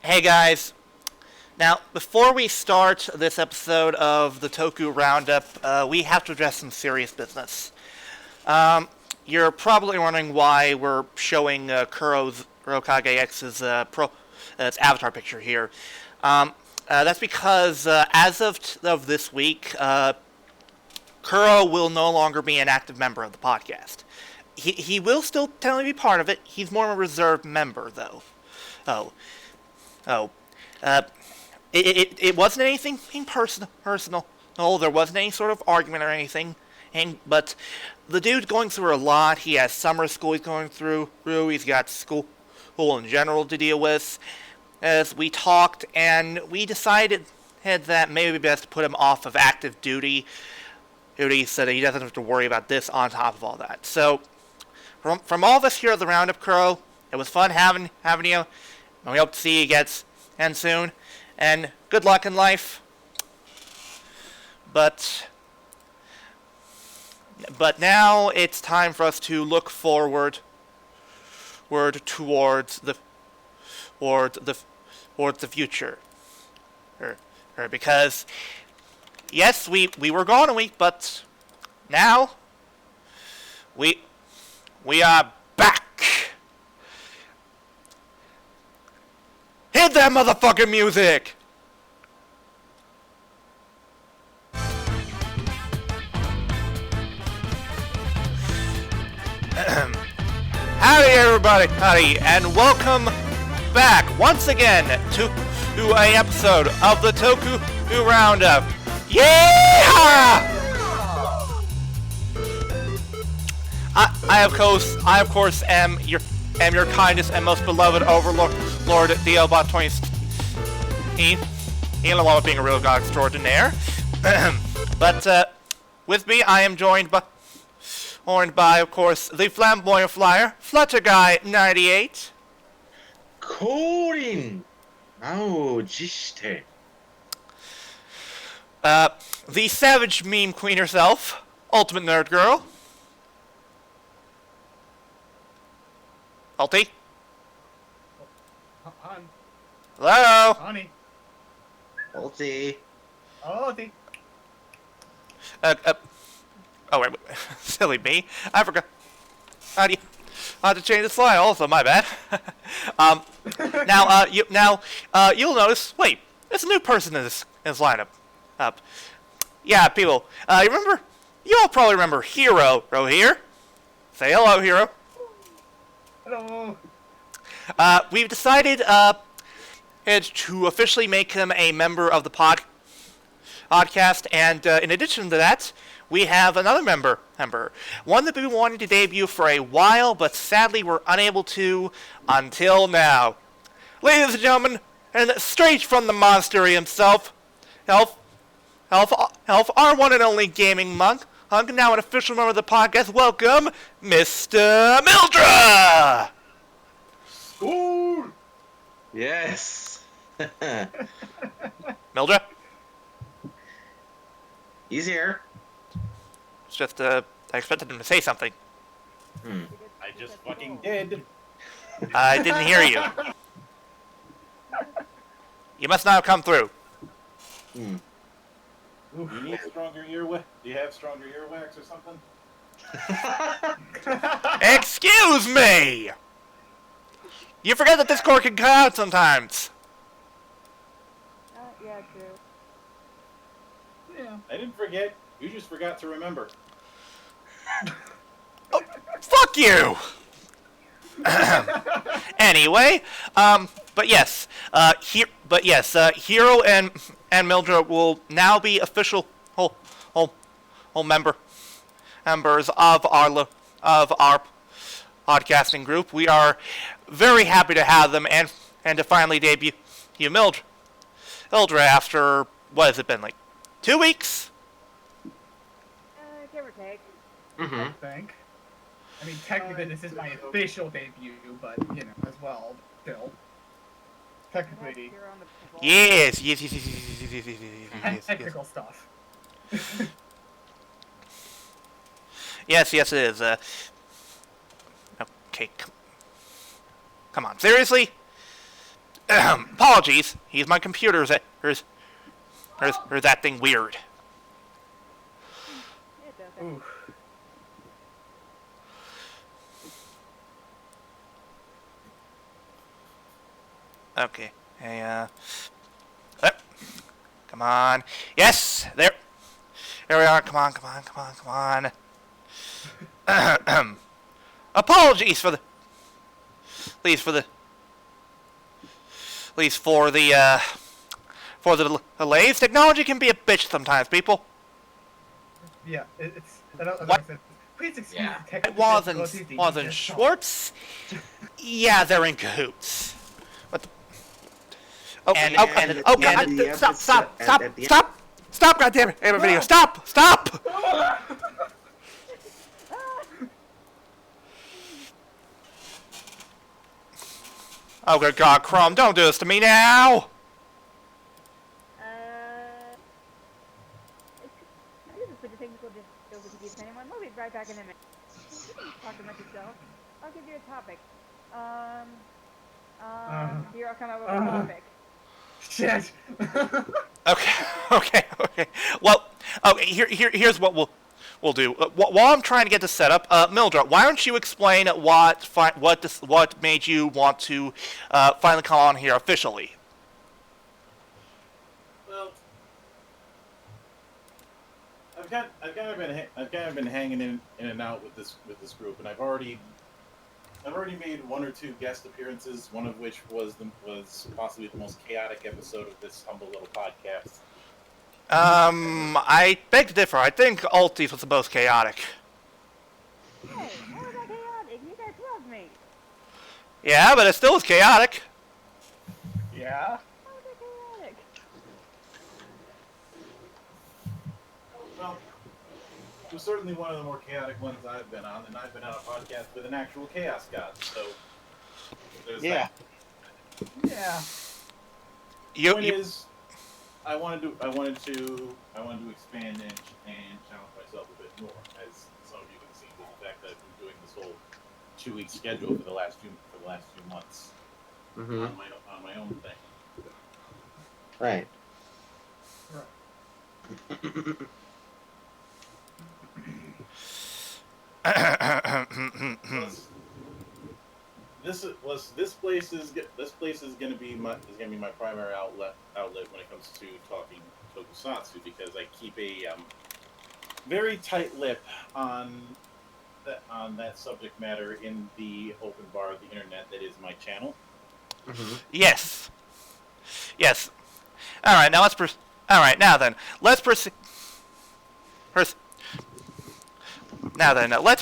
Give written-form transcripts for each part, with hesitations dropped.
Hey guys, now before we start this episode of the Toku Roundup, we have to address some serious business. You're probably wondering why we're showing Kuro's Rokage X's its avatar picture here. That's because as of this week, Kuro will no longer be an active member of the podcast. He will still technically be part of it. He's more of a reserved member, though. Oh. Oh. It wasn't anything personal. No, there wasn't any sort of argument or anything. But the dude's going through a lot. He has summer school he's going through. He's got school in general to deal with. As we talked, and we decided that maybe it'd be best to put him off of active duty so that he doesn't have to worry about this on top of all that. So, from all of us here at the Roundup Crow, it was fun having you, and we hope to see you again soon. And good luck in life. But now it's time for us to look forward towards the future. Because yes, we were gone a week, but now we are back. Hit that motherfucking music! Howdy everybody, howdy, and welcome back once again to a episode of the Toku Roundup. Yeah! I of course am your kindest and most beloved overlord, Lord Diobot 20. He along with being a real god extraordinaire. But with me, I am joined by, of course, the flamboyant flyer, Flutter Guy 98. 降臨満を持して The savage meme queen herself, Ultimate Nerd Girl. Ulti? Hello? Honey. Ulti. Ulti. Oh wait, silly me. I forgot. I had to change the slide also, my bad. You'll notice, wait, there's a new person in this lineup. Yeah, people, you all probably remember Hero here. Say hello, Hero. Hello. We've decided to officially make him a member of the podcast, and in addition to that, we have another member, one that we've been wanting to debut for a while, but sadly we're unable to until now. Ladies and gentlemen, and straight from the monastery himself, Elf, our one and only gaming monk, now an official member of the podcast. Welcome, Mr. Mildra! School. Yes. Mildra? He's here. It's just, I expected him to say something. I just fucking did. I didn't hear you. You must not have come through. You need stronger earwax? Do you have stronger earwax or something? Excuse me! You forget that this cord can cut out sometimes. Yeah, true. Yeah. I didn't forget. You just forgot to remember. Oh, fuck you! Anyway, but yes, Hero and Mildred will now be official whole members of our podcasting group. We are very happy to have them and to finally debut Mildred after, what has it been, like 2 weeks? Give or take. I think. I mean, technically this is my official debut, but, you know, as well, still. Technically. Yes. Technical stuff. Yes, it is. Okay, come on, seriously? Apologies. He's my computer. Is that thing weird? It's okay. Ooh. Okay. Hey, come on. Yes! There we are. Come on. Apologies for the... For the delays. Technology can be a bitch sometimes, people. Yeah, it's. I don't What? understand. Please excuse Yeah. the technical Wasn't difficulties that you just saw. Schwartz? Yeah, they're in cahoots. What the... Oh, And oh, at oh, the end of the stop, episode- stop, goddammit, video, stop! Oh, good God, Crumb, don't do this to me now! This is such a technical difficulty with anyone. We'll be right back in a minute. You can talk about yourself. I'll give you a topic. Here, I'll come up with a topic. Shit. Okay. Well, here's what we'll do. While I'm trying to get this set up, Mildred, why don't you explain what made you want to finally come on here officially? Well, I've kind of been hanging in and out with this group, and I've already made one or two guest appearances. One of which was possibly the most chaotic episode of this humble little podcast. I beg to differ. I think Altis was the most chaotic. Hey, how is that chaotic? You guys love me. Yeah, but it still was chaotic. Yeah. How is that chaotic? Well, it was certainly one of the more chaotic ones I've been on, and I've been on a podcast with an actual chaos god. So there's Yeah. Yeah. that. Point is, I wanted to expand and challenge myself a bit more, as some of you can see with the fact that I've been doing this whole 2-week schedule for the last few months Mm-hmm. on my own thing. Right. This place is going to be my primary outlet when it comes to talking tokusatsu, because I keep a very tight lip on that subject matter in the open bar of the internet that is my channel. Mm-hmm. Yes. All right, now let's proceed. Let's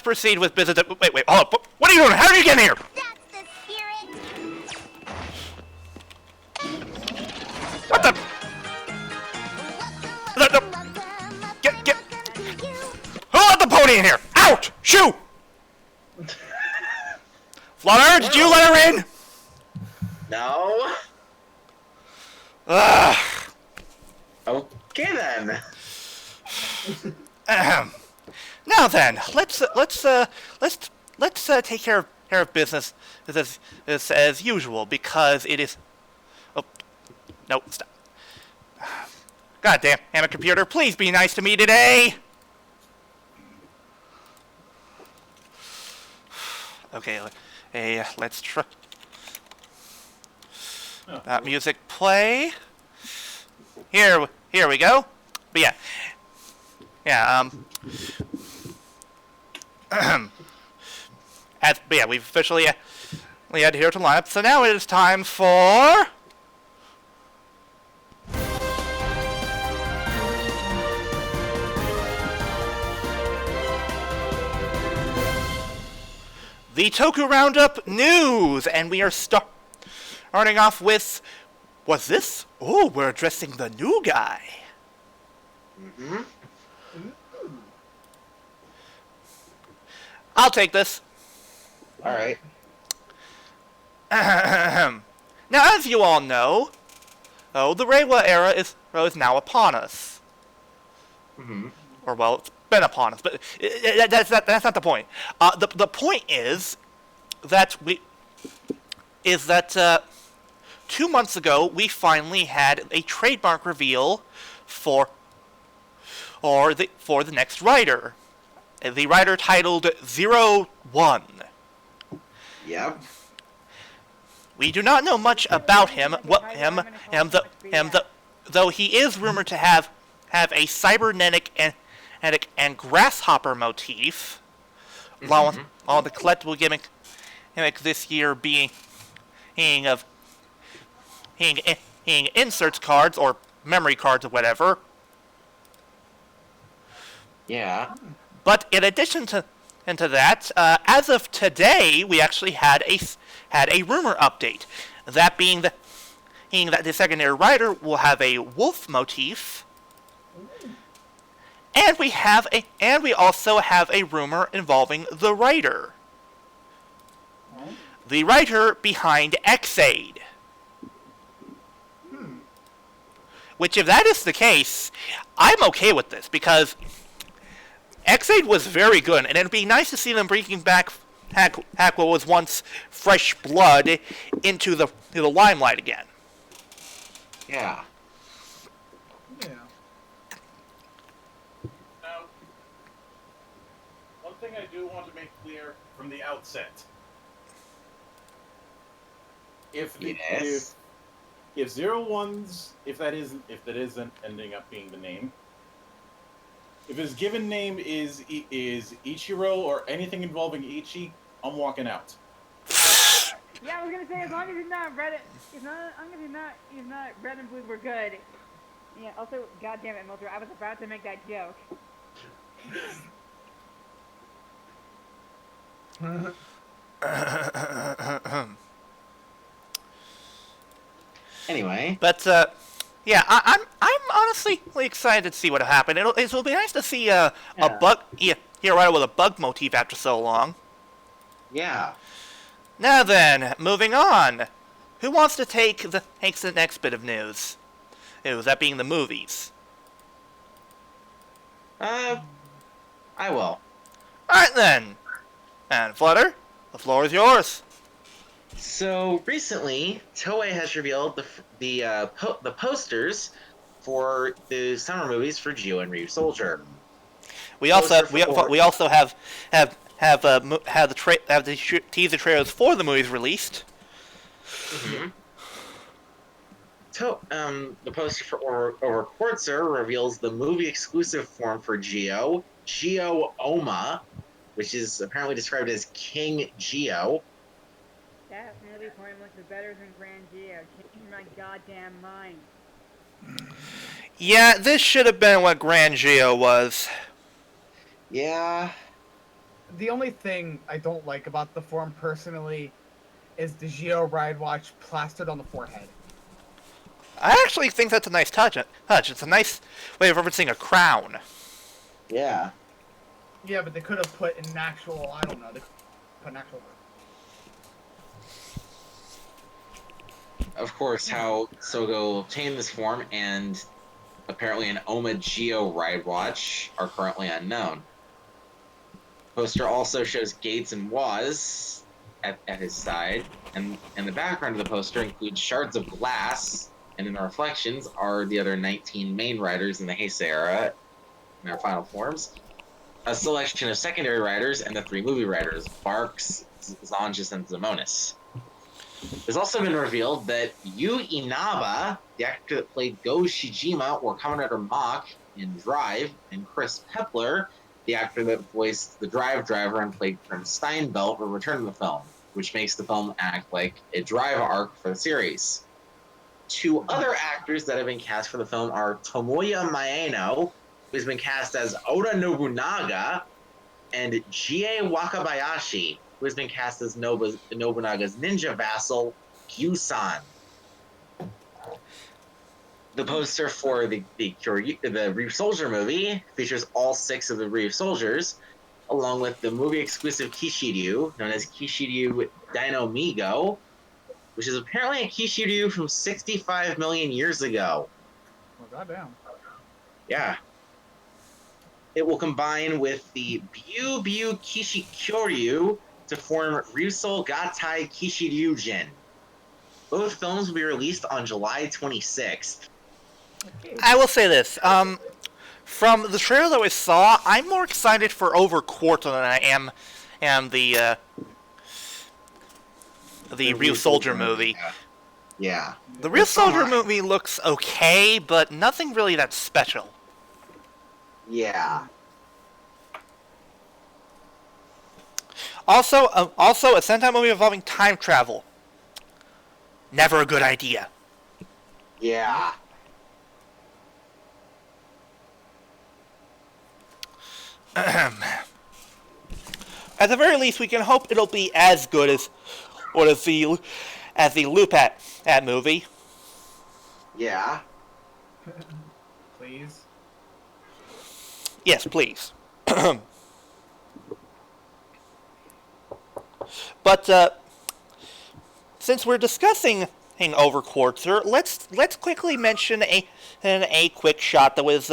proceed with business. Wait, hold up. What are you doing? How did you get in here? That's the spirit. What the? Get. Who let the pony in here? Out! Shoo! Flutter, did you let her in? No. Ugh. Okay then. Now then, let's take care of business as usual, because it is. Oh, no, stop. God damn it, computer! Please be nice to me today. Okay, hey, let's try. That music play. Here we go. But yeah, we've officially adhered to lineup. So now it is time for the Toku Roundup news, and we are starting off with, what's this? Oh, we're addressing the new guy. Mm-hmm. I'll take this. All right. Now, as you all know, the Reiwa era is now upon us. Mm-hmm. Or, well, it's been upon us, but that's not the point. The point is that 2 months ago, we finally had a trademark reveal for the next writer. The writer titled 01. Yep. We do not know much about him, though he is rumored to have a cybernetic and grasshopper motif, along with all the collectible gimmick this year being inserts cards or memory cards or whatever. Yeah. But in addition to that, as of today, we actually had a rumor update. That being that the secondary writer will have a wolf motif, and we also have a rumor involving the writer. The writer behind X-Aid. Which, if that is the case, I'm okay with this, because X-Aid was very good, and it'd be nice to see them bringing back what was once fresh blood into the limelight again. Yeah. Yeah. Now, one thing I do want to make clear from the outset: if Yes. if 01's if that isn't ending up being the name, if his given name is Ichiro or anything involving Ichi, I'm walking out. Yeah, I was gonna say, as long as he's not red, he's not red and blue, we're good. Yeah. Also, goddamn it, Mulder, I was about to make that joke. Anyway. But yeah, I'm honestly really excited to see what will happen. It'll be nice to see a bug writer with a bug motif after so long. Yeah. Now then, moving on. Who wants to take the next bit of news? That being the movies. I will. Alright then. And Flutter, the floor is yours. So recently, Toei has revealed the posters for the summer movies for Geo and Ryu Soldier. We also have the teaser trailers for the movies released. Mm-hmm. The poster for over Quartzer reveals the movie exclusive form for Geo Oma, which is apparently described as King Geo. That movie form looks better than Grand Geo. Changing my goddamn mind. Yeah, this should have been what Grand Geo was. Yeah. The only thing I don't like about the form personally is the Geo Ride Watch plastered on the forehead. I actually think that's a nice touch. It's a nice way of referencing a crown. Yeah. Yeah, but they could have put an actual, I don't know, they could put an actual... Of course, how Sogo obtained this form and apparently an Oma Geo Ride Watch are currently unknown. Poster also shows Gates and Waz at his side, and the background of the poster includes shards of glass, and in the reflections are the other 19 main riders in the Heisei era in their final forms, a selection of secondary riders, and the 3 movie riders, Barks, Zanges, and Zamonis. It's also been revealed that Yu Inaba, the actor that played Go Shijima or Commander Mach in Drive, and Chris Pepler, the actor that voiced the Drive driver and played Grim Steinbelt, will return to the film, which makes the film act like a Drive arc for the series. 2 other actors that have been cast for the film are Tomoya Maeno, who's been cast as Oda Nobunaga, and Jie Wakabayashi, who has been cast as Nobunaga's ninja vassal, Gyusan. The poster for the Ryu Soldier movie features all 6 of the Ryu Soldiers, along with the movie-exclusive Kishiryu, known as Kishiryu Dino Migo, which is apparently a Kishiryu from 65 million years ago. Oh, goddamn. Yeah. It will combine with the Byu Kishikyoryu to form Ryusou Gatai Kishiryujin. Both films will be released on July 26th. I will say this. From the trailer that we saw, I'm more excited for Overcourt than I am the Real Soldier movie. Yeah. The Real That's fine. Soldier movie looks okay, but nothing really that special. Yeah. Also, a Sentai movie involving time travel. Never a good idea. Yeah. At the very least, we can hope it'll be as good as the Loop at movie. Yeah. Please. Yes, please. But since we're discussing Overquarter, let's quickly mention a quick shot that was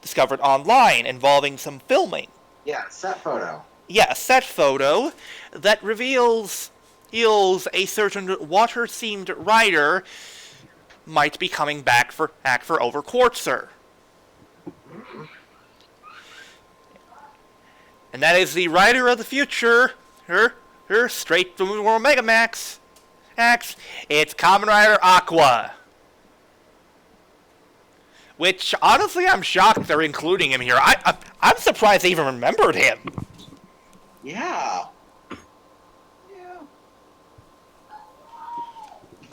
discovered online involving some filming. Yeah, set photo. Yeah, a set photo that reveals a certain water-themed rider might be coming back for Overquarter. And that is the rider of the future, her straight from Omega Max. It's Kamen Rider Aqua. Which, honestly, I'm shocked they're including him here. I'm surprised they even remembered him. Yeah. Yeah.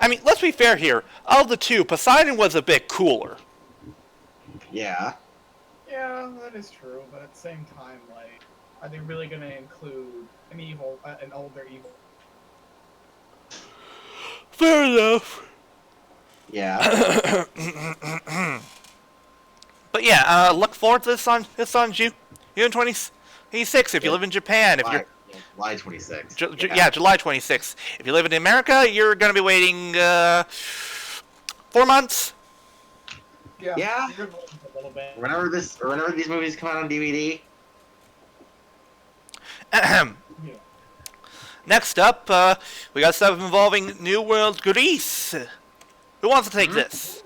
I mean, let's be fair here. Of the two, Poseidon was a bit cooler. Yeah. Yeah, that is true. But at the same time, like, are they really going to include an older evil? Fair enough. Yeah. But yeah, look forward to this on June 26th if you live in Japan. If you're July 26th. yeah, July 26th. If you live in America, you're going to be waiting 4 months. Yeah. Yeah. you're going a little bit. Whenever these movies come out on DVD. Ahem. Yeah. Next up, we got stuff involving New World Greece. Who wants to take this?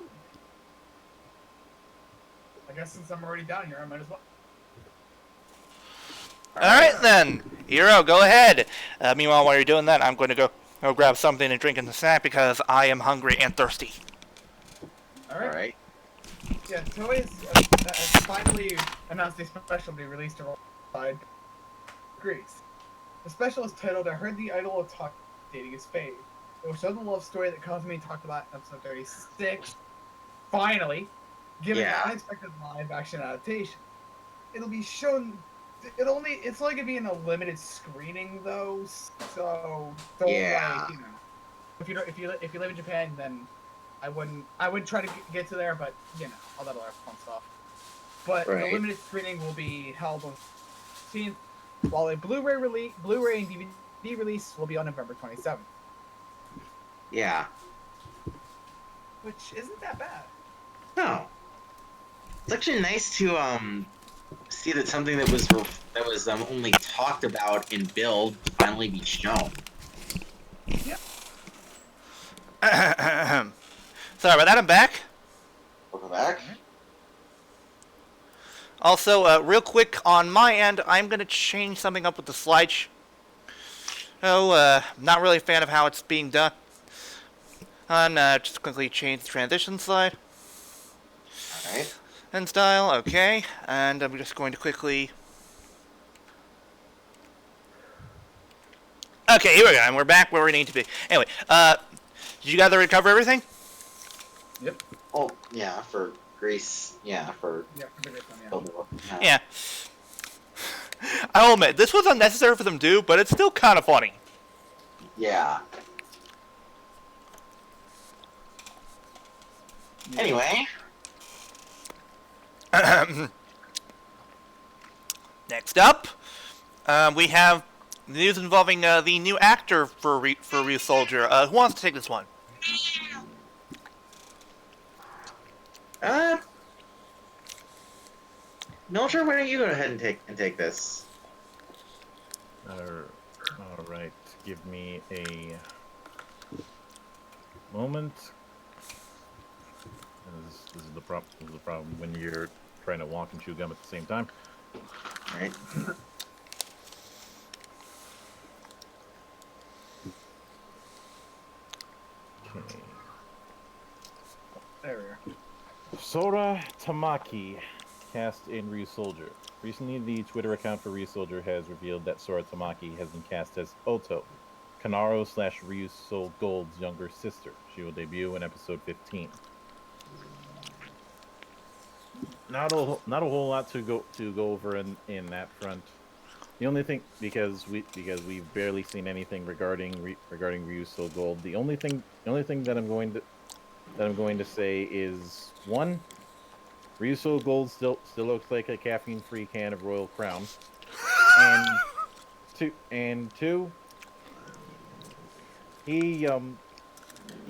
I guess since I'm already down here, I might as well. Alright then. Hero, go ahead. Meanwhile, while you're doing that, I'm going to go grab something to drink and a snack because I am hungry and thirsty. Alright. Yeah, Toei has finally announced a special to be released alongside Greece. The special is titled "I Heard the Idol of Talk Dating His Fate." It will show the love story that Kazumi talked about in episode 36. Finally, given Yeah. an unexpected live-action adaptation. It'll be shown. It's only gonna be in a limited screening though, so don't Yeah. if you live in Japan, then I wouldn't try to get to there, but all that other fun stuff. But Right. the limited screening will be held on 15th, while a Blu-ray and DVD release will be on November 27th, Yeah. which isn't that bad. No. It's actually nice to see that something that was only talked about in build finally be shown. Sorry about that, I'm back. Welcome back. Also, real quick on my end, I'm going to change something up with the slideshow. Not really a fan of how it's being done. Just quickly change the transition slide Alright. and style. Okay, and I'm just going to quickly. Okay, here we go. And we're back where we need to be. Anyway, did you guys already cover everything? Yep. Oh, yeah, for Greece. Yeah, for Yeah, for the great one, yeah. Yeah. I'll admit, this was unnecessary for them to do, but it's still kind of funny. Yeah. Anyway. Next up, we have news involving the new actor for Ryu Soldier. Who wants to take this one? Milcher, why don't you go ahead and take this? All right, give me a moment. This is the problem. This is the problem when you're trying to walk and chew gum at the same time. Right. Okay. There we are. Sora Tamaki, cast in Ryu Soldier. Recently, the Twitter account for Ryu Soldier has revealed that Sora Tamaki has been cast as Oto, Kanaro / Ryu Soul Gold's younger sister. She will debut in episode 15. Not a whole lot to go over in that front. The only thing, because we've barely seen anything regarding Ryu Soul Gold. The only thing that I'm going to say is, one, Ryu Soul Gold still looks like a caffeine-free can of Royal Crown, and two, he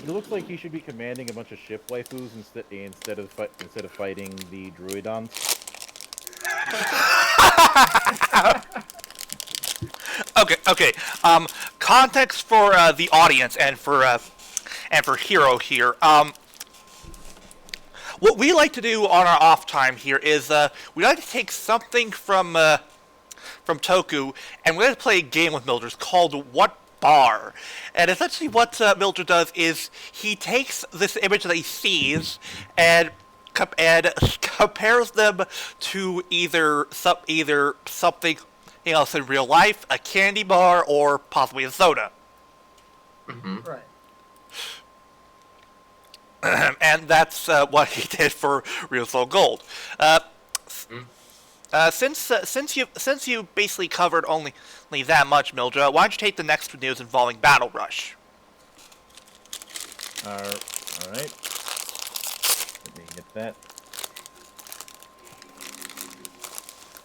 looks like he should be commanding a bunch of ship waifus instead of fighting the Druidons. Okay. Context for the audience and for Hero here. What we like to do on our off time here is we like to take something from Toku, and we like to play a game with Mildred called What Bar. And essentially what Mildred does is he takes this image that he sees and compares them to either something else in real life, a candy bar, or possibly a soda. Mm-hmm. Right. And that's what he did for Real Soul Gold. Since you basically covered only that much, Mildred, why don't you take the next news involving Battle Rush? All right. Let me get that.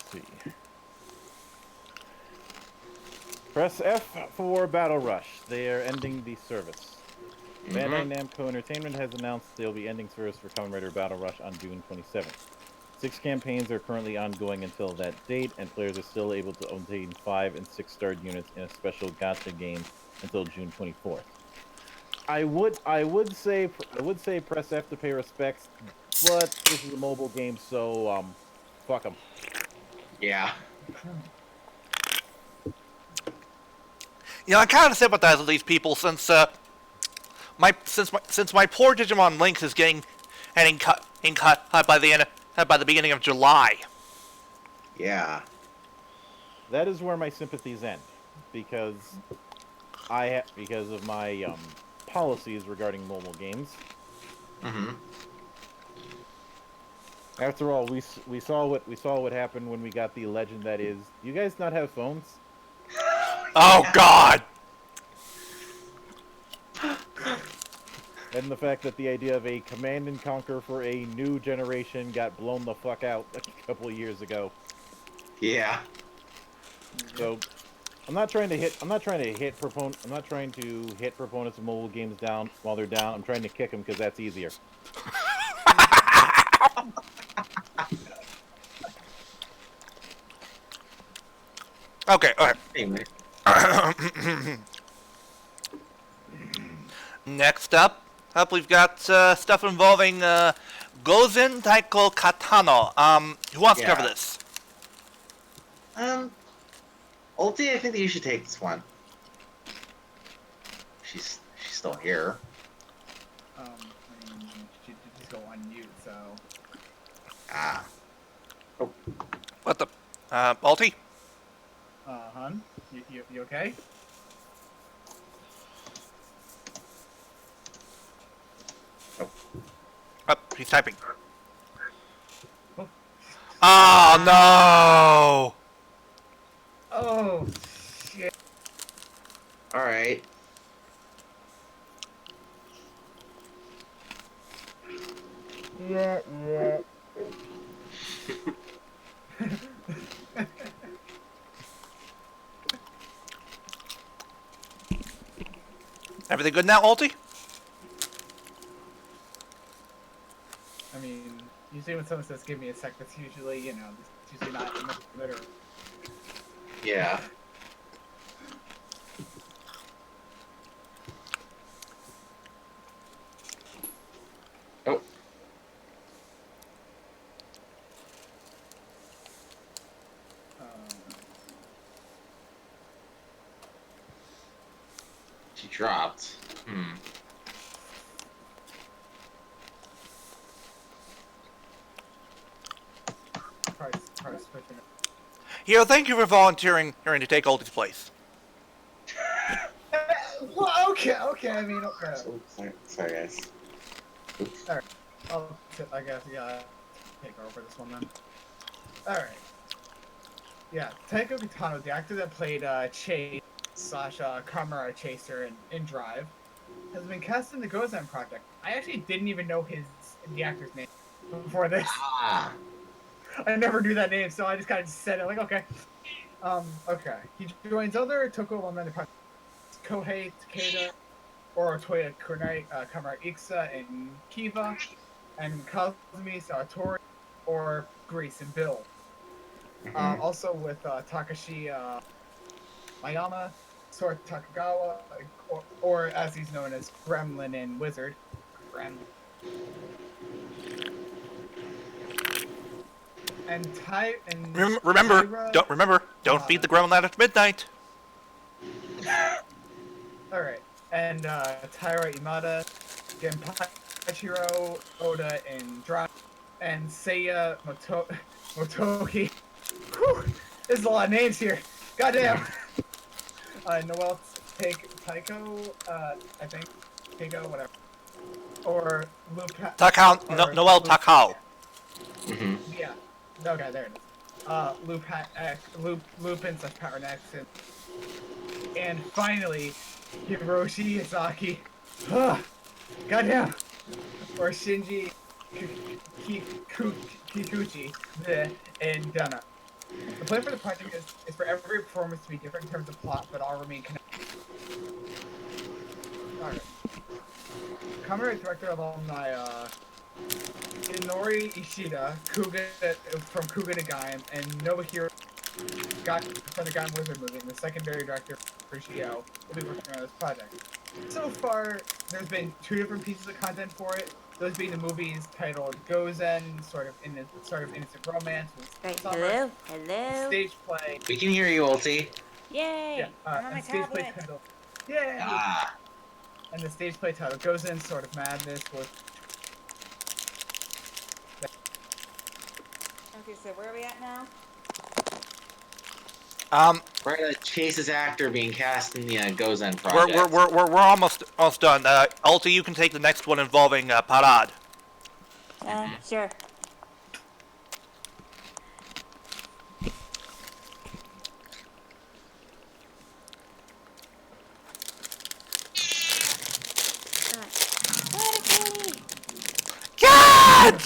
Let's see. Press F for Battle Rush. They are ending the service. Bandai Namco Entertainment has announced they'll be ending service for Kamen Rider Battle Rush on June 27th. 6 campaigns are currently ongoing until that date, and players are still able to obtain 5- and 6-star units in a special gacha game until June 24th. I would say press F to pay respects, but this is a mobile game, so fuck them. Yeah. You know, I kind of sympathize with these people since my poor Digimon Lynx is getting cut by the beginning of July. Yeah. That is where my sympathies end, because of my policies regarding mobile games. Mm-hmm. After all, we saw what happened when we got the legend that is. Do you guys not have phones? Oh God! And the fact that the idea of a Command and Conquer for a new generation got blown the fuck out a couple of years ago. Yeah. So, I'm not trying to hit proponents of mobile games down while they're down. I'm trying to kick them because that's easier. Okay, alright. Anyway. Next up, we've got stuff involving Gozen Taiko Katano. Who wants to cover this? Ulti, I think that you should take this one. She's still here. I mean, she did just go on mute, so. Ah. What the? Balti? Hun, you okay? Oh, he's typing. Oh no! Oh, shit. Alright. Yeah. Everything good now, Alti? I mean, usually when someone says "give me a sec," that's usually, it's usually not much better. Yeah. dropped. Probably switching it. Hiro, thank you for volunteering to take Ulti's place. Well, okay. I mean, Sorry, guys. Oops. I guess take over this one then. All right. Yeah, Taiko Kitano, the actor that played Chase / Kamera Chaser in Drive, has been cast in the Gozen project. I actually didn't even know the actor's name before this. Ah. I never knew that name, so I just kind of said it like, okay. Okay. He joins other Toku alumni projects, Kohei Takeda, Orotoya Kunai, Kamara Iksa, and Kiva, and Kazumi Satori, or Grease and Bill. Also with Takashi Mayama, Sora Takagawa, or as he's known as Gremlin and Wizard. Gremlin. And Remember, Taira, don't feed the gremlin at midnight. Alright. And Taira Imada, Genpachiro Oda in Drama, and Seiya Motoki. Whew! There's a lot of names here. Goddamn! Noel Taiko, I think. Taiko, whatever. Or Takao, Noel Takao. Yeah. Okay, there it is. Lupin / Power Next. And finally, Hiroshi Izaki. Goddamn! Or Shinji Kikuchi and Dana. The plan for the project is for every performance to be different in terms of plot, but all remain connected. Alright. Kamera director alumni, Inori Ishida, from Kuga to Gaim, and Nobuhiro got from the Gaim Wizard movie, and the secondary director, Frishio, will be working on this project. So far, there's been 2 different pieces of content for it. Those being the movies titled Gozen, sort of innocent romance with Right, summer. hello. Stage play. We can hear you, Ulti. Yay! Yeah, I'm on my and stage play tablet. titled. Yeah. Ah. And the stage play title Gozen, sort of madness with. Okay, so where are we at now? We're at Chase's actor being cast in the Gozen project. We're almost done. Ulti, you can take the next one involving Parad. Sure. Cat!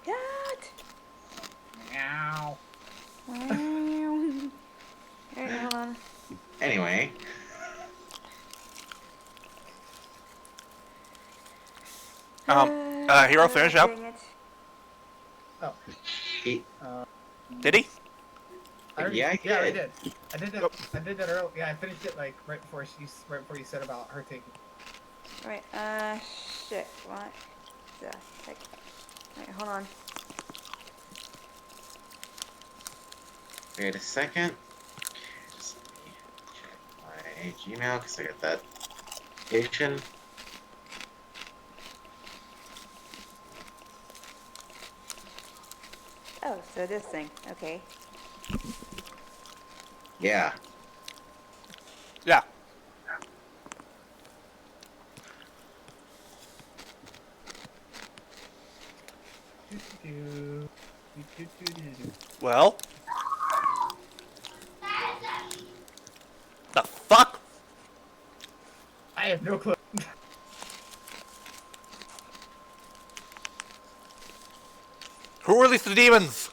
Cat! Meow. Alright, hold on. Anyway. Hero, finish up. Dang it. Oh. Did he? Yeah, I did. I did that earlier. Yeah, I finished it like right before you said about her taking. Alright, shit. What the heck? Alright, hold on. Wait a second. Just let me check my Gmail because I got that notification. Oh, so this thing. Okay. Yeah. Yeah. Well? The fuck? I have no clue. Who released the demons?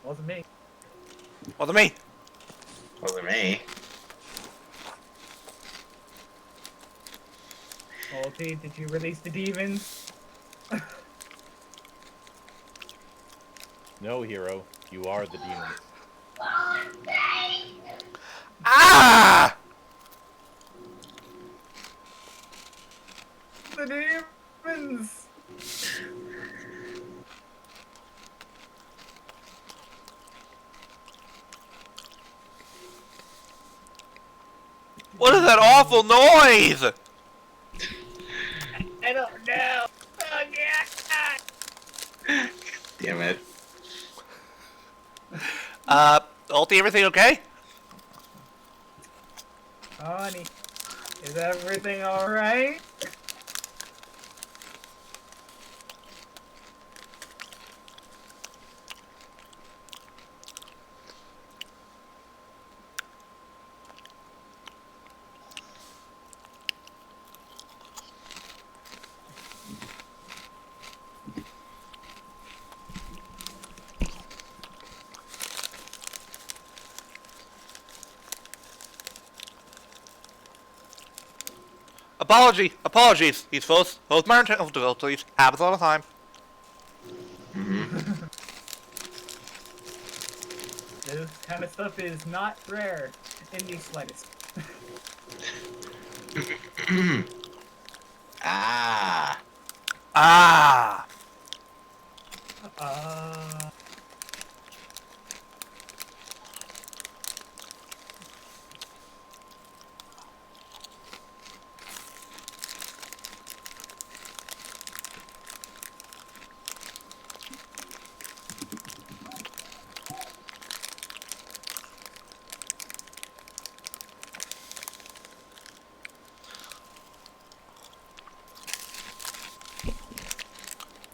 Wasn't me. Wasn't me. Wasn't me. Multi, did you release the demons? No, hero. You are the demons. Ah! The demons! What is that awful noise? I don't know. Oh, God. Damn it. Ulti, everything okay? Honey, is everything alright? Apologies. He's both my internal difficulties. Happens all the time. This kind of stuff is not rare in the slightest. Ah. Ah. Uh,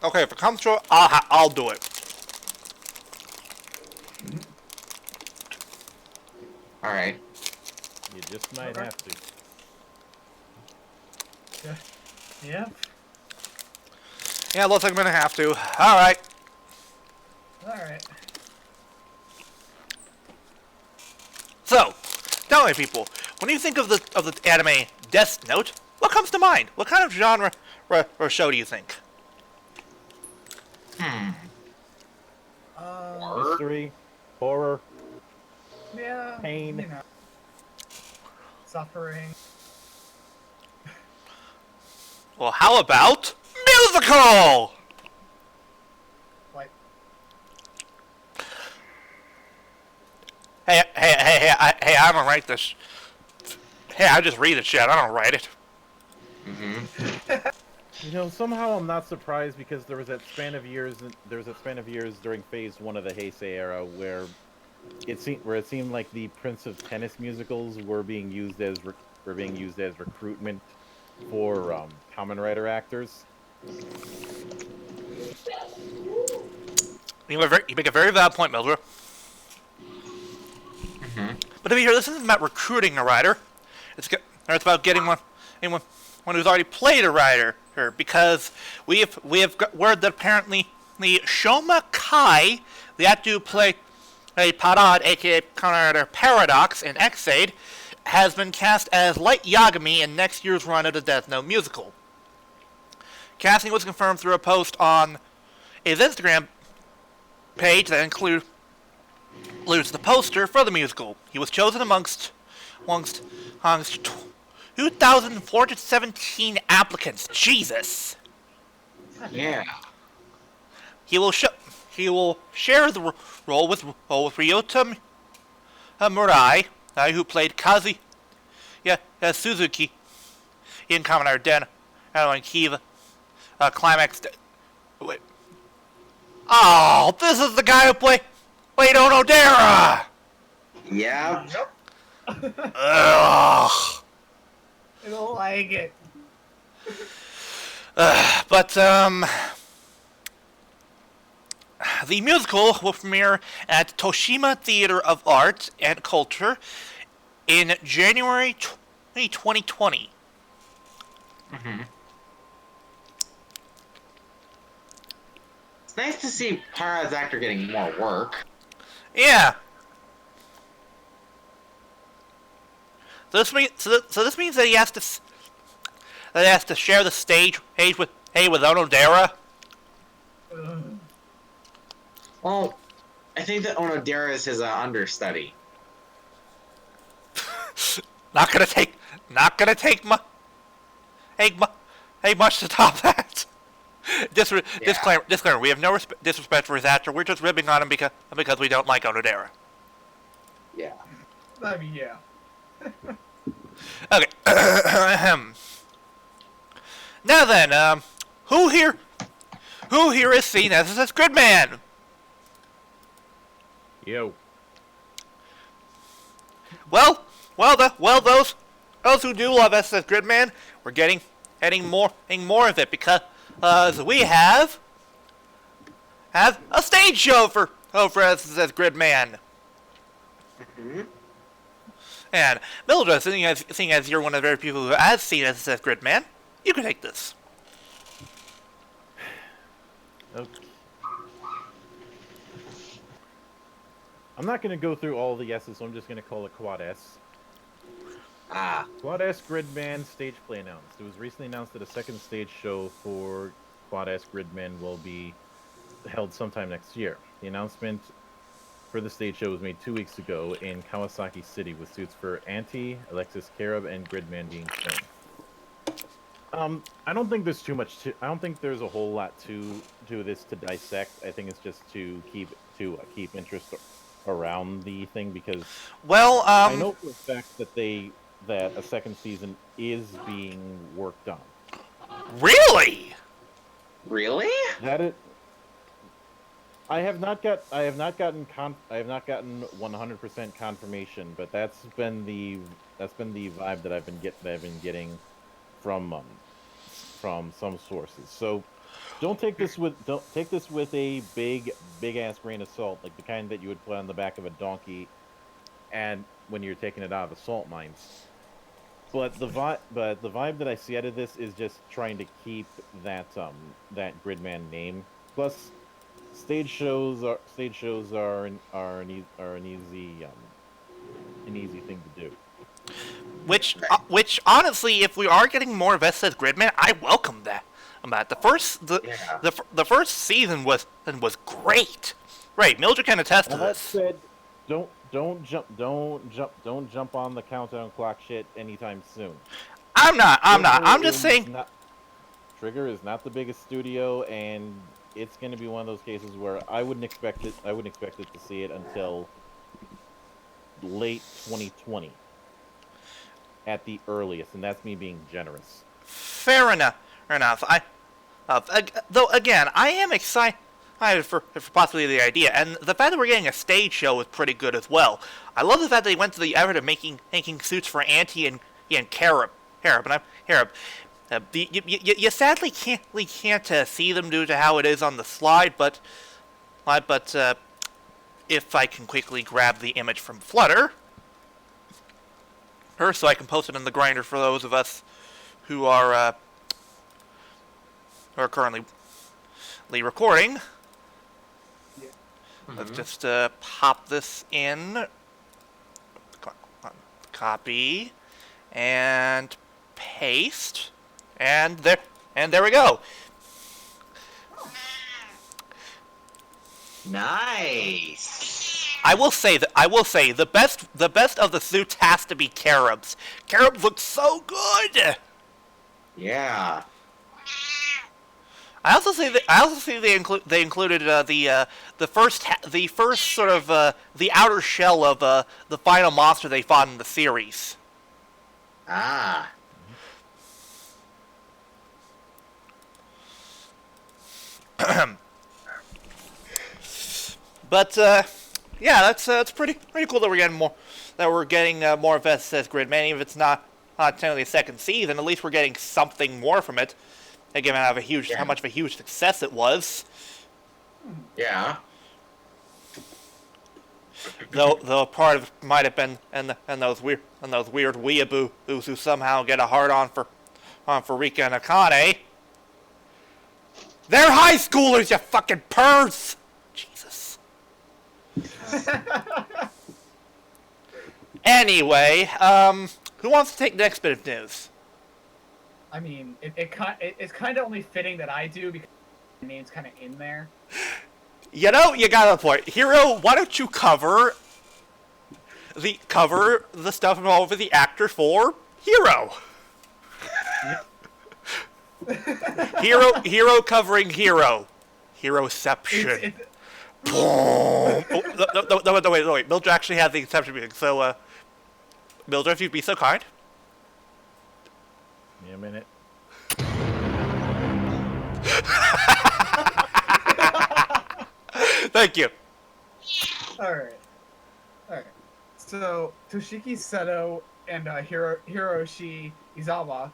Okay, if it comes to it, I'll do it. All right. You just might have to. yeah. Yeah, looks like I'm gonna have to. All right. Alright. So, tell me, people, when you think of the anime Death Note, what comes to mind? What kind of genre or show do you think? Mystery, horror, Yeah. Pain. You know. Suffering. Well, how about musical? Like, Hey, I don't write this. Hey, I just read it, shit. I don't write it. You know, somehow I'm not surprised because there was that span of years. There was that span of years during Phase 1 of the Heisei era where it seemed like the Prince of Tennis musicals were being used as recruitment for Kamen Rider actors. You make a very valid point, Mildred. But to be here, this isn't about recruiting a writer. It's about getting one who's already played a writer. Because we have got word that apparently the Shoma Kai, the actor who played Parad, aka Kamen Rider Paradox in Xaid, has been cast as Light Yagami in next year's run of the Death Note musical. Casting was confirmed through a post on his Instagram page that includes the poster for the musical. He was chosen amongst 2,417 applicants. Jesus. Yeah. He will share the role with Ryota Murai, who played Kazi Suzuki in Kamen Rider Den and Kiva Climax. Wait. Oh, this is the guy who played Onodera! Yeah. Yep. Ugh. I don't like it. But the musical will premiere at Toshima Theater of Art and Culture in January 2020. It's nice to see Parad's actor getting more work. Yeah. So this means that he has to share the stage with Onodera. Well, I think that Onodera is his understudy. Not gonna take much to top that. Disclaimer: we have no disrespect for his actor. We're just ribbing on him because we don't like Onodera. Yeah. I mean, yeah. Okay. Now then, who here is seen as this Gridman? Yo. Well, those who do love SS Gridman, we're getting more of it because we have a stage show for SS Gridman. Mm-hmm. And Mildred, seeing as you're one of the very people who has seen SS Gridman, you can take this. Okay. I'm not going to go through all the S's, so I'm just going to call it Quad S. Ah. Quad S Gridman stage play announced. It was recently announced that a second stage show for Quad S Gridman will be held sometime next year. The announcement for the stage show was made 2 weeks ago in Kawasaki City, with suits for Auntie, Alexis Carib, and Gridman being shown. I don't think there's too much to. I don't think there's a whole lot to this to dissect. I think it's just to keep interest around the thing, because I know for a fact that a second season is being worked on. Really? Really? That it. I have not gotten 100% confirmation, but that's been the vibe that I've been getting from some sources. So don't take this with a big ass grain of salt, like the kind that you would put on the back of a donkey, and when you're taking it out of the salt mines. But the vibe that I see out of this is just trying to keep that Gridman name. Plus, stage shows are an easy thing to do. Which honestly, if we are getting more of SS Gridman, I welcome that. The first season was great. Right, Mildred can attest to That this. said, don't jump on the countdown clock shit anytime soon. I'm not. I'm just saying. Trigger is not the biggest studio, and it's going to be one of those cases where I wouldn't expect it to see it until late 2020 at the earliest, and that's me being generous. Fair enough. Though again, I am excited for possibly the idea, and the fact that we're getting a stage show is pretty good as well. I love the fact that they went to the effort of making suits for Auntie and Carib. You sadly can't see them due to how it is on the slide, but if I can quickly grab the image from Flutter, so I can post it in the grinder for those of us who are currently recording. Yeah. Let's just pop this in, copy, and paste, and there we go. Nice. I will say the best of the suits has to be Carib's. Carib looks so good. Yeah. I also see they included the first sort of the outer shell of the final monster they fought in the series. Ah. But yeah, that's pretty cool that we're getting more of SS Gridman. Even if it's not technically a second season, at least we're getting something more from it. Given how much of a huge success it was. Yeah. Though part of it might have been and those weird weeaboos who somehow get a hard on for Rika and Akane. They're high schoolers, you fucking pervs! Jesus. Anyway, who wants to take the next bit of news? I mean, it's kind of only fitting that I do because my name's kind of in there. You know, you got a point. Hero, why don't you cover the stuff involved the actor for Hero? Hero covering Hero. Heroception. Boom. No, wait. Mildred actually has the exception music. So, Mildred, if you'd be so kind. Give me a minute. Thank you. Alright. So, Toshiki Seto and Hiroshi Izawa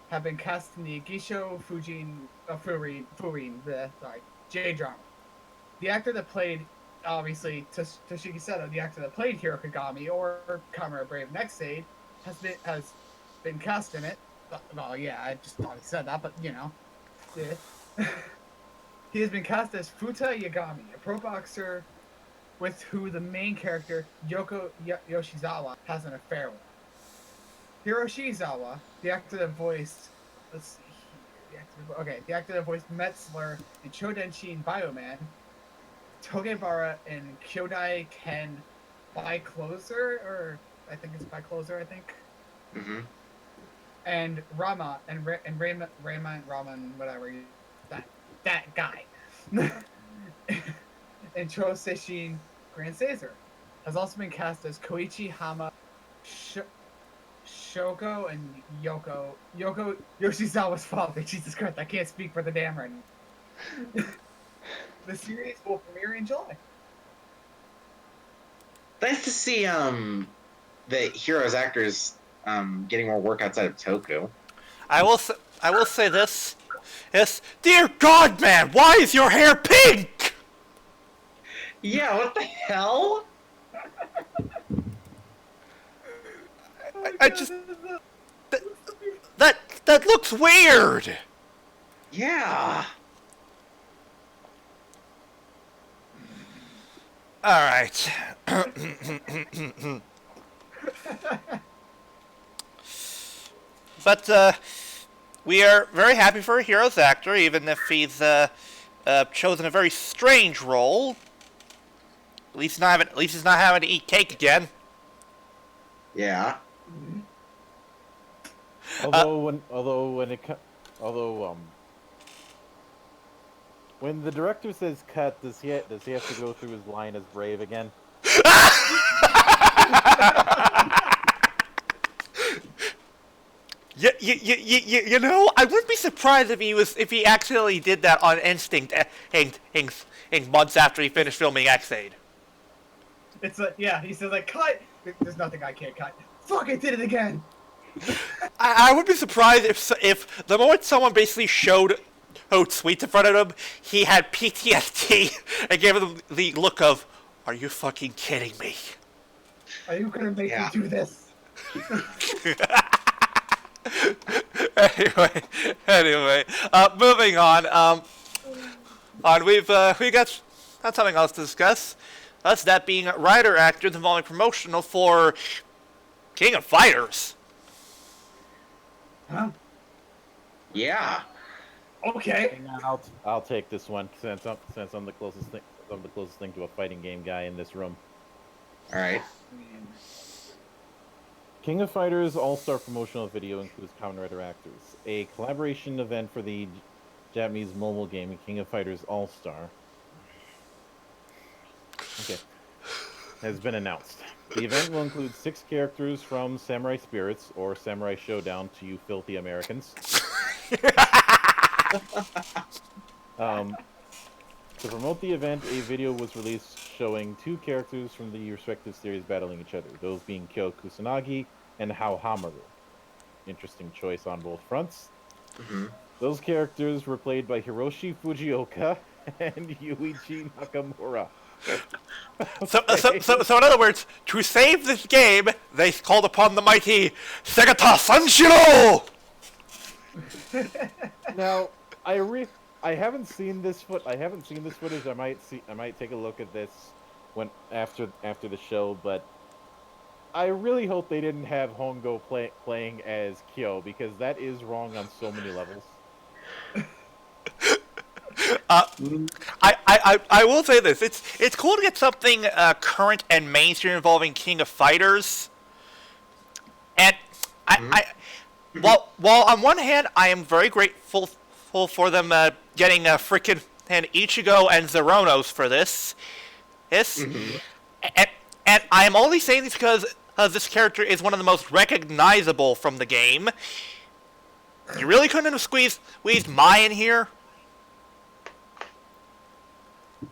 have been cast in the Gisho Furin, J-drama. The actor that played, obviously, Toshiki Seto, the actor that played Hiro Kagami or Kamura Brave Next Aid, has been cast in it. Well, yeah, I just thought he said that, but you know. Yeah. He has been cast as Futa Yagami, a pro boxer with who the main character, Yoko Yoshizawa, has an affair with. Hiroshi Izawa, the actor that voiced... Let's see here. The actor that voiced Metzler in Chodenshin Bioman, Togebara in Kyodai Ken By Closer, or I think it's By Closer, I think. Mm-hmm. And Rama, and Raman, whatever, that guy. And Choseshin Grand Caesar has also been cast as Koichi Hama, Shoko, and Yoko Yoshizawa's father. Jesus Christ, I can't speak for the damn right now. The series will premiere in July. Nice to see the heroes actors getting more work outside of Toku. I will say this. Yes, dear God, man, why is your hair pink? Yeah, what the hell? I just that looks weird. Yeah. All right. But we are very happy for a hero's actor, even if he's chosen a very strange role. At least he's not having to eat cake again. Yeah. When the director says cut, does he have to go through his line as brave again? You know, I wouldn't be surprised if he accidentally did that on instinct, months after he finished filming X-Aid. It's like, yeah, he says like, cut! There's nothing I can't cut. Fuck, I did it again! I would be surprised if the moment someone basically showed Haute Suite in front of him, he had PTSD and gave him the look of, are you fucking kidding me? Are you gonna make me do this? Anyway, moving on. We got something else to discuss. Us, that being writer actors involving promotional for King of Fighters. Huh? Yeah. Okay. I'll take this one since I'm the closest thing to a fighting game guy in this room. All right. King of Fighters All-Star promotional video includes Kamen Rider actors. A collaboration event for the Japanese mobile game King of Fighters All-Star has been announced. The event will include 6 characters from Samurai Spirits or Samurai Showdown to you filthy Americans. To promote the event, a video was released showing 2 characters from the respective series battling each other, those being Kyo Kusanagi and Hao Hamaru. Interesting choice on both fronts. Mm-hmm. Those characters were played by Hiroshi Fujioka and Yuichi Nakamura. So in other words, to save this game, they called upon the mighty Segata Sanshiro! Now, I haven't seen this footage. I might take a look at this after the show, but I really hope they didn't have Hongo playing as Kyo, because that is wrong on so many levels. I will say this: it's cool to get something current and mainstream involving King of Fighters, and while on one hand I am very grateful for them getting frickin' and Ichigo and Zeronos for this, and I am only saying this because this character is one of the most recognizable from the game. You really couldn't have squeezed Mai in here?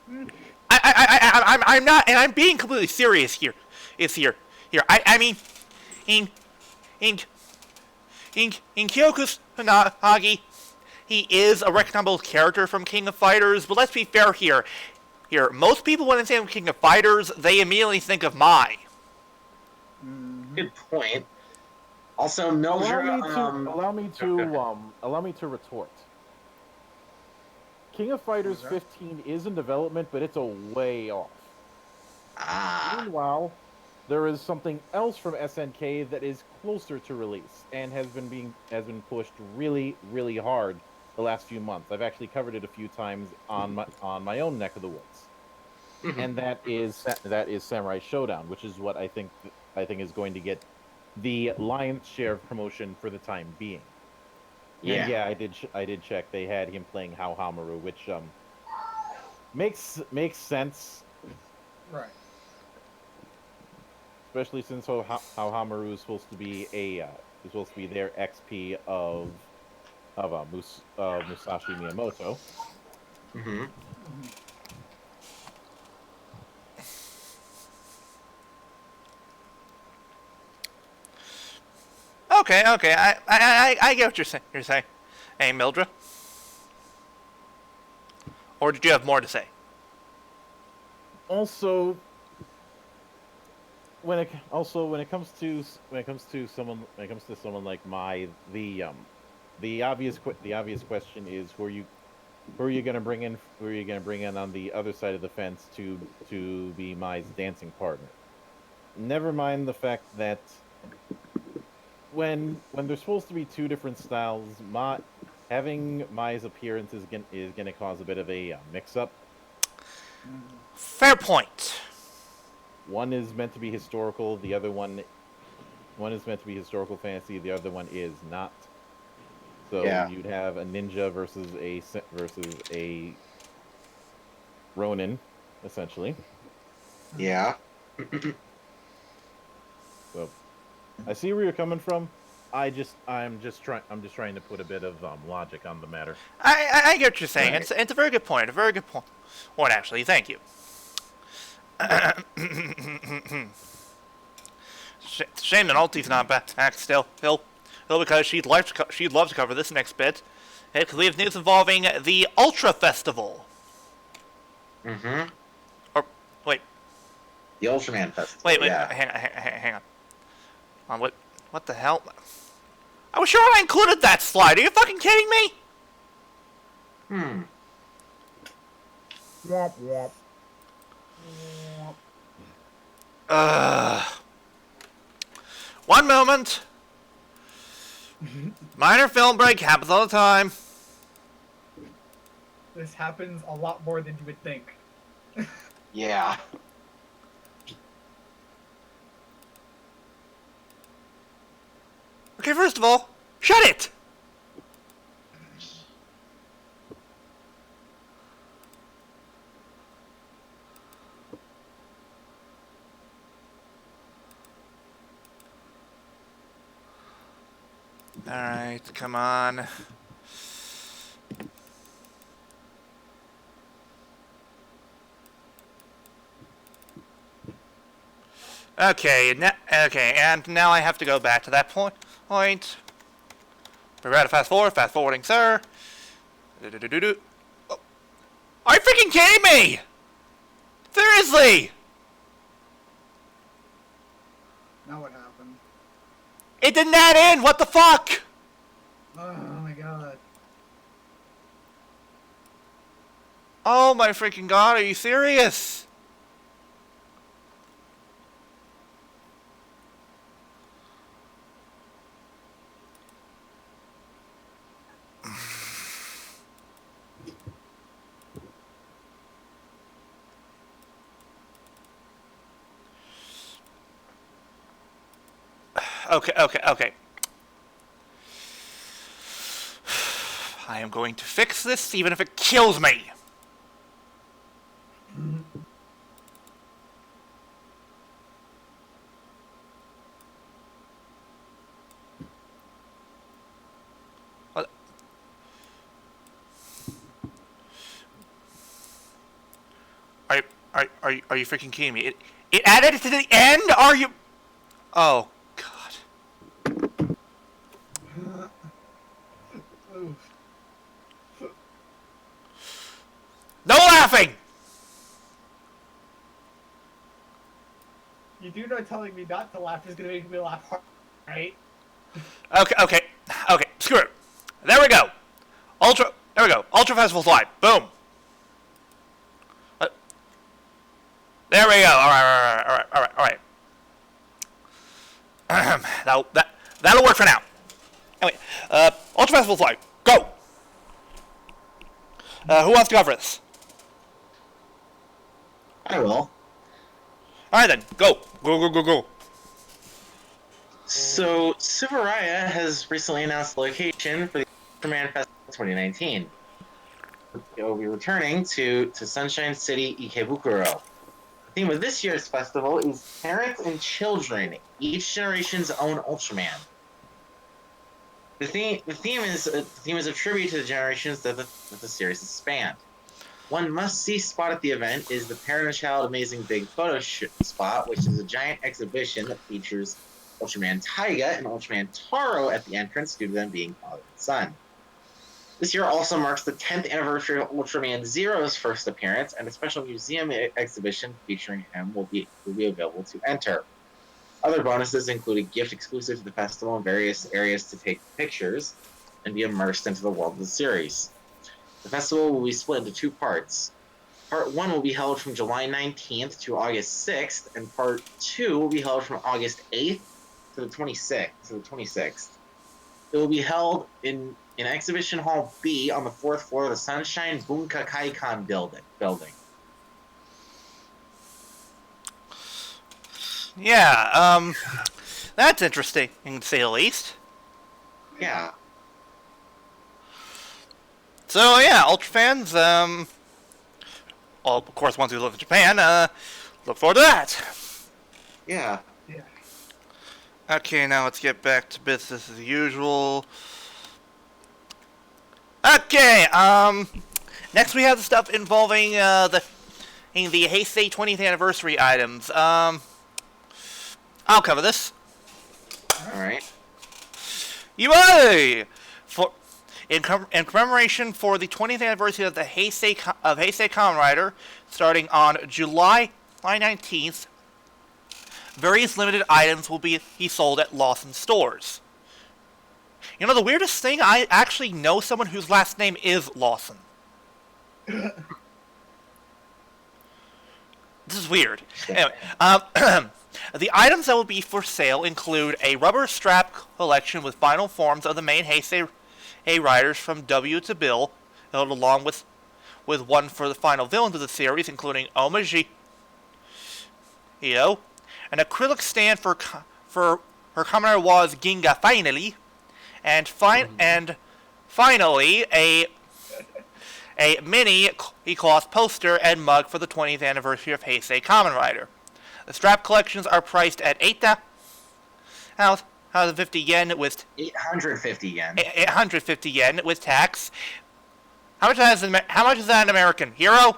I'm not, and I'm being completely serious here. I mean, in, in, in Kyoku's Hanagi, he is a recognizable character from King of Fighters, but let's be fair here. Most people, when they think of King of Fighters, they immediately think of Mai. Good point. Also, Mildra. Allow me to retort. King of Fighters 15 is in development, but it's a way off. Meanwhile, there is something else from SNK that is closer to release and has been pushed really, really hard the last few months. I've actually covered it a few times on my own neck of the woods, and that is Samurai Showdown, which is what I think is going to get the lion's share of promotion for the time being. Yeah. And yeah, I did check. They had him playing Hao Hamaru, which makes sense. Right. Especially since Hao Hamaru is supposed to be their XP of Musashi Miyamoto. Mm-hmm. Okay, I get what you're saying. Hey, Mildra? Or did you have more to say? Also, when it comes to someone like Mai, the obvious question is who are you going to bring in on the other side of the fence to be Mai's dancing partner. Never mind the fact that when there's supposed to be two different styles, having Mai's appearance is going to cause a bit of a mix-up. Fair point. One is meant to be historical. The other one is meant to be historical fantasy. The other one is not. So you'd have a ninja versus a Ronin, essentially. Yeah. So I see where you're coming from. I'm just trying to put a bit of logic on the matter. I get what you're saying. Right. It's a very good point. A very good point. Well, actually, thank you. Shame that Alti's not back still. Hill, because she'd love to cover this next bit. Because we have news involving the Ultra Festival. Mm-hmm. Or wait, The Ultraman Festival. wait, Yeah. hang on. What the hell? I was sure I included that slide. Are you fucking kidding me? Womp womp. One moment. Minor film break happens all the time. This happens a lot more than you would think. Yeah. Okay, first of all, shut it! Alright, come on. Okay, and now I have to go back to that point. We're about to fast forwarding, sir. Oh. Are you freaking kidding me? Seriously! Now what happened? It didn't add in, what the fuck? Oh my god. Oh my freaking god, are you serious? Okay. I am going to fix this even if it kills me. Are you freaking kidding me? It added it to the end? Are you? Oh God. Oof. No laughing. You do know telling me not to laugh is gonna make me laugh hard, right? Okay. Screw it. There we go. There we go. Ultra Festival Slide. Boom. There we go. All right. That'll work for now. Anyway, Ultra Festival Slide. Go. Who wants to go first? I will. All right then. Go. So, Subaraya has recently announced the location for the Ultraman Festival 2019. It will be returning to Sunshine City, Ikebukuro. The theme of this year's festival is parents and children, each generation's own Ultraman. The theme is a tribute to the generations that the series has spanned. One must-see spot at the event is the Parent and Child Amazing Big Photo Spot, which is a giant exhibition that features Ultraman Taiga and Ultraman Taro at the entrance due to them being father and son. This year also marks the 10th anniversary of Ultraman Zero's first appearance, and a special museum exhibition featuring him will be available to enter. Other bonuses include a gift exclusive to the festival and various areas to take pictures and be immersed into the world of the series. The festival will be split into two parts. Part 1 will be held from July 19th to August 6th, and Part 2 will be held from August 8th to the 26th. It will be held in Exhibition Hall B on the 4th floor of the Sunshine Bunka Kaikan building. Yeah. That's interesting, to say the least. Yeah. So yeah, Ultra fans, well, of course, once we live in Japan, look forward to that. Yeah. Yeah. Okay, now let's get back to business as usual. Okay, next we have the stuff involving the Heisei 20th anniversary items. I'll cover this. All right. Yay! In commemoration for the 20th anniversary of the Heisei Kamen Rider, starting on July 19th, various limited items will be sold at Lawson stores. You know, the weirdest thing, I actually know someone whose last name is Lawson. This is weird. Anyway, the items that will be for sale include a rubber strap collection with final forms of the main Heisei riders from W to Bill, along with one for the final villains of the series, including Omaji, an acrylic stand for her Kamen Rider was Ginga finally, and finally a mini cloth poster and mug for the 20th anniversary of Heisei Kamen Rider. The strap collections are priced at 8,050 yen with 850 yen. 850 yen with tax. How much is that in American? Hero?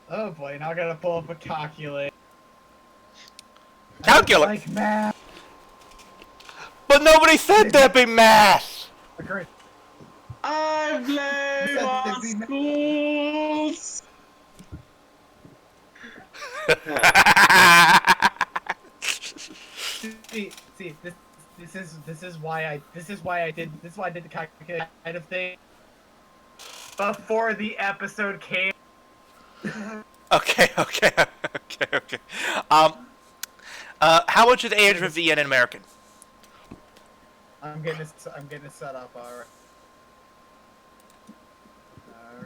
Oh boy, now I gotta pull up a calculator. Calculate. Like math. But nobody said there'd be math. Agree. I blame our schools. See, this is why I did the calculator kind of thing before the episode came. Okay. How much is 850 yen in American? I'm getting it set up. All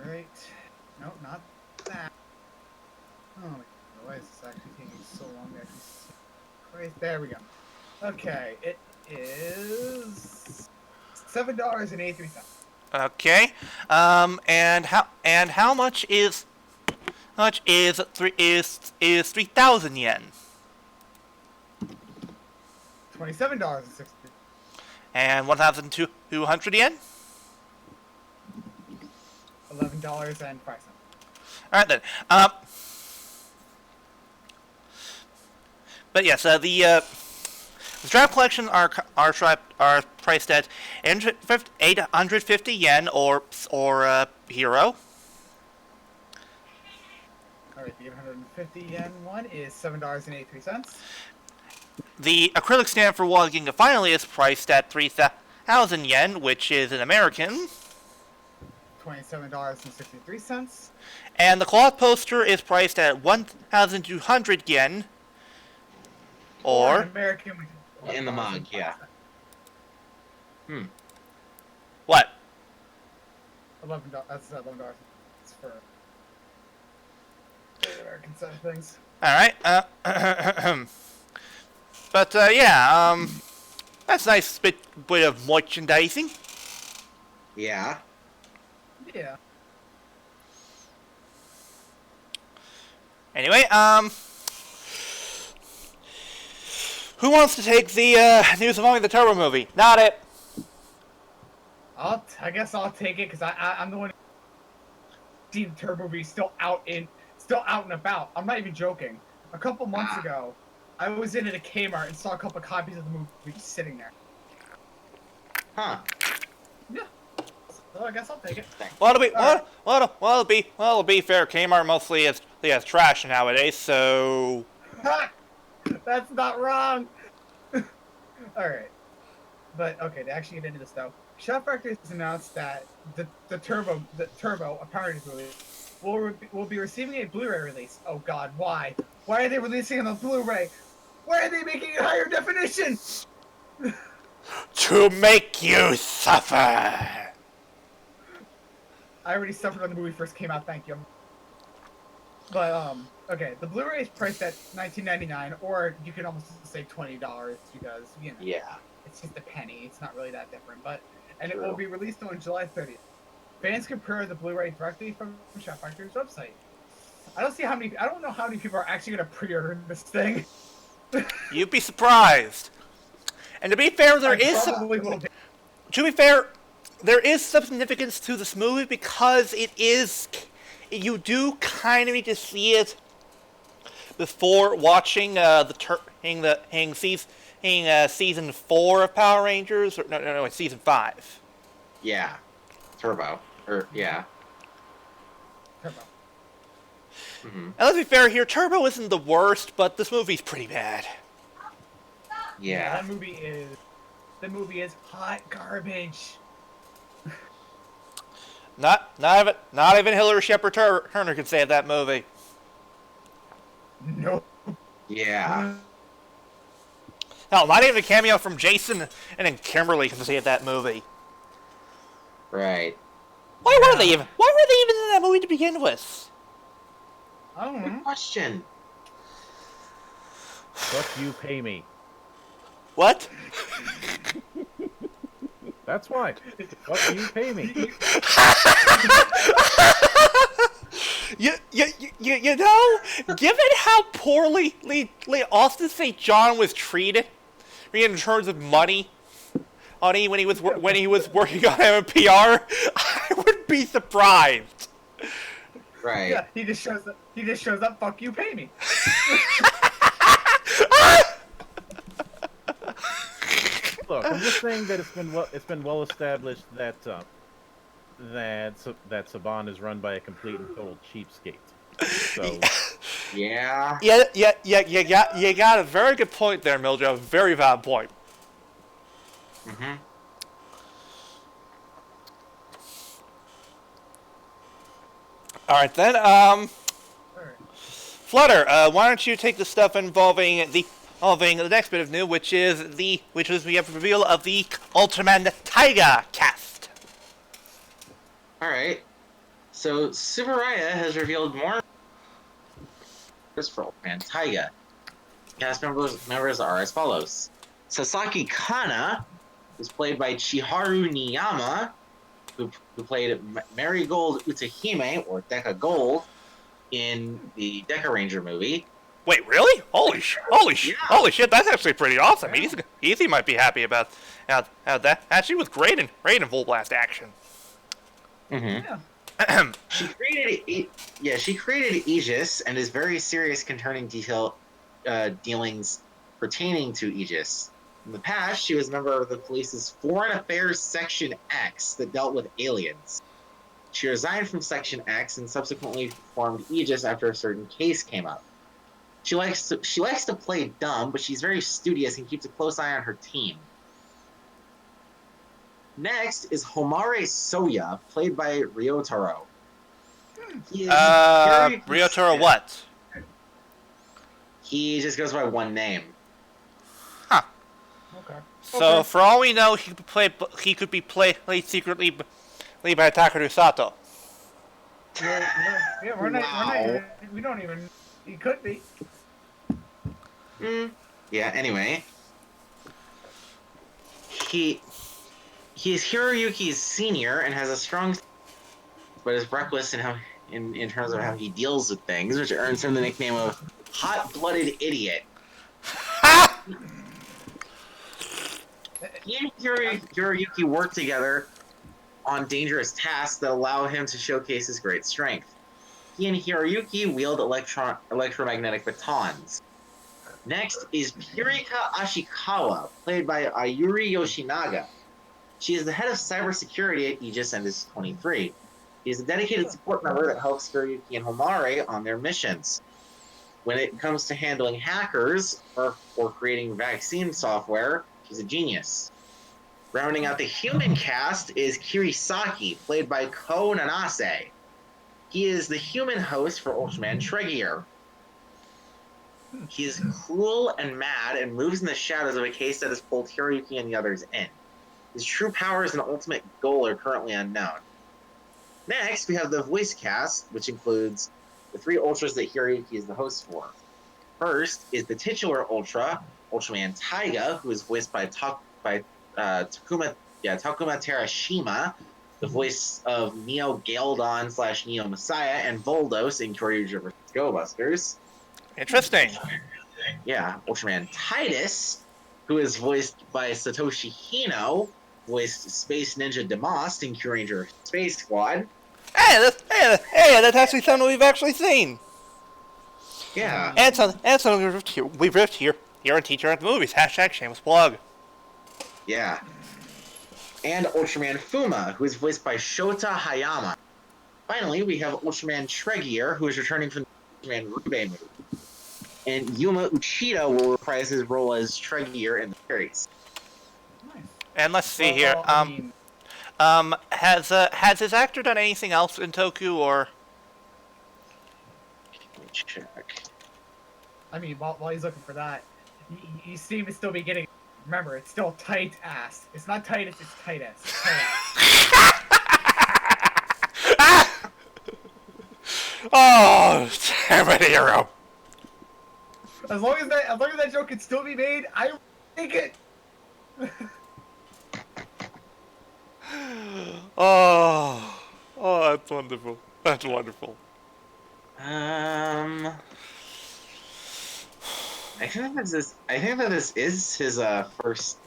right. Nope, not that. Oh my God, why is this actually taking so long to actually see? Right, there we go. Okay, it is $7.83. Okay. And how much is 3,000 yen? $27.60. And 1,200 yen? $11.05. Alright then. But yes, the strap collection are priced at 850 yen or hero. Alright, the 850 yen one is $7.83. The acrylic stand for walking finally is priced at 3,000 yen, which is an American. $27.63. And the cloth poster is priced at 1,200 yen. Or Or an American. In the mug, yeah. what? $11. That's $11. It's for the American side of things. Alright, but, yeah, that's a nice bit of merchandising. Yeah. Yeah. Anyway, who wants to take the, news involving the Turbo movie? Not it. I guess I'll take it, because I'm the one who seen the Turbo movie still out and about. I'm not even joking. A couple months ago, I was in at a Kmart and saw a couple copies of the movie just sitting there. Huh. Yeah. So I guess I'll take it. Well, it'll be fair. Kmart mostly has trash nowadays, so. Ha! That's not wrong. Alright. But okay, to actually get into this though, Chef Factory has announced that the Turbo a Power Rangers movie will be receiving a Blu-ray release. Oh God, why? Why are they releasing it on Blu-ray? Why are they making it higher definition? To make you suffer. I already suffered when the movie first came out. Thank you. But okay, the Blu-ray is priced at $19.99, or you can almost say $20 because Yeah. it's just a penny. It's not really that different, and True. it will be released on July 30th. Fans can pre-order the Blu-ray directly from Chef Factory's website. I don't know how many people are actually going to pre-order this thing. You'd be surprised. And to be fair, there is some significance to this movie because you do kind of need to see it before watching season 4 of Power Rangers. No, it's season 5. Yeah. Turbo. Yeah. Turbo. Mm-hmm. And let's be fair here, Turbo isn't the worst, but this movie's pretty bad. Yeah. That movie is hot garbage. Not even Hillary Shepard Turner could save that movie. Nope. Yeah. Hell, not even a cameo from Jason and then Kimberly can save that movie. Right. Why were they even in that movie to begin with? I don't know. Good question. Fuck you, pay me. What? That's why. Fuck you, pay me. You know, given how poorly Austin St. John was treated in terms of money when he was working on MPR, I would be surprised. Right. Yeah, he just shows up. Fuck you, pay me. Look, I'm just saying that it's been well established that Saban is run by a complete and total cheapskate. So Yeah. You got a very good point there, Mildred. A very valid point. Mm-hmm. All right then. Flutter, why don't you take the stuff involving the next bit of news, which is we have a reveal of the Ultraman Taiga cast. All right. So Subaraya has revealed more for Ultraman Taiga. Cast members are as follows: Sasaki Kana, who's played by Chiharu Niyama, who played Marigold Utahime, or Deca Gold, in the Deca Ranger movie. Wait, really? Holy shit! That's actually pretty awesome. Easy might be happy about how that actually was great in Full Blast action. Mm-hmm. Yeah. She created Aegis and is very serious concerning dealings pertaining to Aegis. In the past, she was a member of the police's Foreign Affairs Section X that dealt with aliens. She resigned from Section X and subsequently formed Aegis after a certain case came up. She likes to play dumb, but she's very studious and keeps a close eye on her team. Next is Homare Soya, played by Ryotaro. Ryotaro what? He just goes by one name. Huh. Okay. So for all we know, he could be played secretly by Takeru Sato. Yeah, we're not even, we don't even. He could be. Yeah. Anyway, he is Hiroyuki's senior and has a strong, but is reckless in terms of how he deals with things, which earns him the nickname of hot-blooded idiot. He and Hiroyuki work together on dangerous tasks that allow him to showcase his great strength. He and Hiroyuki wield electromagnetic batons. Next is Pirika Ashikawa, played by Ayuri Yoshinaga. She is the head of cybersecurity at Aegis and is 23. He is a dedicated support member that helps Hiroyuki and Homare on their missions. When it comes to handling hackers or creating vaccine software, she's a genius. Rounding out the human cast is Kirisaki, played by Ko Nanase. He is the human host for Ultraman Tregear. He is cruel and mad and moves in the shadows of a case that has pulled Hiroyuki and the others in. His true powers and ultimate goal are currently unknown. Next, we have the voice cast, which includes the 3 Ultras that Hiroyuki is the host for. First is the titular Ultra, Ultraman Taiga, who is voiced by Takuma Terashima, the voice of Neo Galdon / Neo Messiah, and Voldos in Kyoryuger vs. Go Busters. Interesting. Yeah, Ultraman Titus, who is voiced by Satoshi Hino, voiced Space Ninja Demos in Kyuranger Space Squad. Hey, that's actually something we've actually seen. Yeah. And something we've ripped here on Teacher at the Movies. # shameless plug. Yeah. And Ultraman Fuma, who is voiced by Shota Hayama. Finally, we have Ultraman Tregear, who is returning from the Ultraman Rube movie. And Yuma Uchida will reprise his role as Tregear in the series. Nice. And let's see here. Has his actor done anything else in Toku or? Let me check. I mean, while he's looking for that, you seem to still be getting. Remember, it's still tight ass. It's not Titus, it's tight ass. It's tight ass. Oh, damn it, hero. As long as that joke can still be made, I take it. Oh, that's wonderful. That's wonderful. I think that this is his first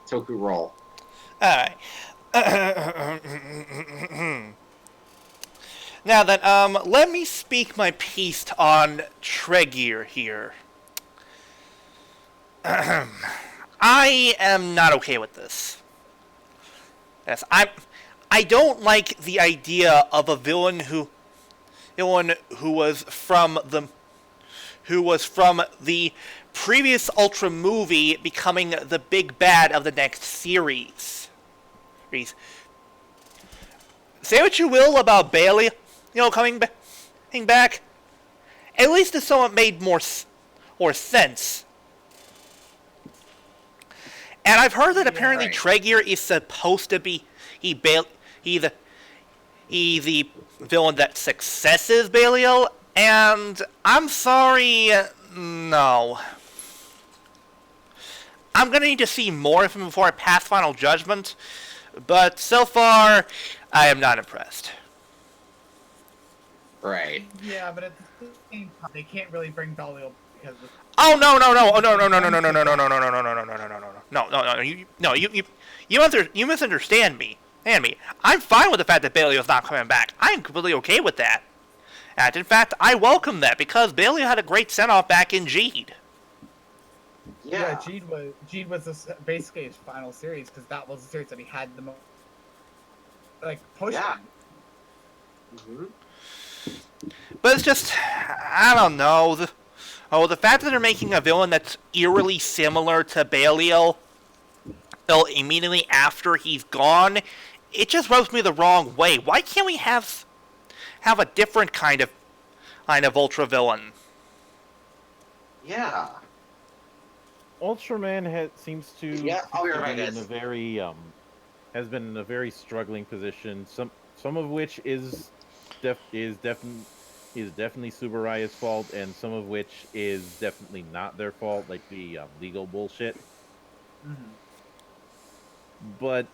Toku role. Alright. Now then, let me speak my piece on Tregear here. I am not okay with this. Yes, I don't like the idea of a villain who was from the previous Ultra movie becoming the big bad of the next series. Say what you will about Bailey, coming back. At least this somewhat made more sense. And I've heard that apparently right. Tregear is supposed to be the villain that successes Belial, and I'm sorry, no. I'm gonna need to see more of him before I pass final judgment, but so far, I am not impressed. Right. Yeah, but at the same time, they can't really bring Belial because of. Oh no! You misunderstand me. and me. I'm fine with the fact that Bailey not coming back. I'm completely okay with that. And in fact, I welcome that because Bailey had a great send-off back in G'd. Yeah, G'd was basically his final series because that was the series that he had the most push Yeah. in. But it's just, I don't know. The fact that they're making a villain that's eerily similar to Belial immediately after he's gone, it just rubs me the wrong way. Why can't we have a different kind of ultra villain? Yeah. Ultraman seems to Yeah, I'll be right be back, in a guys. very has been in a very struggling position. Some of which is definitely Subaraya's fault, and some of which is definitely not their fault, like the legal bullshit. Mm-hmm. But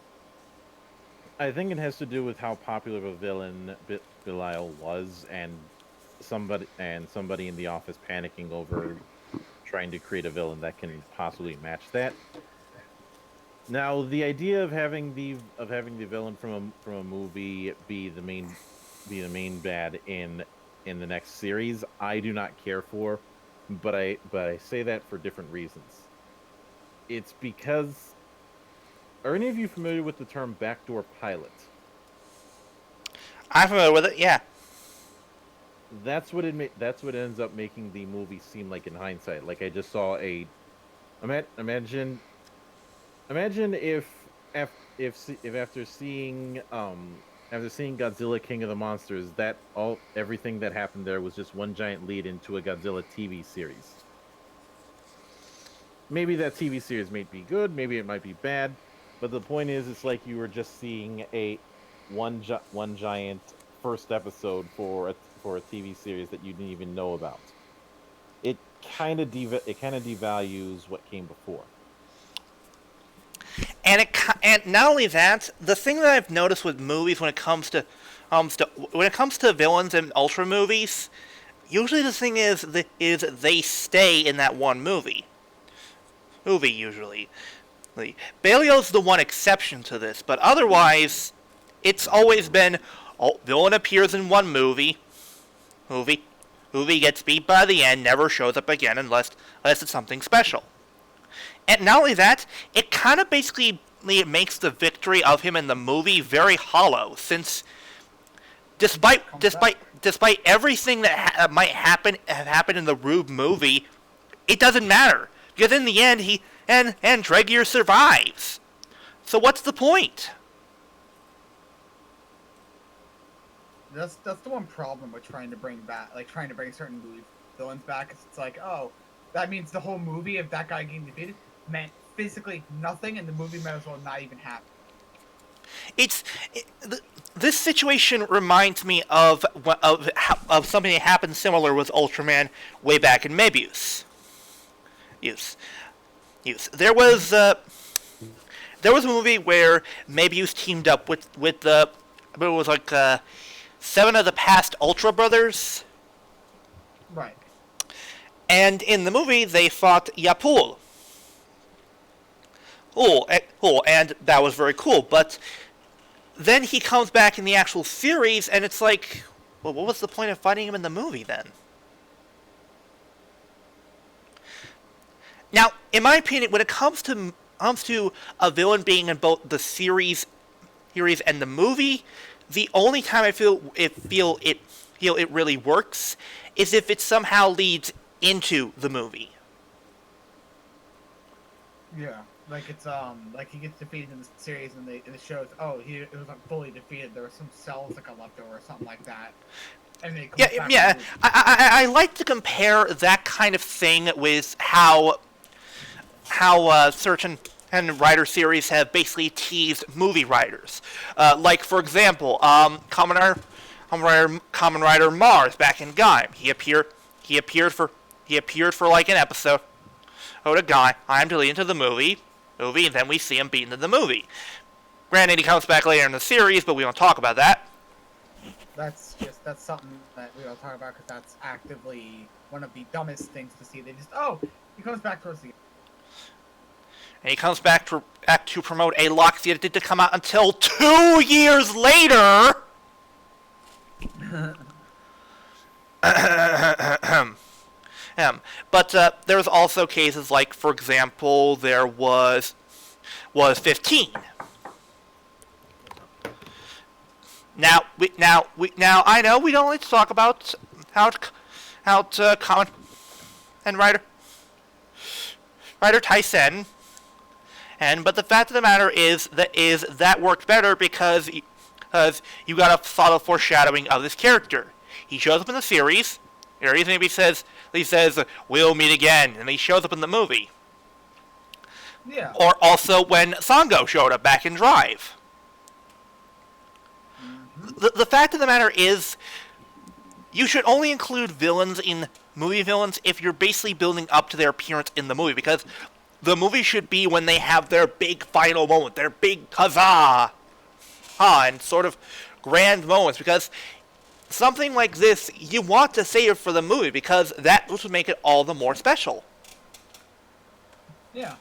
I think it has to do with how popular of a villain Belial was, and somebody in the office panicking over trying to create a villain that can possibly match that. Now, the idea of having the villain from a movie be the main bad in the next series, I do not care for, but I say that for different reasons. It's because, are any of you familiar with the term backdoor pilot? I'm familiar with it, yeah. That's what that's what ends up making the movie seem like in hindsight. Like, I just saw imagine if after seeing Godzilla King of the Monsters, that everything that happened there was just one giant lead into a Godzilla TV series. Maybe that TV series might be good, maybe it might be bad, but the point is, it's like you were just seeing one giant first episode for a TV series that you didn't even know about. It kind of devalues what came before. And not only that, the thing that I've noticed with movies when it comes to villains in Ultra movies, usually the thing is they stay in that one movie. Usually. Belial's the one exception to this, but otherwise, it's always been, villain appears in one movie gets beat by the end, never shows up again unless it's something special. And not only that, it kind of basically makes the victory of him in the movie very hollow, since despite everything that might have happened in the Rube movie, it doesn't matter, because in the end and Dregear survives. So what's the point? That's the one problem with trying to bring certain movie villains back. Is it's like, oh, that means the whole movie of that guy getting defeated meant physically nothing, and the movie might as well not even happen. This situation reminds me of something that happened similar with Ultraman way back in Mebius. There was a movie where Mebius teamed up with it was like 7 of the past Ultra Brothers. Right. And in the movie, they fought Yapul. Cool, and that was very cool. But then he comes back in the actual series, and it's like, well, what was the point of fighting him in the movie then? Now, in my opinion, when it comes to a villain being in both the series and the movie, the only time I feel it really works is if it somehow leads into the movie. Yeah, like it's like he gets defeated in the series, and it shows, oh, it wasn't fully defeated. There were some cells like a leftover or something like that. And they I like to compare that kind of thing with how certain and writer series have basically teased movie writers. Like, for example, Kamen Rider Mars back in Gaim. He appeared for like an episode. A guy. I'm deleted into the movie, and then we see him beaten in the movie. Granted, he comes back later in the series, but we don't talk about that. That's something that we don't talk about because that's actively one of the dumbest things to see. They just, he comes back towards the end. And he comes back to promote a Loxy that didn't come out until 2 years later. But there's also cases like, for example, there was 15. Now I know we don't like to talk about how to comment and writer Tyson, but the fact of the matter is that worked better because you got a solid foreshadowing of this character. He shows up in the series, and he says we'll meet again, and he shows up in the movie. Yeah. Or also when Sango showed up back in Drive. The fact of the matter is, you should only include villains in movie villains if you're basically building up to their appearance in the movie, because the movie should be when they have their big final moment, their big huzzah, and sort of grand moments, because something like this, you want to save for the movie, because that would make it all the more special. Yeah.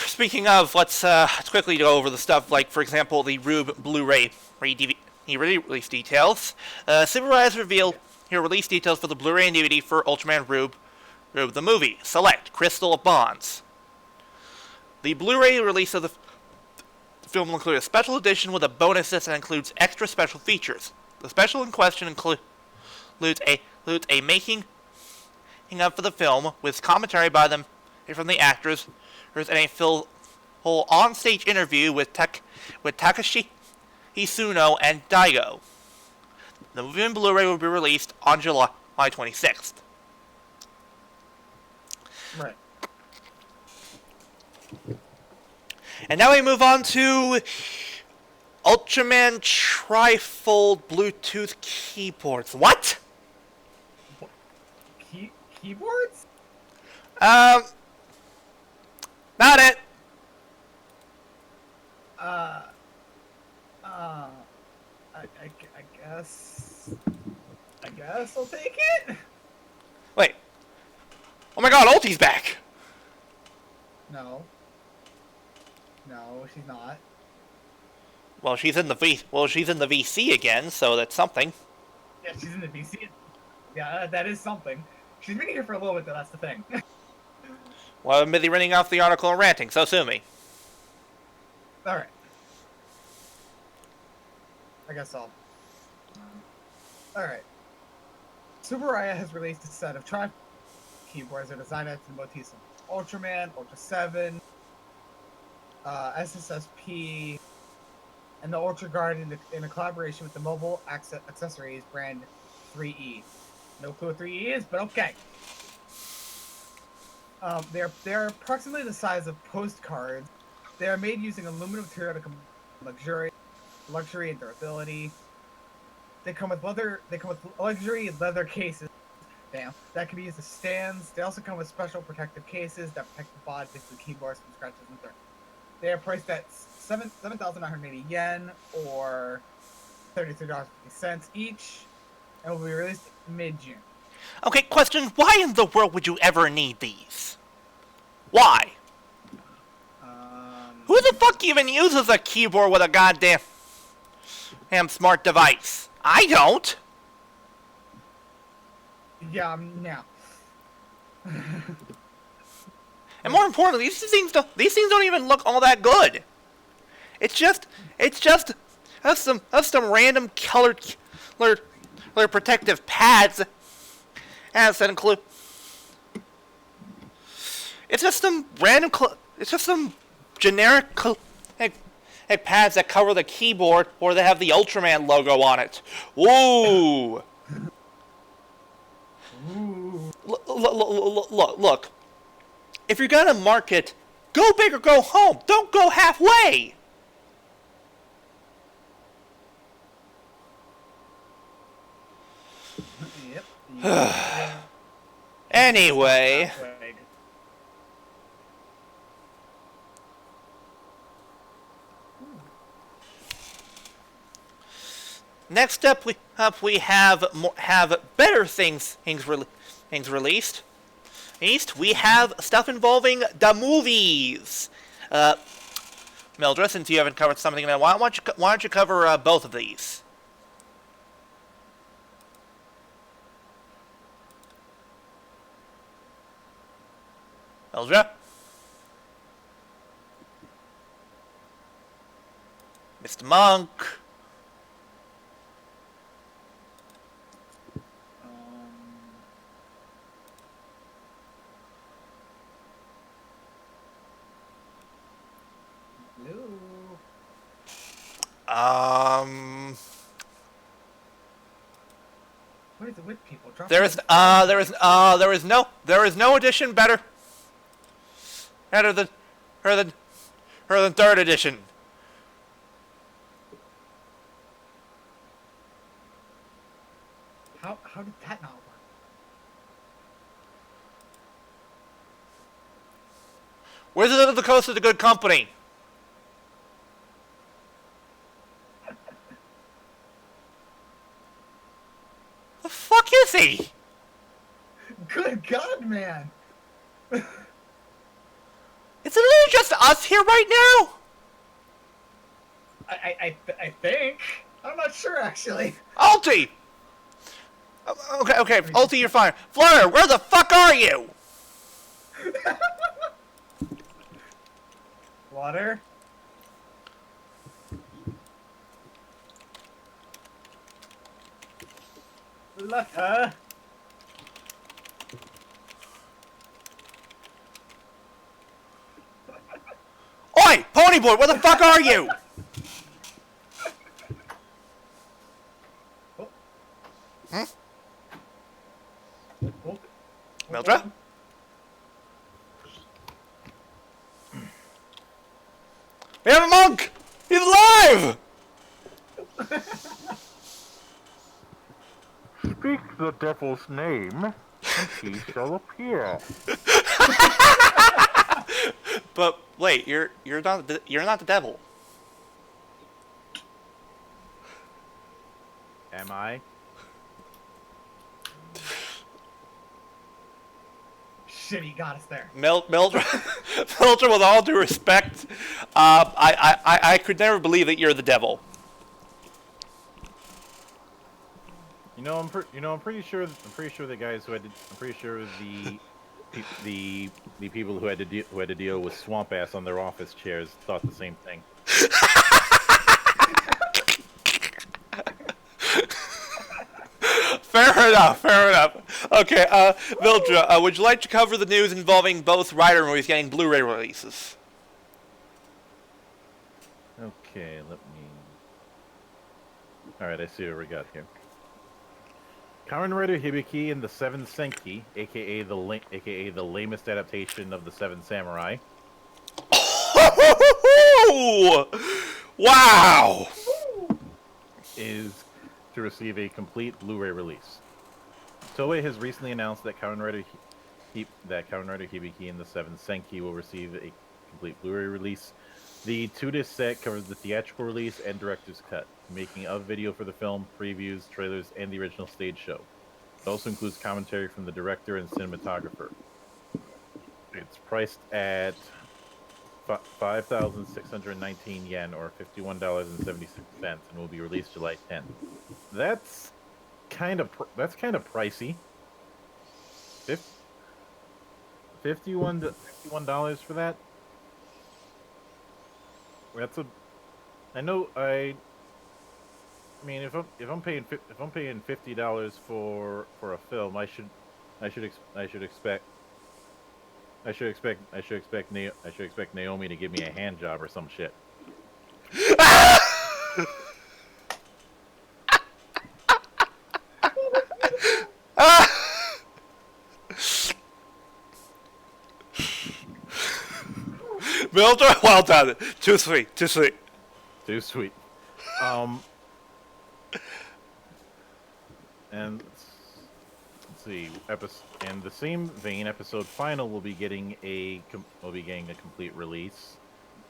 Speaking of, let's quickly go over the stuff, like, for example, the Rube Blu-ray release details. Subaru has revealed here release details for the Blu-ray and DVD for Ultraman Rube the movie. Select Crystal of Bonds. The Blu-ray release of the film will include a special edition with a bonus disc that includes extra special features. The special in question includes a making up for the film with commentary by them from the actors, and a full on-stage interview with Takashi Hisuno and Daigo. The movie and Blu-ray will be released on July 26th. Right. And now we move on to Ultraman Trifold Bluetooth keyboards. What? Keyboards? Not it. I guess I'll take it. Wait. Oh my god, Ulti's back. No, she's not. Well, she's in the VC again, so that's something. Yeah, she's in the VC. Yeah, that is something. She's been here for a little bit, though. That's the thing. Well, I'm busy running off the article and ranting, so sue me. Alright. I guess I'll... Alright. Subaraya has released a set of tri keyboards that are designed after the motifs of Ultraman, Ultra 7, SSSP, and the Ultra Guard in a collaboration with the mobile accessories brand 3E. No clue what 3E is, but okay. They're approximately the size of postcards. They are made using aluminum material to combine luxury and durability. They come with luxury leather cases. Damn, that can be used as stands. They also come with special protective cases that protect the bodies of the keyboards from scratches and dirt. They are priced at 7,980 yen, or $33.50 each, and will be released mid-June. Okay, question, why in the world would you ever need these? Why? Who the fuck even uses a keyboard with a goddamn smart device? I don't. Yeah, no. And more importantly, these things don't even look all that good. It's just some random colored protective pads, as that include. It's just some random. It's just some generic pads that cover the keyboard, or they have the Ultraman logo on it. Woo! Look. If you're gonna market, go big or go home. Don't go halfway. Yep. Anyway. Next up, we have better things released. We have stuff involving the movies. Mildred, since you haven't covered something, why don't you cover both of these? Mildred? Mr. Monk? What is it with people? There is no edition better than third edition. How did that not work? Wizards of the Coast is a good company. The fuck is he? Good God, man! Is it really just us here right now? I think. I'm not sure, actually. Alti! Okay, Alti, you're fine. Fleur, where the fuck are you? Water? Lucker? Oi, Ponyboy, where the fuck are you? Hmm? Mildred? We have a monk! He's alive! Speak the devil's name, and he shall appear. But wait, you're not the devil. Am I? Shit, he got us there. Mildred, with all due respect, I could never believe that you're the devil. I'm pretty sure the guys who had to, I'm pretty sure the people who had to deal with swamp ass on their office chairs thought the same thing. Fair enough. Okay, Mildred, would you like to cover the news involving both Rider movies getting Blu-ray releases? Okay, let me. All right, I see what we got here. Kamen Rider Hibiki and the Seven Senki, aka the lamest adaptation of the Seven Samurai. Wow! Is to receive a complete Blu-ray release. Toei has recently announced that Kamen Rider Hibiki and the Seven Senki will receive a complete Blu-ray release. The 2-disc set covers the theatrical release and director's cut, making of video for the film, previews, trailers, and the original stage show. It also includes commentary from the director and cinematographer. It's priced at 5,619 yen, or $51.76, and will be released July 10th. That's kind of pricey. $51 for that. I mean, if I'm paying $50 for a film, I should expect Naomi to give me a hand job or some shit. Mildred, well done. Too sweet. And let's see. In the same vein, episode final will be getting a complete release.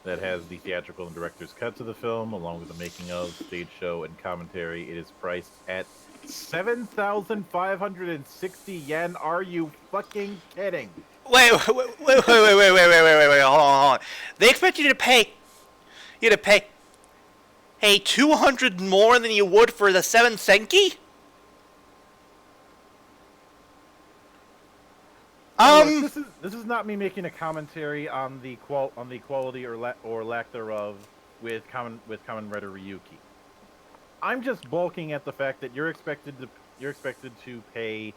that has the theatrical and director's cuts of the film, along with the making of, stage show, and commentary. It is priced at 7,560 yen. Are you fucking kidding? Wait, hold on. They expect you to pay, hey, 200 more than you would for the 7 Senki? Look, this is not me making a commentary on the quality or lack thereof with Kamen Rider Ryuki. I'm just balking at the fact that you're expected to pay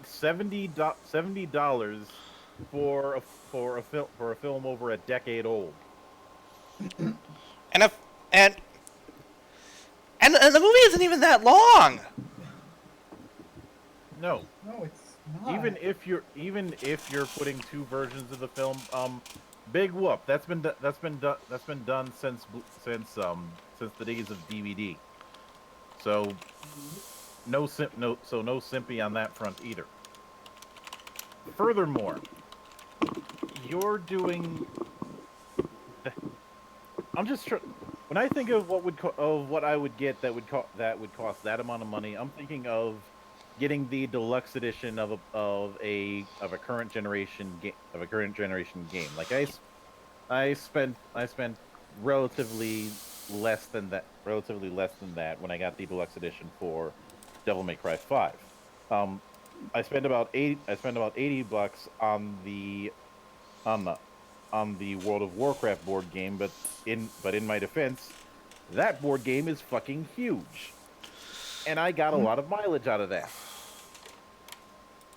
$70 for a film over a decade old. And and the movie isn't even that long. No. No, it's not. Even if you're putting two versions of the film, big whoop. That's been done since the days of DVD. So no simpy on that front either. Furthermore, you're doing. I'm just when I think of what I would get that would cost that amount of money, I'm thinking of getting the deluxe edition of a current generation game Like I spent relatively less than that when I got the deluxe edition for Devil May Cry 5. I spent about $80 on the World of Warcraft board game, but in my defense, that board game is fucking huge, and I got a lot of mileage out of that.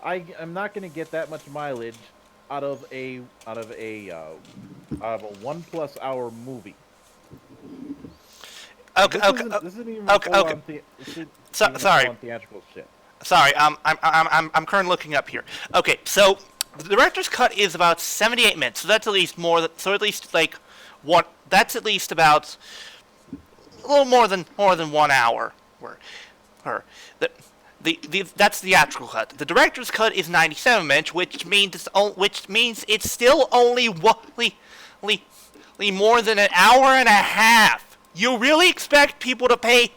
I'm not going to get that much mileage out of a 1+ hour movie. Okay. This isn't even Sorry. Theatrical shit. Sorry. I'm currently looking up here. Okay, so the director's cut is about 78 minutes. So that's at least That's at least about a little more than 1 hour. That's the theatrical cut. The director's cut is 97 minutes, which means it's still only more than an hour and a half. You really expect people to pay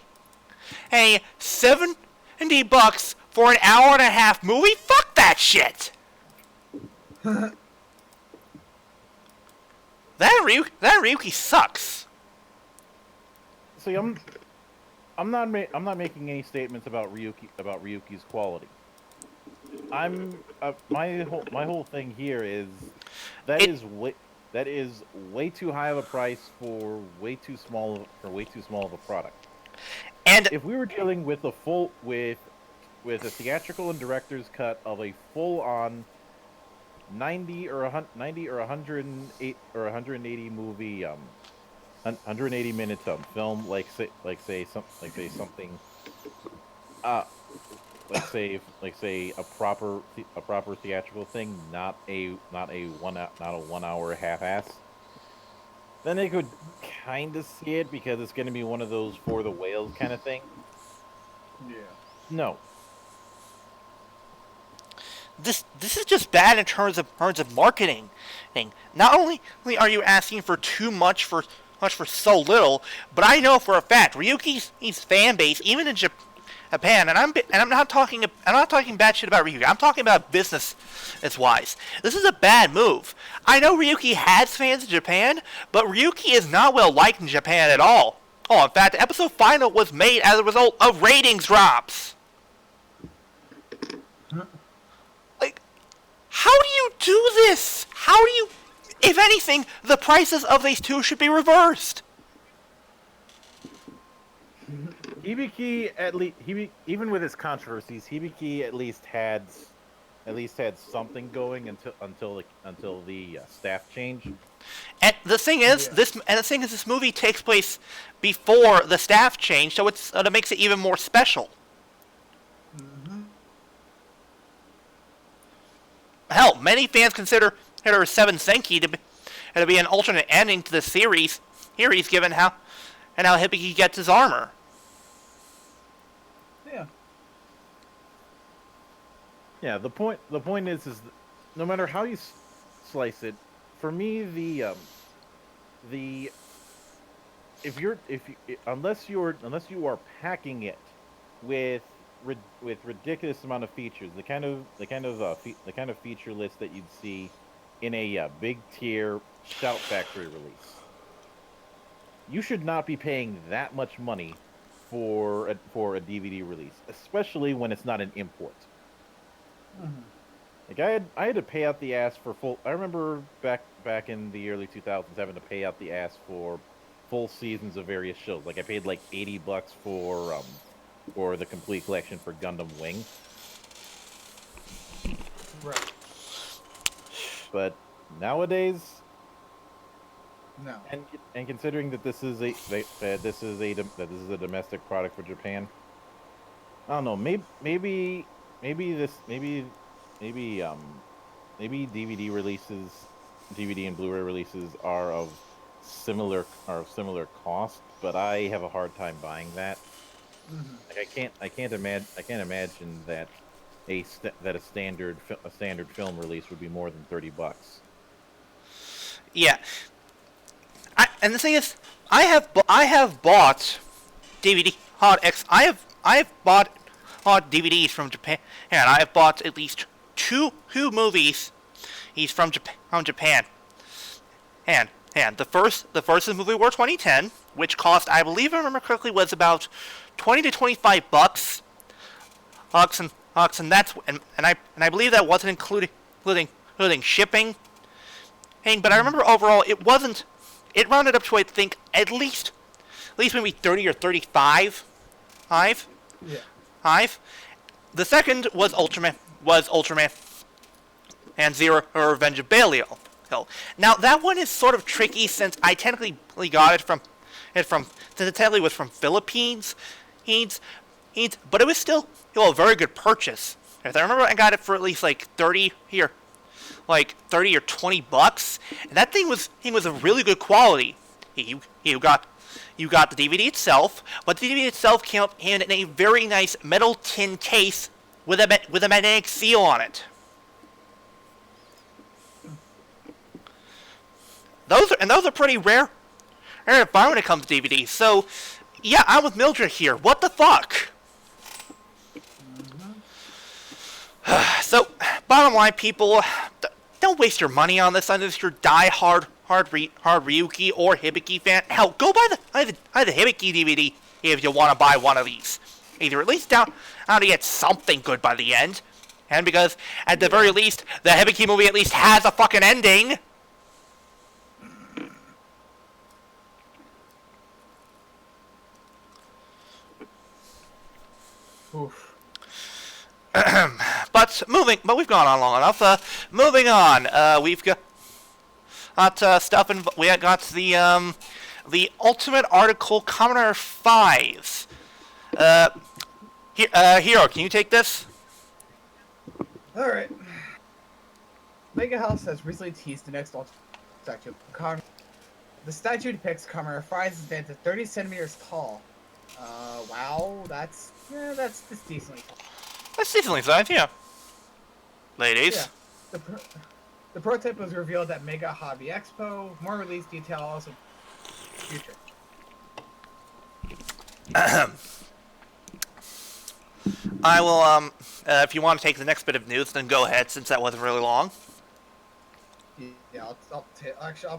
$70 for an hour and a half movie? Fuck that shit. That Ryuki sucks. See, I'm not making any statements about Ryuki's quality. My whole thing here is that is way too high of a price for way too small of a product. And if we were dealing with a theatrical and director's cut of a full-on 90 or 180 movie 180 minute film, like say a proper theatrical thing, not a 1 hour half-ass, then they could kind of see it, because it's going to be one of those for the whales kind of thing. Yeah. No. This is just bad in terms of marketing. Not only are you asking for too much for so little, but I know for a fact Ryuki's fan base, even in Japan, and I'm not talking bad shit about Ryuki. I'm talking about business wise. This is a bad move. I know Ryuki has fans in Japan, but Ryuki is not well liked in Japan at all. Oh, in fact, the episode final was made as a result of ratings drops. How do you do this? If anything, the prices of these two should be reversed. Hibiki, even with his controversies, Hibiki at least had something going until the staff change. And the thing is, this movie takes place before the staff change, so it makes it even more special. Hell, many fans consider 7 Senki to be an alternate ending to the series, given how Hibiki gets his armor. Yeah. Yeah. The point is no matter how you slice it, for me the unless you are packing it with ridiculous amount of features, the kind of feature list that you'd see in a big tier Shout Factory release, you should not be paying that much money for a DVD release, especially when it's not an import. Mhm. Like I had to pay out the ass for full. I remember back in the early 2000s having to pay out the ass for full seasons of various shows. Like I paid like $80 for the complete collection for Gundam Wing. Right. But nowadays, No. and considering that this is a domestic product for Japan, I don't know. Maybe DVD and Blu-ray releases are of similar cost, but I have a hard time buying that. Mhm. Like I can't imagine that a standard film release would be more than $30. Yeah. And the thing is, I have bought DVD hard X. I have bought DVDs from Japan, and I have bought at least two movies. He's from Japan. And the first movie were 2010, which cost, I believe, if I remember correctly, was about $20 to $25. And that's and I believe that wasn't including shipping. But I remember overall it wasn't. It rounded up to, I think, at least maybe 30 or 35. Yeah. The second was Ultraman and Zero Revenge of Belial. Now that one is sort of tricky since I technically got it from since it technically was from Philippines, but it was still a very good purchase. If I remember, I got it for at least like 30 or $20, and that thing was a really good quality. You got the DVD itself, but the DVD itself came in a very nice metal tin case with a magnetic seal on it. Those are pretty rare to find when it comes to DVDs. So, yeah, I'm with Mildred here. What the fuck? So, bottom line, people, don't waste your money on this unless you're die-hard Ryuki or Hibiki fan. Hell, go buy the Hibiki DVD if you want to buy one of these. Either at least down to get something good by the end, and because at the very least, the Hibiki movie at least has a fucking ending. Oof. But we've gone on long enough. Moving on, we've got stuff, and we got the Ultimate Article Commoner 5. Hero, can you take this? All right. Mega House has recently teased the next Ultimate statue. The statue depicts Commoner 5 stands at 30 centimeters tall. Wow, that's decently tall. That's decently sized, yeah. Ladies. Yeah. The prototype was revealed at Mega Hobby Expo. More release details in the future. I will, if you want to take the next bit of news, then go ahead, since that wasn't really long. Yeah, I'll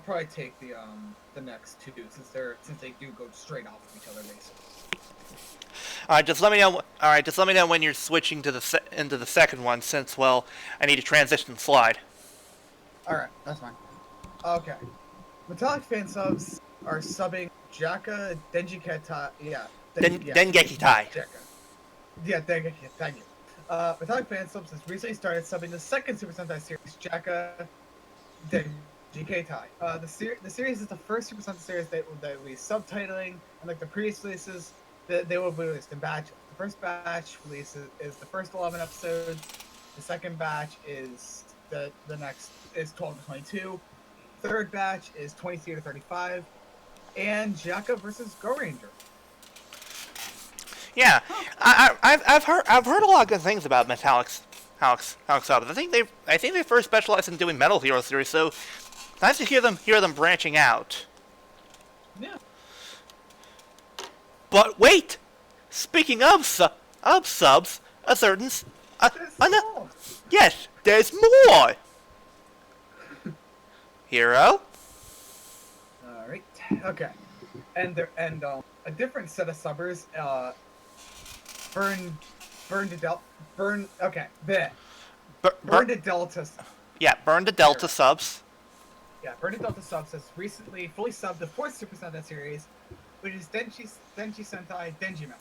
probably take the next two since they do go straight off of each other basically. Alright, just let me know. Alright, just let me know when you're switching to into the second one, since I need to transition slide. Alright, that's fine. Okay. Metallic fan subs are subbing Jaka Denjiketa. Dengeki Tai. Yeah, Dengeki. Thank you. Metallic fan subs has recently started subbing the second Super Sentai series, Jaka Denjiketa Tai. The series is the first Super Sentai series that will be subtitling, and like the previous releases, they will be released in batches. The first batch release is the first 11 episodes. The second batch is the next is 12 to 22. Third batch is 23 to 35. And Jaka versus Go Ranger. Yeah, I've heard a lot of good things about Metallic's Alex Albert. I think they first specialized in doing Metal Hero series, so nice to hear them branching out. But wait! Speaking of subs, a certain... yes, there's more! Hero? Alright. Okay. And a different set of subbers, Burn to Delta. Yeah, Burn to Delta subs. Yeah, Burn to Delta subs has recently fully subbed the fourth Super Sentai series, which is Denshi Sentai Denjima.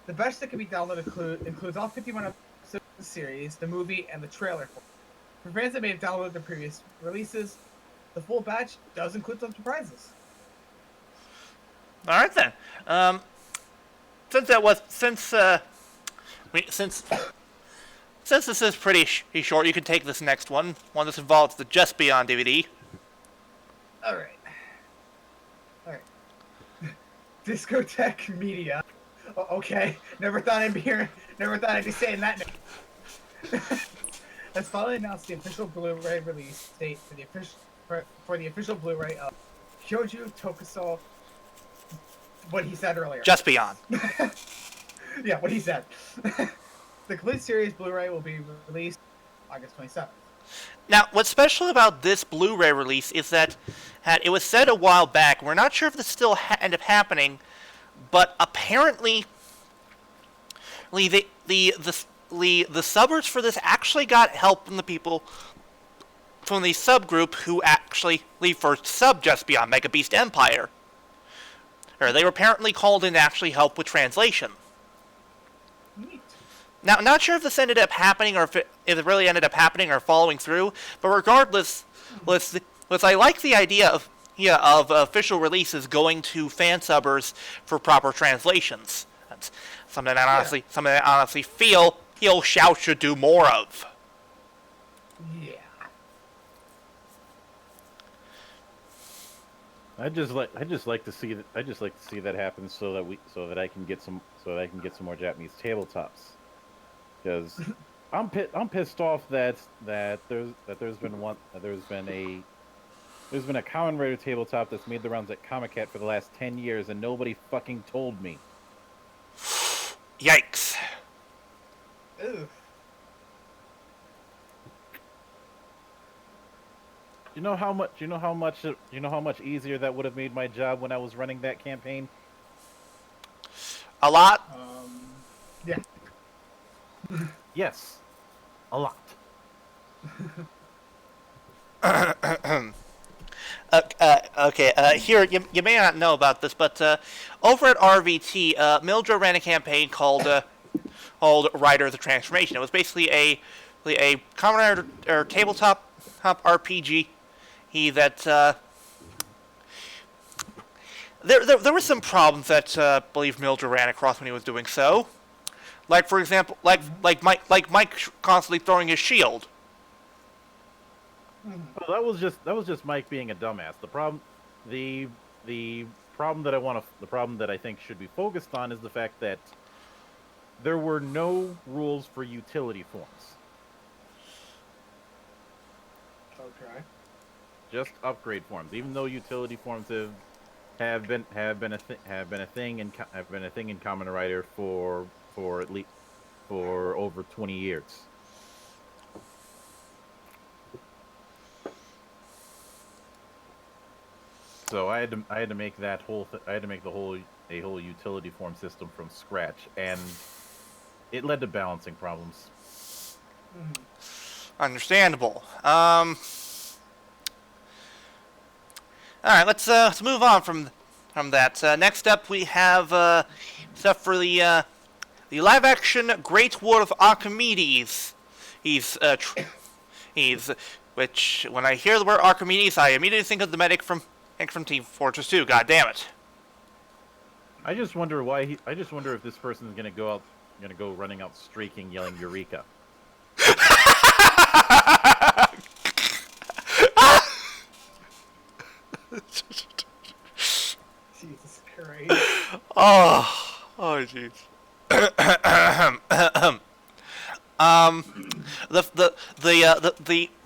The batch that can be downloaded includes all 51 episodes of the series, the movie, and the trailer. For fans that may have downloaded the previous releases, the full batch does include some surprises. All right then. Since this is pretty short, you can take this next one. One that involves the Just Beyond DVD. All right. Discotheque Media. Okay. Never thought I'd be saying that name. Has finally announced the official Blu-ray release date for the official Blu-ray of Kyoju Tokuso. What he said earlier. Just Beyond. Yeah, what he said. The complete series Blu-ray will be released August 27th. Now, what's special about this Blu-ray release is that it was said a while back. We're not sure if this still ended up happening, but apparently, the subbers for this actually got help from the people from the subgroup who actually first subbed Just Beyond Mega Beast Empire. Or they were apparently called in to actually help with translation. Neat. Now, I'm not sure if this ended up happening or if it really ended up happening or following through, but regardless, I like the idea of official releases going to fan subbers for proper translations. That's something I honestly feel Shout should do more of. Yeah. I just like to see that happen so that I can get some more Japanese tabletops. Because I'm pissed off that there's been a Kamen Rider tabletop that's made the rounds at Comic Cat for the last 10 years and nobody fucking told me. Yikes. Ooh. You know how much easier that would have made my job when I was running that campaign? A lot? Yeah. Yes. A lot. Okay, here, you may not know about this, but over at RVT, Mildred ran a campaign called Rider the Transformation. It was basically a Kamen Rider or tabletop RPG. There were some problems that I believe Mildred ran across when he was doing so. Like, for example, like Mike constantly throwing his shield. Well, that was just Mike being a dumbass. The problem that I think should be focused on is the fact that there were no rules for utility forms. Okay. Just upgrade forms, even though utility forms have been a thing in Kamen Rider for over 20 years. So I had to make the whole utility form system from scratch, and it led to balancing problems. Understandable. All right, let's move on from that. Next up, we have stuff for the live-action Great War of Archimedes. Which when I hear the word Archimedes, I immediately think of the medic from Team Fortress 2. God damn it! I just wonder if this person is gonna go running out streaking, yelling "Eureka!" Jesus Christ. Oh, jeez.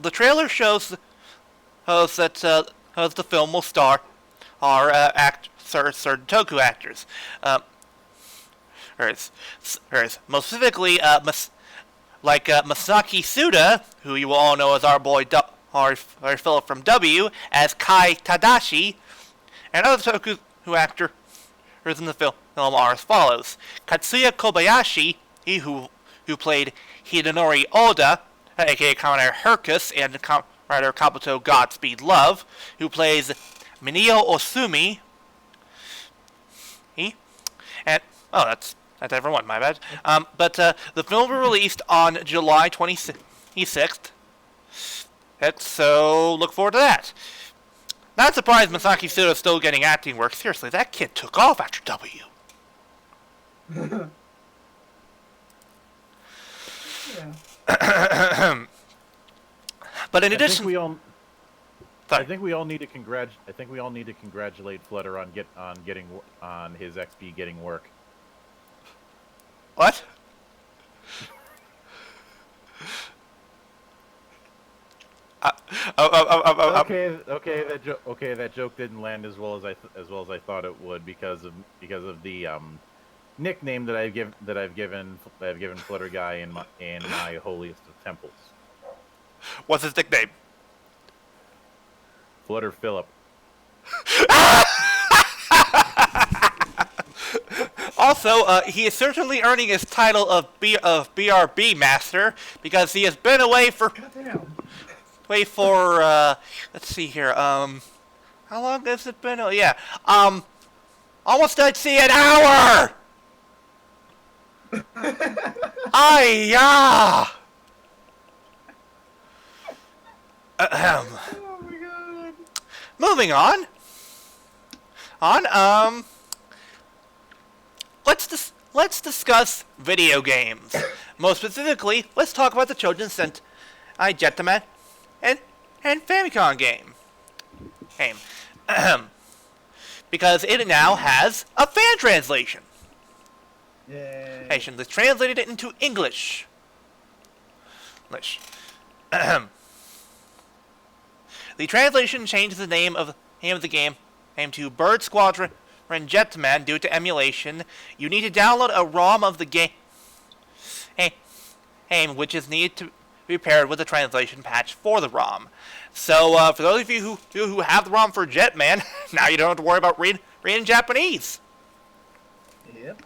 The trailer shows that the film will star certain Toku actors. Most specifically, Masaki Suda, who you will all know as our boy, our Philip from W, as Kai Tadashi, and other Toku actors in the film are as follows: Katsuya Kobayashi, who played Hidenori Oda, aka Kamen Rider Hercus and Kamen Rider Kabuto Godspeed Love, who plays Minio Osumi. And that's everyone. My bad. But the film will be released on July 26th. So look forward to that. Not surprised Masaki Suda is still getting acting work. Seriously, that kid took off after W. Yeah. But in addition, I think we all need to congratulate Flutter on his XP getting work. what? That joke didn't land as well as I thought it would because of the nickname that I've given Flutter Guy in my holiest of temples. What's his nickname? Flutter Phillip. Also, he is certainly earning his title of BRB Master because he has been away for let's see here. How long has it been? Oh yeah. Almost I'd say an hour. Aiyah. Oh my god. Moving on. Let's discuss video games. Most specifically, let's talk about the Chojin Sentai Jetman and Famicom game. Because it now has a fan translation. Yay. They translated it into English. The translation changes the name of the game to Bird Squadron Jetman due to emulation. You need to download a ROM of the game, which is needed to be paired with a translation patch for the ROM. So, for those of you who have the ROM for Jetman, now you don't have to worry about reading Japanese. Yep.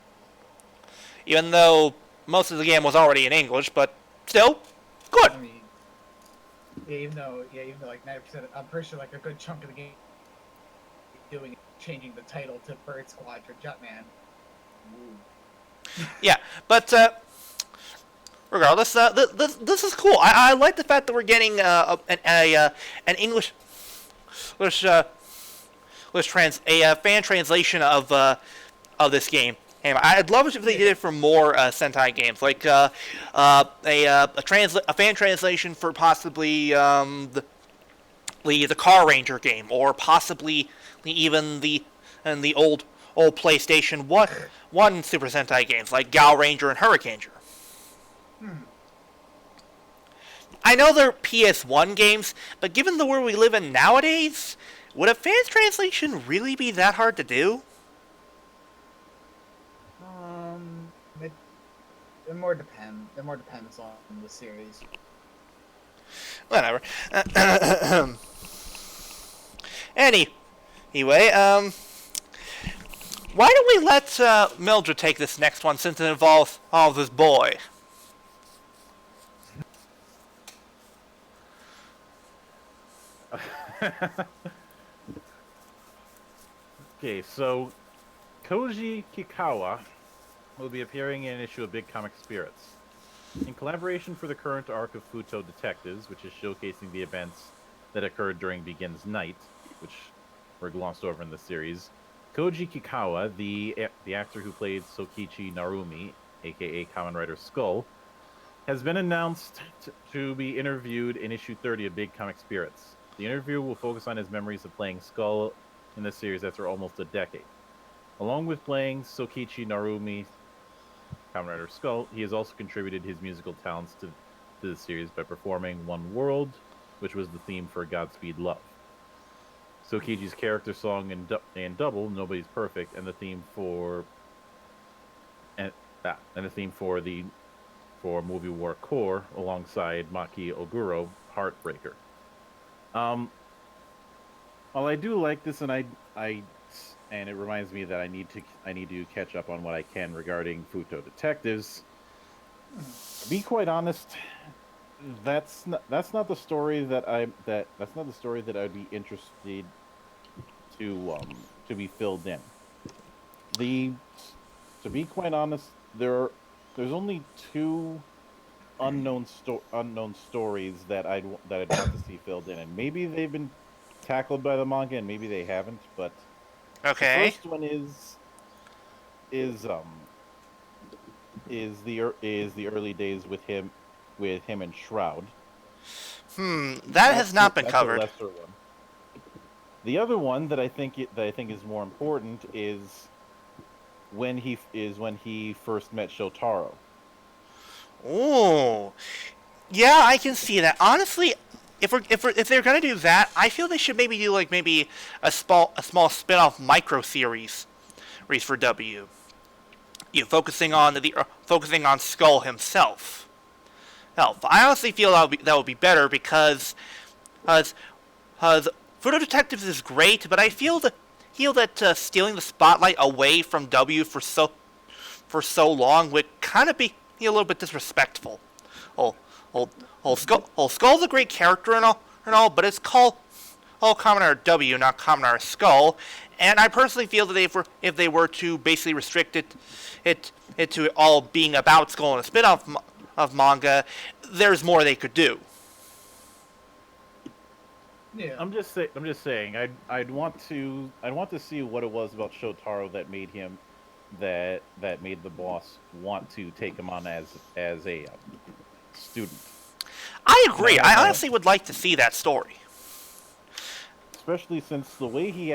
Even though most of the game was already in English, but still, good. I mean, even though like 90%, I'm pretty sure like a good chunk of the game changing the title to Bird Squadron Jetman. Yeah, but regardless, this is cool. I like the fact that we're getting an English fan translation of this game. And I'd love it if they did it for more Sentai games, like a fan translation for possibly the Car Ranger game, or possibly even the old PlayStation 1 Super Sentai games like Gal Ranger and Hurricaneer. I know they're PS1 games, but given the world we live in nowadays, would a fan translation really be that hard to do? It more depends on the series. Whatever. Anyway, why don't we let Mildred take this next one since it involves this boy? Okay, so Koji Kikawa will be appearing in an issue of Big Comic Spirits. In collaboration for the current arc of Futo Detectives, which is showcasing the events that occurred during Begin's Night, which were glossed over in the series, Koji Kikawa, the actor who played Sokichi Narumi, aka Kamen Rider Skull, has been announced to be interviewed in issue 30 of Big Comic Spirits. The interview will focus on his memories of playing Skull in the series after almost a decade. Along with playing Sokichi Narumi, Kamen Rider Skull, he has also contributed his musical talents to the series by performing One World, which was the theme for Godspeed Love. Sokichi's character song in Double, Nobody's Perfect, and the theme for and the theme for Movie War Core alongside Maki Oguro, Heartbreaker. While I do like this, and it reminds me that I need to catch up on what I can regarding Futo Detectives. To be quite honest, that's not the story that that's not the story that I'd be interested to be filled in. To be quite honest, there's only two unknown stories that I'd want to see filled in, and maybe they've been tackled by the manga, and maybe they haven't. But Okay. the first one is the early days with him and Shroud. That has not been That's covered. a lesser one. The other one that I think is more important is when he first met Shotaro. Ooh, yeah, I can see that. Honestly, if they're gonna do that, I feel they should maybe do like maybe a small spin-off micro series for W. Focusing on Skull himself. I honestly feel that would be better because Futo Detectives is great, but I feel that stealing the spotlight away from W for so long would kind of be a little bit disrespectful. Skull's a great character and all, but it's called Kamen Rider W, not Kamen Rider Skull. And I personally feel that if they were to basically restrict it to all being about Skull and a spin-off of manga, there's more they could do. Yeah. I'm just saying. I'd want to see what it was about Shotaro that made the boss want to take him on as a student. I agree. I honestly would like to see that story. Especially since the way he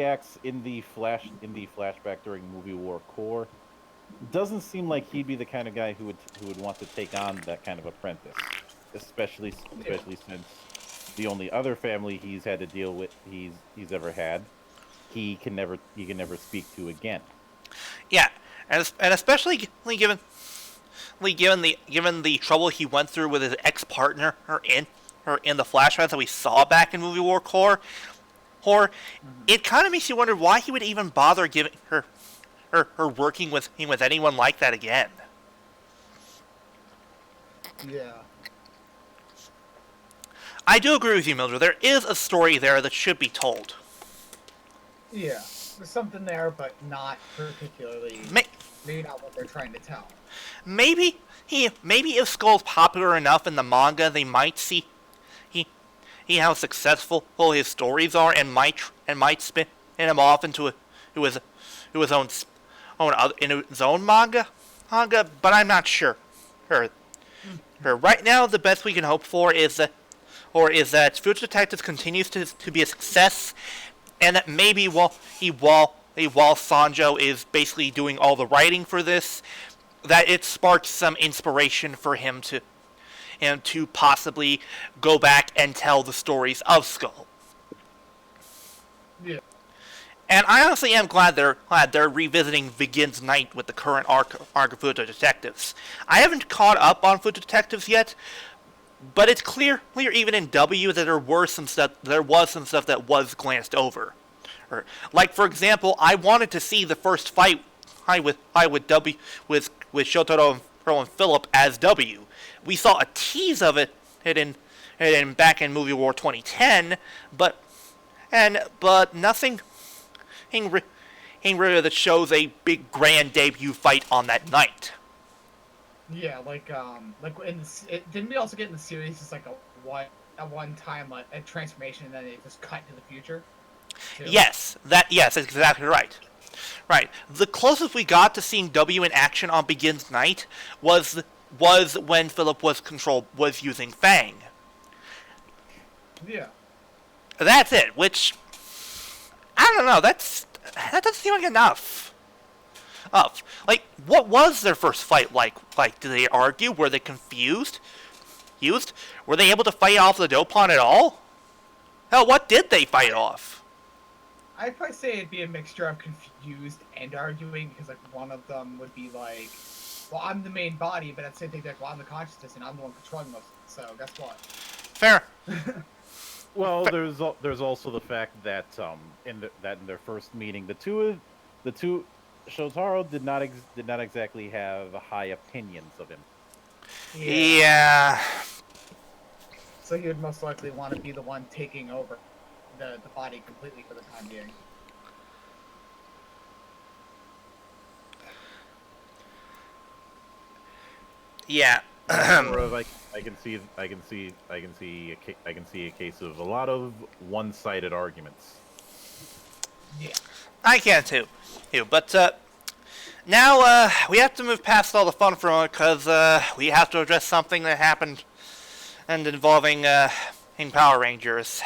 acts in the flashback during Movie War Core doesn't seem like he'd be the kind of guy who would want to take on that kind of apprentice. Especially since the only other family he's had to deal with he's ever had, he can never speak to again. Yeah, and especially given the trouble he went through with his ex-partner in the flashbacks that we saw back in Movie War Core, it kind of makes you wonder why he would even bother giving her working with anyone like that again. Yeah. I do agree with you, Mildred. There is a story there that should be told. Yeah. There's something there, but not particularly. Maybe not what they're trying to tell. Maybe if Skull's popular enough in the manga, they might see how successful his stories are, and might spin him off into his own manga. But I'm not sure. Right now, the best we can hope for is that Future Detectives continues to be a success, and that maybe while Sanjo is basically doing all the writing for this, that it sparks some inspiration for him to possibly go back and tell the stories of Skull. Yeah. And I honestly am glad they're revisiting Begins Night with the current arc of Futo Detectives. I haven't caught up on Futo Detectives yet, but it's clear even in W that there was some stuff that was glanced over. Like, for example, I wanted to see the first fight with Shotaro and Philip as W. We saw a tease of it back in Movie War 2010, but nothing really that shows a big grand debut fight on that night. Yeah, didn't we also get in the series just like a one time a transformation and then it just cut to the future? Too? Yes, that's exactly right. Right. The closest we got to seeing W in action on Begins Night was when Philip was using Fang. Yeah. That's it. Which I don't know. That doesn't seem like enough. Like, what was their first fight like? Like, did they argue? Were they confused? Were they able to fight off the Dopon at all? Hell, what did they fight off? I'd probably say it'd be a mixture of confused and arguing, because like one of them would be like, well, I'm the main body, but at the same time, like, well, I'm the consciousness and I'm the one controlling most of it. So guess what? Fair. Well, there's also the fact that in their first meeting, the two Shotaro did not exactly have high opinions of him. Yeah. So he would most likely want to be the one taking over the body completely for the time being. Yeah. Or I can see a case of a lot of one-sided arguments. Yeah. I can too. But now we have to move past all the fun for a moment because we have to address something that happened and involving in Power Rangers.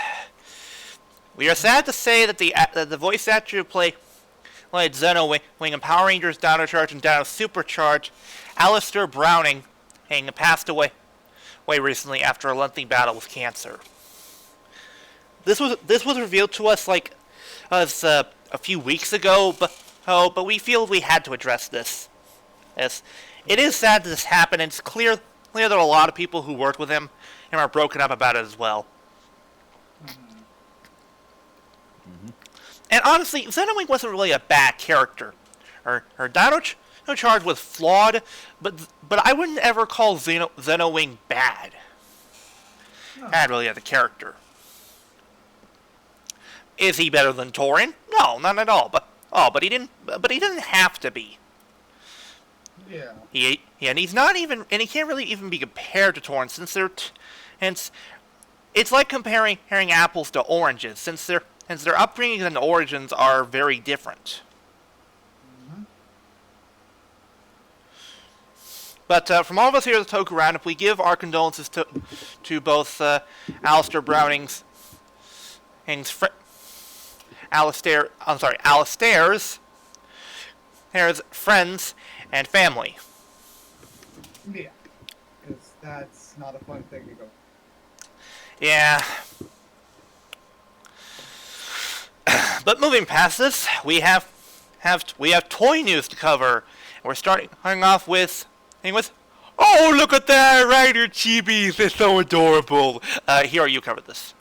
We are sad to say that the voice actor who played Zeno Wing in Power Rangers Dino Charge and Dino Supercharge, Alistair Browning, passed away recently after a lengthy battle with cancer. This was revealed to us a few weeks ago, but we feel we had to address this. Yes, it is sad that this happened, and it's clear that a lot of people who worked with him and are broken up about it as well. And honestly, Zenowing wasn't really a bad character. Her Dino Charge was flawed, but I wouldn't ever call Zenowing bad. Bad really as a character. Is he better than Torin? No, not at all. But he didn't have to be. Yeah. And he's not even, and he can't really even be compared to Torin since it's like comparing apples to oranges since their upbringings and origins are very different. But from all of us here at the Toku Roundup, we give our condolences to both Alistair Browning's Alistair's friends and family. Yeah. Because that's not a fun thing to go. Yeah. But moving past this, we have toy news to cover. We're starting off with, oh, look at that, Rider Chibis, they're so adorable. Here, you covered this.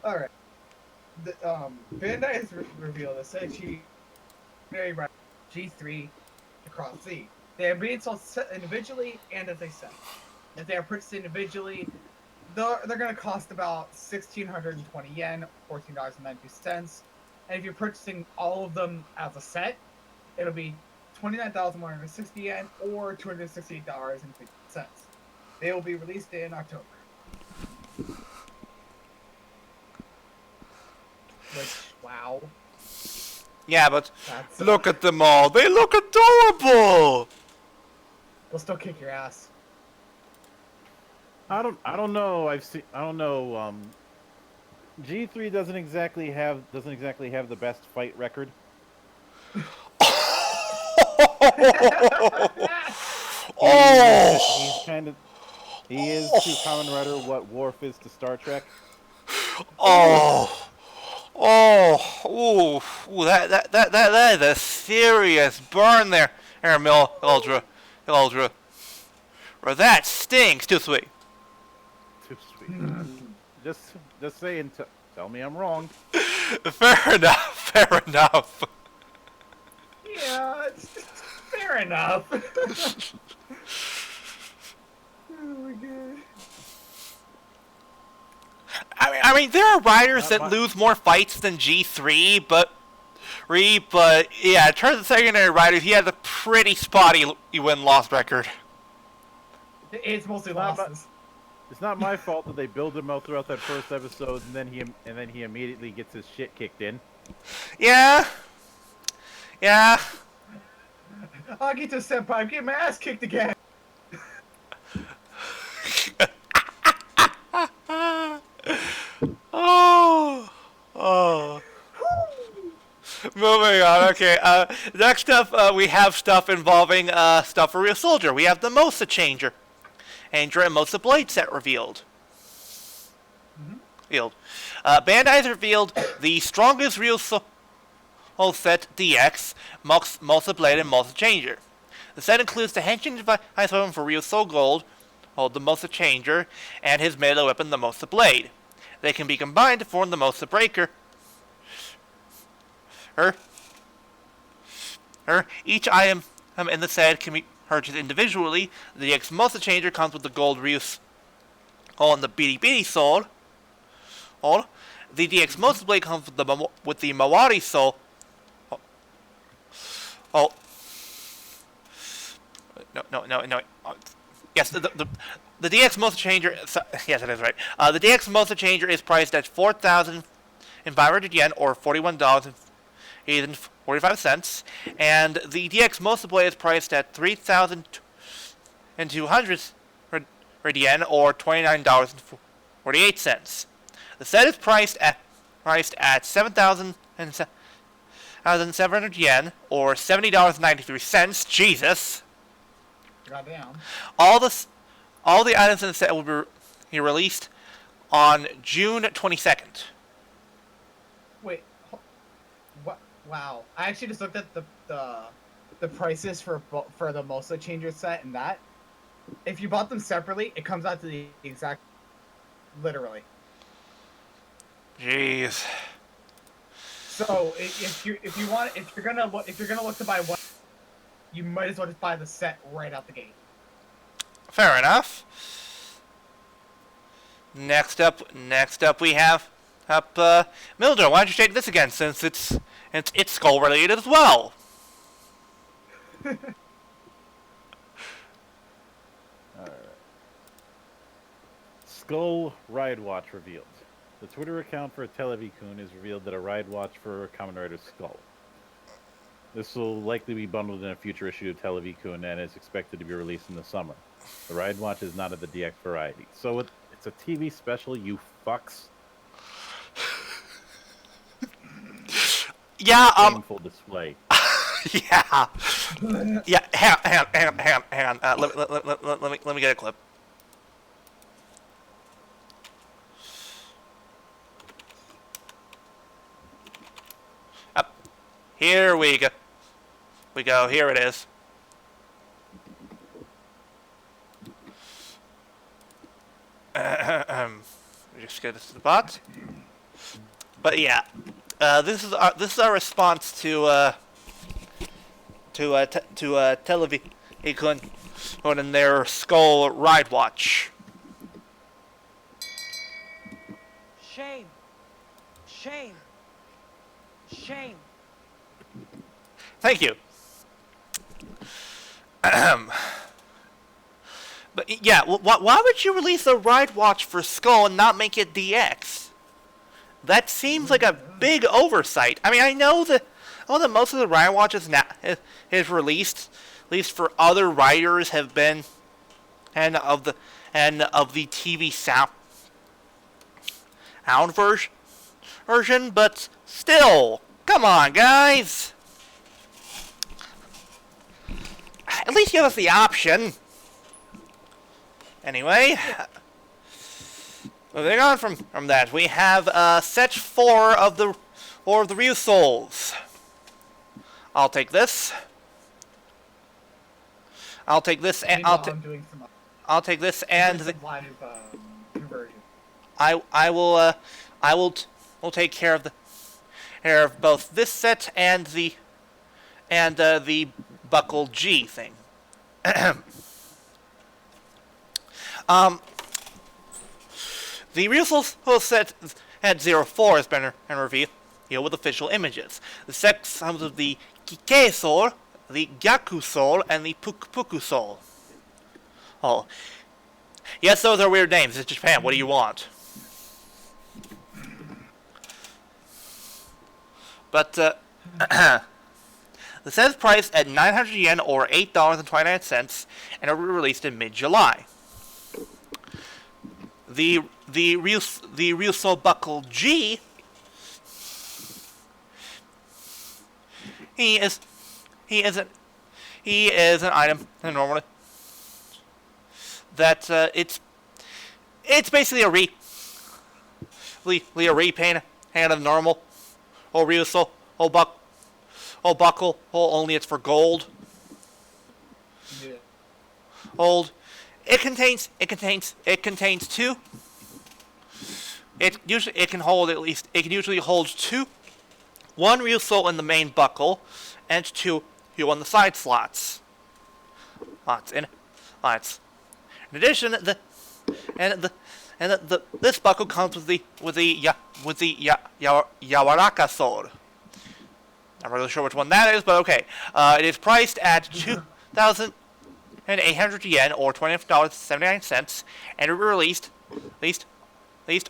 Alright. Bandai has revealed essentially G3 across Z. They are being sold individually and as a set. If they are purchased individually, they're going to cost about 1,620 yen, $14.92. And if you're purchasing all of them as a set, it'll be 29,160 yen or $268.50. They will be released in October. Which, wow. Yeah, but That's, look at them all. They look adorable. They'll still kick your ass. I don't know. G3 doesn't exactly have the best fight record. Oh. He is to Kamen Rider what Worf is to Star Trek. Oh. Ooh, that is a serious burn there, Mil Eldra. Or that stings. Too sweet. Too sweet. Just saying. Tell me I'm wrong. Fair enough. Yeah, it's fair enough. Oh my god. I mean, there are riders that lose more fights than G3, but yeah, in terms of secondary riders, he has a pretty spotty win-loss record. It's mostly losses. It's not my fault that they build him out throughout that first episode, and then he immediately gets his shit kicked in. Yeah. Agito senpai, I'm getting my ass kicked again. Oh. Moving on. Okay. Next up, we have stuff involving stuff for Real Soldier. We have the Mosa Changer and Mosa Blade set revealed. Bandai has revealed the strongest Real Soul set DX, Multi Blade, and Multi Changer. The set includes the Henshin device weapon for Real Soul Gold, the Multi Changer, and his melee weapon, the Multi Blade. They can be combined to form the Multi Breaker. Each item in the set can be purchased individually. The DX Multi Changer comes with the Gold Real Soul and the Beady Beady Soul. The DX Multi Blade comes with the Mawari Soul. No. Yes, the DX Multi Changer. Yes, that is right. The DX Multi Changer is priced at 4,500 yen, or $41.45, and the DX Multi Blade is priced at 3,200 yen, or $29.48. The set is priced at 7,700 yen, or $70.93. Jesus. Goddamn. All the items in the set will be released on June 22nd. Wait. What? Wow. I actually just looked at the prices for the Mosa Changer set, and that, if you bought them separately, it comes out to the exact, literally. Jeez. So if you're gonna look to buy one, you might as well just buy the set right out the gate. Fair enough. Next up we have Mildred. Why don't you take this again, since it's skull related as well. Alright. Skull Ride Watch revealed. The Twitter account for Televi-kun has revealed that a ride watch for Kamen Rider Skull. This will likely be bundled in a future issue of Televi-kun and is expected to be released in the summer. The ride watch is not of the DX variety. So it's a TV special, you fucks. Yeah, Painful display. yeah. Yeah, hang on. Let me get a clip. Here we go. Here it is. Just get this to the bot. But yeah, this is our response to Televi-kun on their Skull Ride Watch. Shame. Shame. Shame. Thank you. But yeah, why would you release a ride watch for Skull and not make it DX? That seems like a big oversight. I mean, I know that most of the ride watches now is released, at least for other riders, have been, and of the TV sound version, but still, come on, guys. At least give us the option. Anyway, moving on from that, we have set 4 of the Real Souls. I'll take this. I'll take this and I'll take this and the conversion. we'll take care of both this set and the Buckle G thing. The Real Soul set at 04 has been revealed with official images. The set comes of the Kikei Soul, the Gyaku Soul, and the Puku Soul. Oh. Yes, those are weird names. It's Japan. What do you want? But, the set is priced at 900 yen, or $8.29, and it will be released in mid-July. The Real Soul Buckle G, he is an item normally that it's basically a repaint hand of normal, or Ryuso, buckle, only it's for gold. Yeah. Old. It contains two. It can usually hold two. One Ryuso in the main buckle, and two on the side slots. In addition, this buckle comes with the Yawaraka sword. Not really sure which one that is, but okay. It is priced at 2,800 yen or $20.79, and it will be released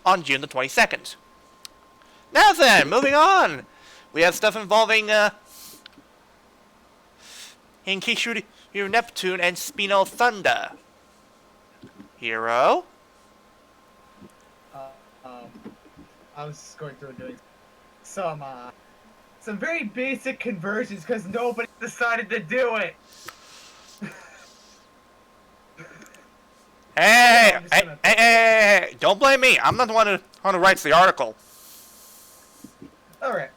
on June the 22nd. Now then, moving on, we have stuff involving in Kishiryu Neptune and Spino Thunder. Hero. I was just going through and doing some very basic conversions because nobody decided to do it. Hey, don't blame me. I'm not the one who writes the article. All right.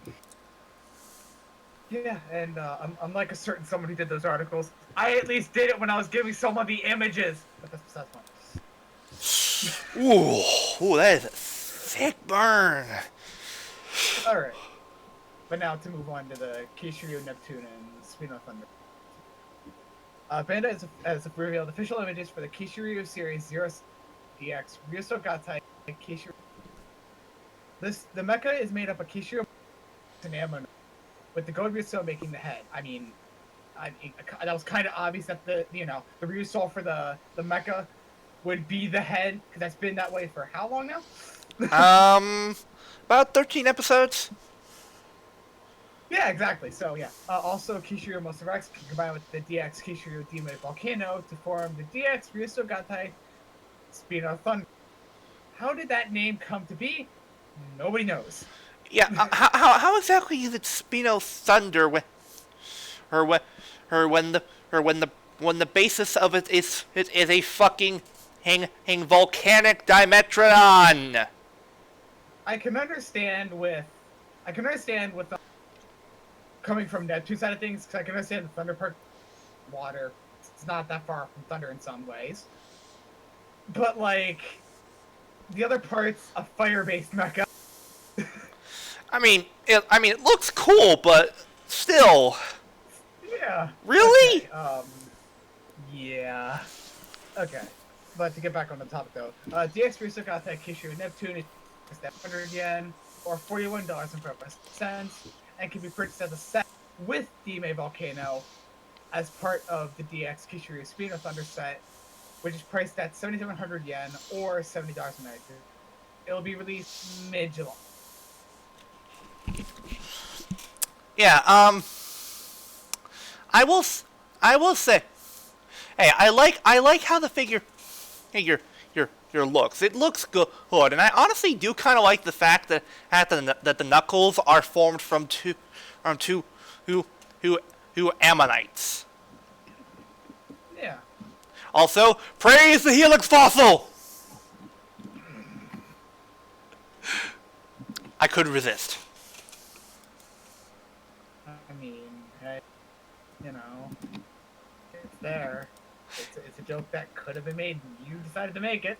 Yeah, and unlike a certain someone who did those articles, I at least did it when I was giving someone the images. But that's besides the point. Ooh, that is a thick burn. All right. But now to move on to the Kishiryu Neptune and Spino Thunder. Bandai has revealed official images for the Kishiryu Series 0 DX Ryuso Gatai Kishiryu. The mecha is made up of Kishiryu and Ammo, with the Gold Ryuso making the head. I mean, that was kind of obvious that the Ryuso for the mecha would be the head, because that's been that way for how long now? About 13 episodes. Yeah, exactly. So yeah. Also, Kishiryu Monster X combined with the DX Kishiryu Demon Volcano to form the DX Ryuso Gatai Spino Thunder. How did that name come to be? Nobody knows. Yeah, how exactly is it Spino Thunder when the basis of it is a fucking volcanic Dimetrodon? I can understand with coming from Neptune side of things, because I can understand the Thunder part water. It's not that far from Thunder in some ways, but like the other parts, a fire-based mecha. I mean, it looks cool, but still. Yeah. Really? Okay, yeah. Okay. But to get back on the topic though, DX Ryuso Gatai Kishiryu Neptune is at 100 yen or $41.45, and can be purchased as a set with Dime Volcano as part of the DX Kishiryu Spino Thunder set, which is priced at 7,700 yen or $70.92. It'll be released mid-July. Yeah, I will say, hey, I like how the figure looks. It looks good, and I honestly do kind of like the fact that the knuckles are formed from two ammonites. Yeah. Also, praise the helix fossil. I couldn't resist. I mean, hey, it's there. It's a joke that could have been made, and you decided to make it.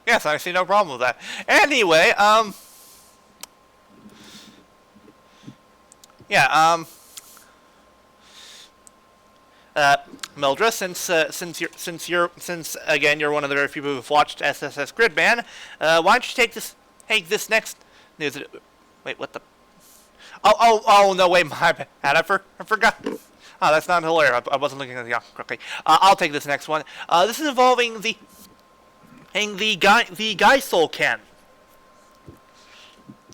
Yes, I see no problem with that. Anyway, Mildred, since again you're one of the very few people who've watched SSS Gridman, why don't you take this next news? Wait, what the? Oh no, wait, my bad. I forgot. Oh, that's not hilarious. I wasn't looking at the correctly. I'll take this next one. This is involving the guy soul can,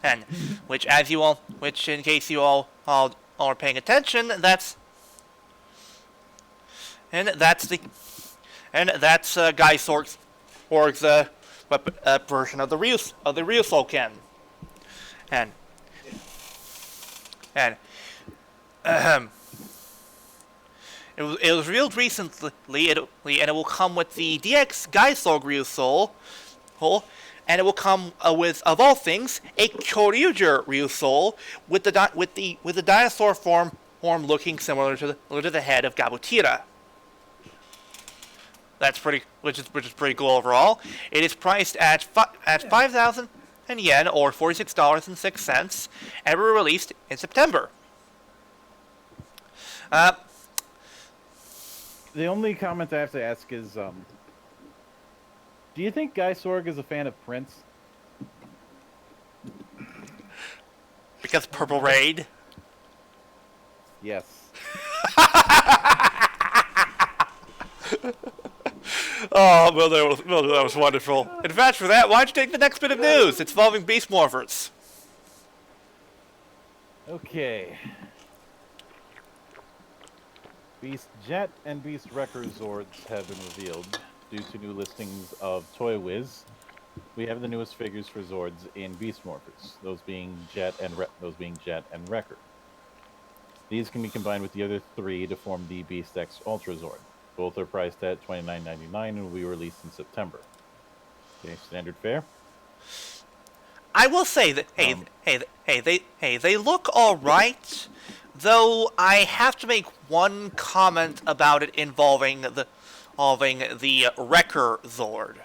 and which in case you all are paying attention, that's Guy Sorg's version of the real soul can, and it was revealed recently, and it will come with the DX Gaisorg Ryusoul, and it will come with, of all things, a Kyoryuger Ryusoul with the dinosaur form looking similar to the head of Gabutira. That's which is pretty cool overall. It is priced at 5,000 yen, or $46.06, and will be released in September. The only comment I have to ask is, do you think Guy Sorg is a fan of Prince? Because Purple Raid? Yes. Oh, well, that was wonderful. In fact, for that, why'd you take the next bit of news? It's involving Beast Morphers. Okay. Beast Jet and Beast Wrecker Zords have been revealed due to new listings of Toy Wiz. We have the newest figures for Zords in Beast Morphers, those being Jet and Wrecker. These can be combined with the other three to form the Beast X Ultra Zord. Both are priced at $29.99 and will be released in September. Okay, standard fare. I will say that they look all right, though I have to make one comment about it involving the Wrecker Zord.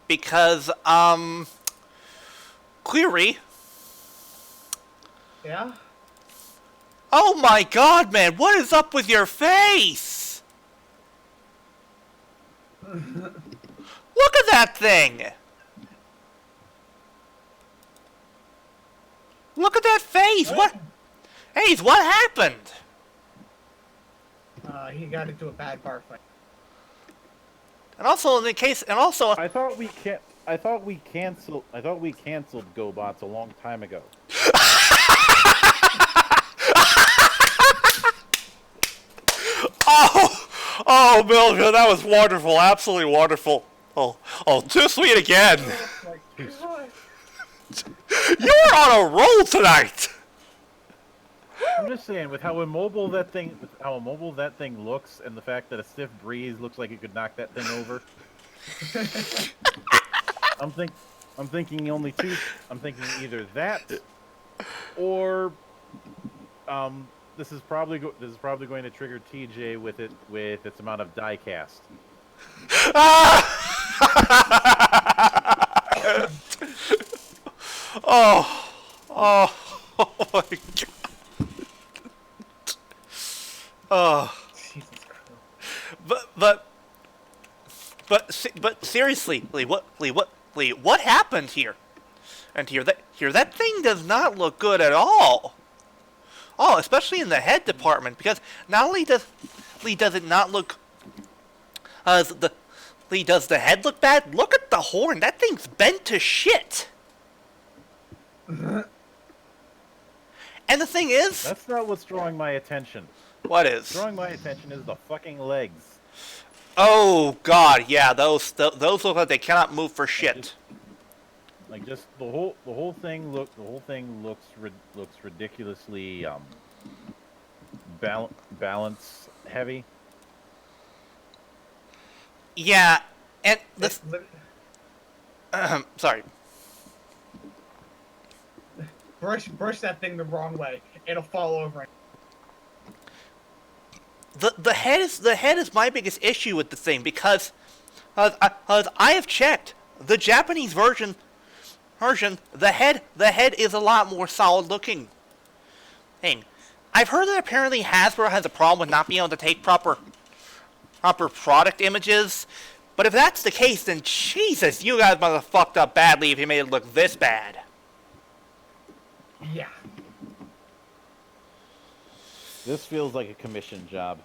Because Query. Yeah? Oh my god, man, what is up with your face? Look at that thing! Look at that face! What? Hey, what happened? He got into a bad bar fight. And also, I thought we canceled GoBots a long time ago. Oh, Milka, that was wonderful, absolutely wonderful. Oh, too sweet again. You're on a roll tonight. I'm just saying, with how immobile that thing looks, and the fact that a stiff breeze looks like it could knock that thing over. I'm thinking either that, or this is probably going to trigger TJ with its amount of die cast. Oh my god. Oh. Jesus Christ. But seriously, what happened here? And that thing does not look good at all. Oh, especially in the head department, because not only does it not look, does the head look bad? Look at the horn. That thing's bent to shit. And the thing is, that's not what's drawing my attention. What is? Drawing my attention is the fucking legs. Oh god, yeah, those look like they cannot move for shit. The whole thing looks ridiculously balance heavy. Yeah, and this. Sorry. Brush that thing the wrong way. It'll fall over. The head is my biggest issue with the thing, because I have checked the Japanese version, the head is a lot more solid looking. Thing. I've heard that apparently Hasbro has a problem with not being able to take proper product images, but if that's the case, then Jesus, you guys must have fucked up badly if you made it look this bad. Yeah. This feels like a commission job.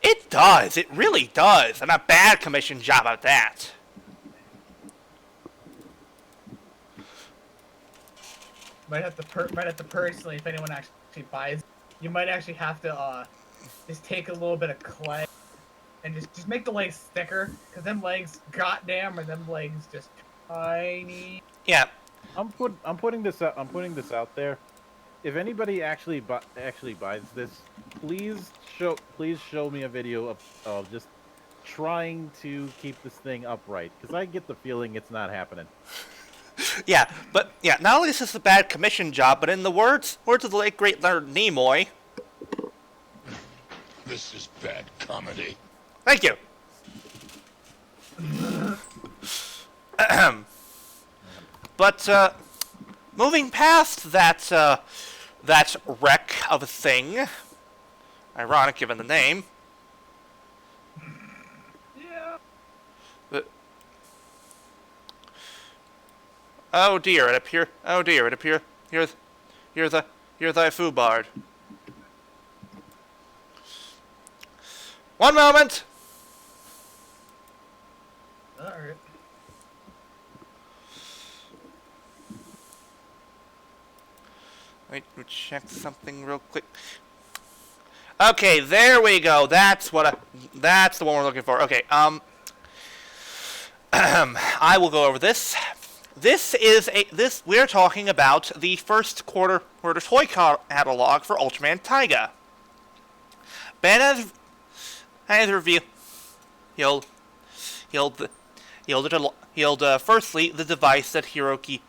It does. It really does. And a bad commission job at that. Might have to personally, if anyone actually buys, you might actually have to just take a little bit of clay and just make the legs thicker, because them legs, goddamn, are them legs just tiny. Yeah. I'm putting this out there. if anybody actually buys this, please show me a video of just trying to keep this thing upright, because I get the feeling it's not happening. Yeah, but yeah, not only is this a bad commission job, but in the words of the late great Leonard Nimoy. This is bad comedy. Thank you. But moving past that wreck of a thing, ironic given the name. Yeah. But, oh dear, it appears. You're thy foobard. One moment. Alright. Wait, we'll check something real quick. Okay, there we go. That's the one we're looking for. Okay, I will go over this. We're talking about the first quarter toy catalog for Ultraman Taiga. Ben has revealed firstly the device that Hiroki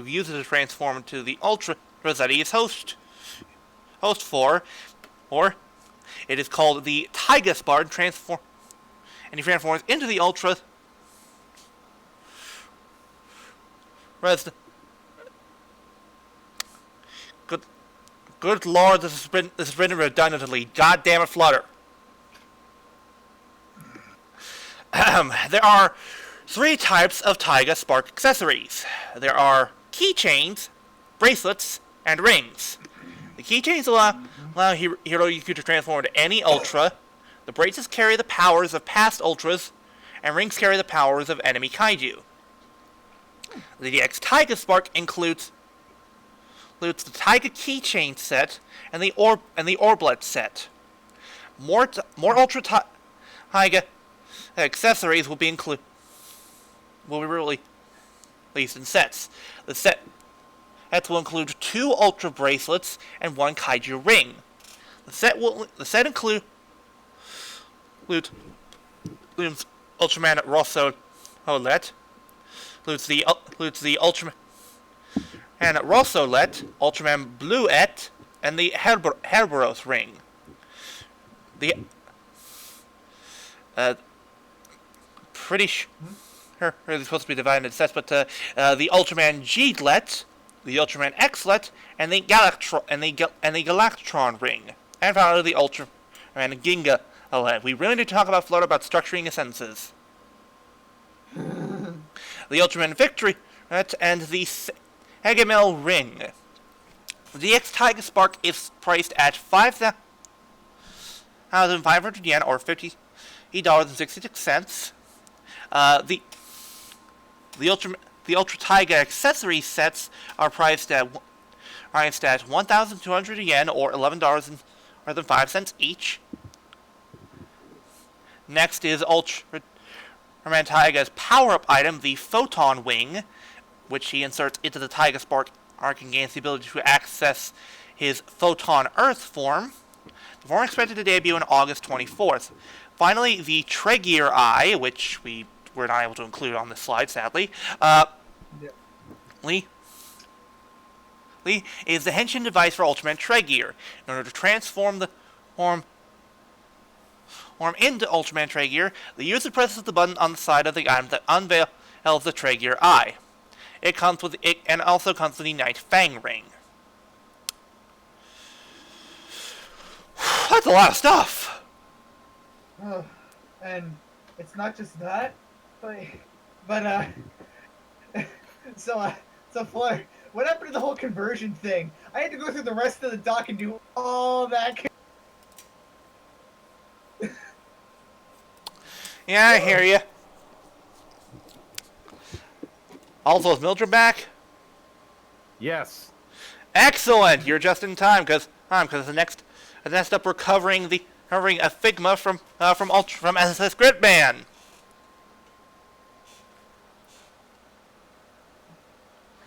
uses to transform into the Ultra that he is host for, or it is called the Taiga Spard transform, and he transforms into the Ultra. Good lord, this has been redundantly. God damn it, Flutter. There are 3 types of Taiga Spark accessories. There are keychains, bracelets, and rings. The keychains allow Hiroyuki to transform into any Ultra. The bracelets carry the powers of past Ultras, and rings carry the powers of enemy kaiju. The DX Taiga Spark includes the Taiga keychain set and the Orblet set. More Ultra Taiga accessories will be released in sets. The set will include 2 Ultra bracelets and 1 kaiju ring. The set includes Ultraman Rosso Olet, includes the Ultraman and Rossolet, Ultraman Bluet, and the Herboros ring. The pretty sure they're supposed to be divided into sets, but the Ultraman G-let, the Ultraman X-let, and the Galactron ring, and finally the Ultraman Ginga let. We really need to talk about Flutter about structuring sentences. The Ultraman Victory and the Hegemel ring. The DX Taiga Spark is priced at 5,500 yen or $50.66. The Ultra Taiga accessory sets are priced at 1,200 yen or $11.05 each. Next is Ultraman Taiga's power-up item, the Photon Wing, which he inserts into the Taiga Spark arc and gains the ability to access his Photon Earth form. The form expected to debut on August 24th. Finally, the Tregear Eye, which we were not able to include on this slide, sadly. Lee is the henshin device for Ultraman Tregear. In order to transform the form into Ultraman Tregear, the user presses the button on the side of the item that unveils the Tregear Eye. It also comes with the Night Fang ring. That's a lot of stuff. And it's not just that, but so Fleur, what happened to the whole conversion thing? I had to go through the rest of the doc and do all that. Yeah, I hear you. Also, is Mildred back? Yes. Excellent. You're just in time because the next up we're covering a Figma from SSS Gridman.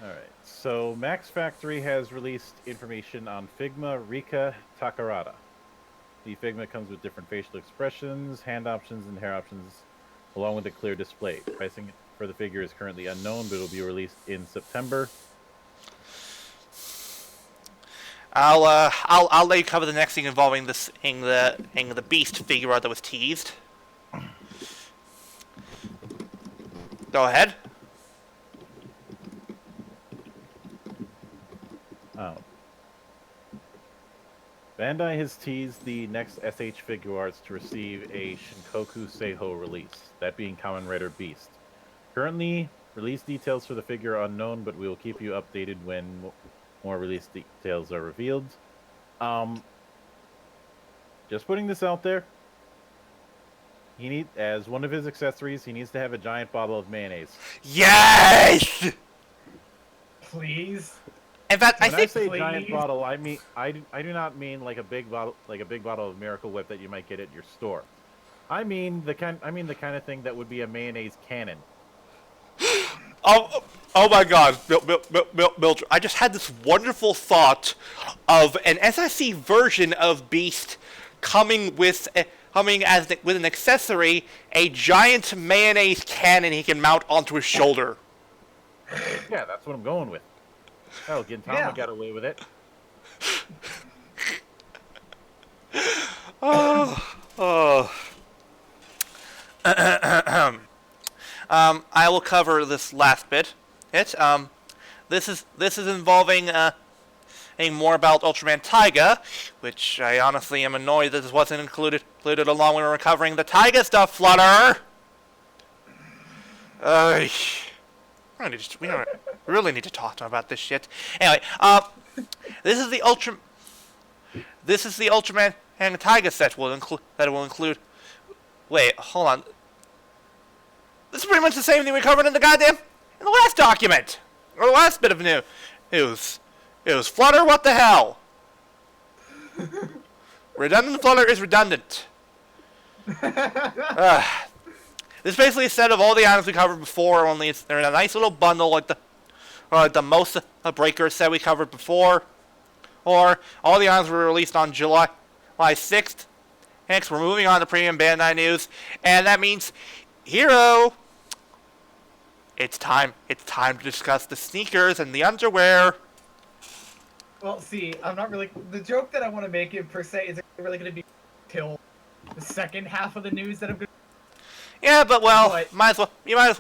All right. So Max Factory has released information on Figma Rika Takarada. The Figma comes with different facial expressions, hand options, and hair options, along with a clear display. Pricing for the figure is currently unknown, but it will be released in September. I'll let you cover the next thing involving this the Beast figure art that was teased. Go ahead. Oh. Bandai has teased the next SH Figure Arts to receive a Shinkoku Seiho release, that being Kamen Rider Beast. Currently, release details for the figure are unknown, but we will keep you updated when more release details are revealed. Just putting this out there. As one of his accessories, he needs to have a giant bottle of mayonnaise. Yes! Please. In fact, When I say please. giant bottle, I do not mean like a big bottle of Miracle Whip that you might get at your store. I mean the kind of thing that would be a mayonnaise cannon. Oh my God, Mildred! I just had this wonderful thought of an SIC version of Beast coming with an accessory, a giant mayonnaise cannon he can mount onto his shoulder. Yeah, that's what I'm going with. Hell, Gintama got away with it. I will cover this last bit. This is involving more about Ultraman Taiga, which I honestly am annoyed that this wasn't included along when we were covering the Taiga stuff. Flutter. We really need to talk to him about this shit. Anyway, this is the Ultraman and Taiga set that will include. Wait, hold on. This is pretty much the same thing we covered in the last document, or the last bit of news. It was Flutter. What the hell? Redundant Flutter is redundant. This basically a set of all the items we covered before, only they're in a nice little bundle like the most breaker set we covered before. Or all the items were released on July 6th. Next, we're moving on to premium Bandai news, and that means Hero. It's time to discuss the sneakers and the underwear. Well, see, I'm not really. The joke that I want to make it per se isn't really going to be till the second half of the news that I'm going to. Yeah, but you might as